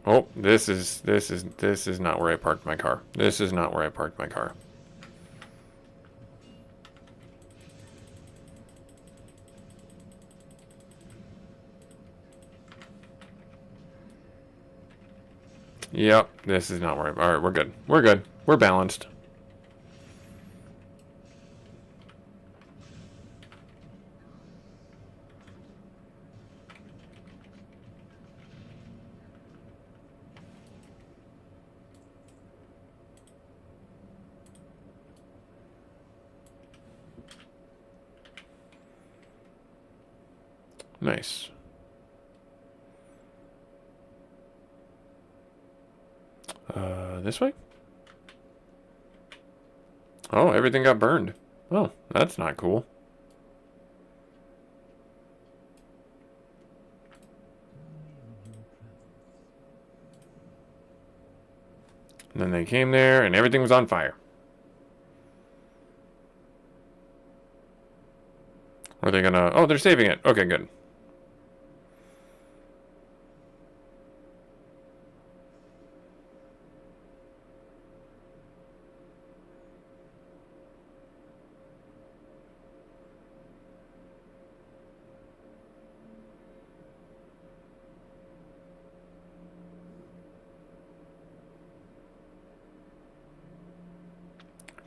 Oh, this is not where I parked my car. This is not where I parked my car. Yep, this is not where I... Alright, we're good. We're good. We're balanced. Nice. This way? Oh, everything got burned. Oh, that's not cool. And then they came there, and everything was on fire. Are they gonna... Oh, they're saving it. Okay, good.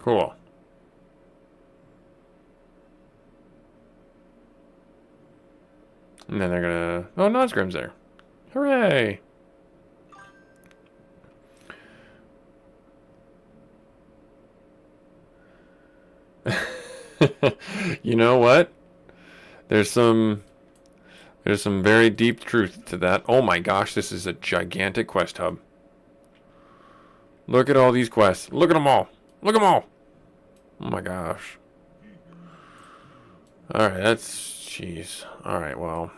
Cool. And then they're gonna... Oh, Nosgrim's there. Hooray! You know what? There's some very deep truth to that. Oh my gosh, this is a gigantic quest hub. Look at all these quests. Look at them all. Look at them all. Oh my gosh. Alright, that's... Jeez. Alright, well.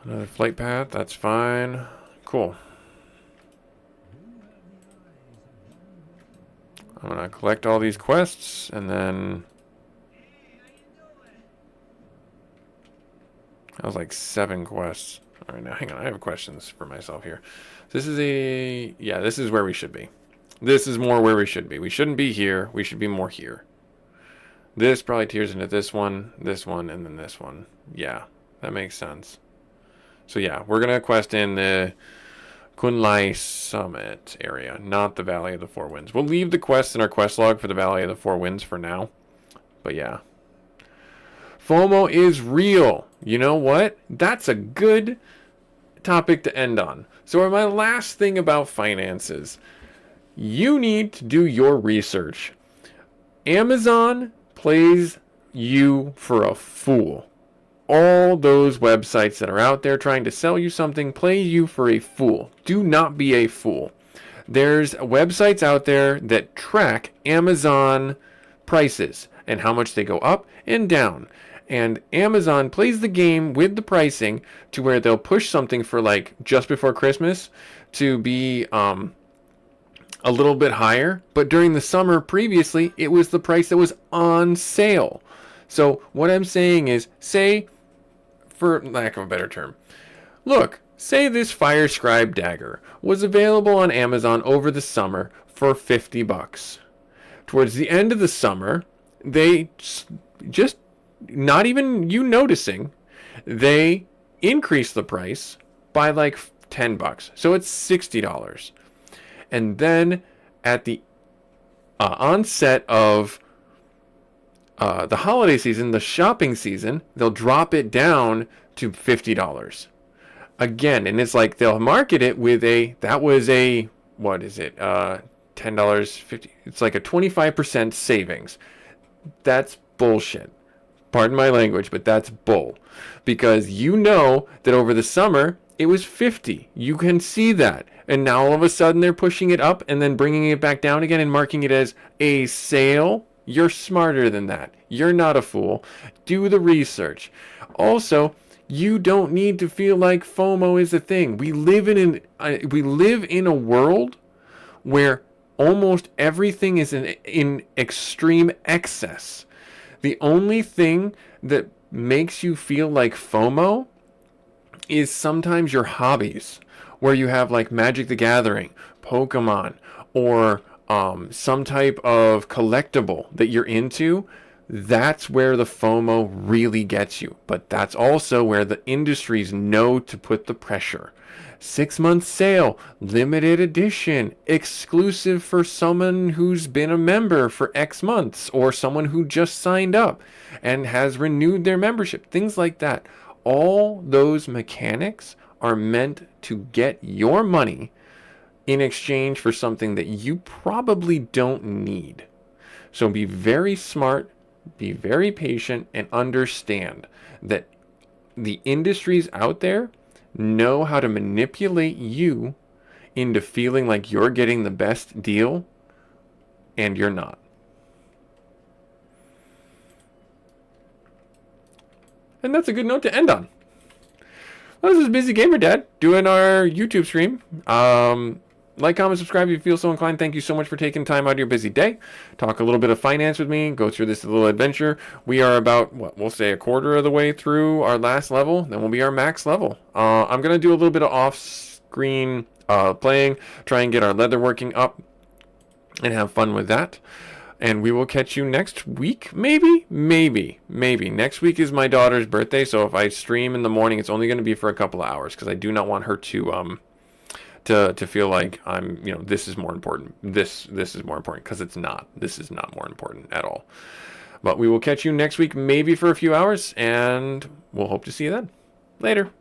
Another flight path. That's fine. Cool. I'm gonna collect all these quests, and then... That was like 7 quests. Alright, now hang on. I have questions for myself here. This is a... Yeah, this is where we should be. This is more where we should be. We shouldn't be here. We should be more here. This probably tears into this one, and then this one. Yeah, that makes sense. So yeah, we're going to quest in the Kunlai Summit area, not the Valley of the Four Winds. We'll leave the quests in our quest log for the Valley of the Four Winds for now. But yeah. FOMO is real. You know what? That's a good topic to end on. So my last thing about finances. You need to do your research. Amazon plays you for a fool. all those websites that are out there trying to sell you something play you for a fool. Do not be a fool. There's websites out there that track Amazon prices and how much they go up and down. And Amazon plays the game with the pricing to where they'll push something for like just before Christmas to be a little bit higher. But during the summer previously, it was the price that was on sale. So what I'm saying is, say, for lack of a better term, look, say this Fire Scribe dagger was available on Amazon over the summer for $50. Towards the end of the summer, they just, not even you noticing, they increased the price by like $10. So it's $60. And then at the onset of the holiday season, the shopping season, they'll drop it down to $50 again. And it's like they'll market it with that was a, what is it, $10.50. It's like a 25% savings. That's bullshit. Pardon my language, but that's bull. Because you know that over the summer, it was $50. You can see that. And now all of a sudden they're pushing it up and then bringing it back down again and marking it as a sale. You're smarter than that. You're not a fool. Do the research. Also, you don't need to feel like FOMO is a thing. We live in a world where almost everything is in extreme excess. The only thing that makes you feel like FOMO is sometimes your hobbies, where you have like Magic the Gathering, Pokemon, or some type of collectible that you're into. That's where the FOMO really gets you. But that's also where the industries know to put the pressure. 6-month sale, limited edition, exclusive for someone who's been a member for X months, or someone who just signed up and has renewed their membership, things like that. All those mechanics are meant to get your money in exchange for something that you probably don't need. So be very smart, be very patient, and understand that the industries out there know how to manipulate you into feeling like you're getting the best deal, and you're not. And that's a good note to end on. Well, this is Busy Gamer Dad doing our YouTube stream. Like, comment, subscribe if you feel so inclined. Thank you so much for taking time out of your busy day. Talk a little bit of finance with me. Go through this little adventure. We are about, we'll say a quarter of the way through our last level. Then we'll be our max level. I'm going to do a little bit of off-screen playing. Try and get our leather working up. And have fun with that. And we will catch you next week, maybe. Next week is my daughter's birthday. So if I stream in the morning, it's only going to be for a couple of hours. Because I do not want her to feel like I'm, this is more important. This is more important, because it's not. This is not more important at all. But we will catch you next week, maybe for a few hours, and we'll hope to see you then. Later.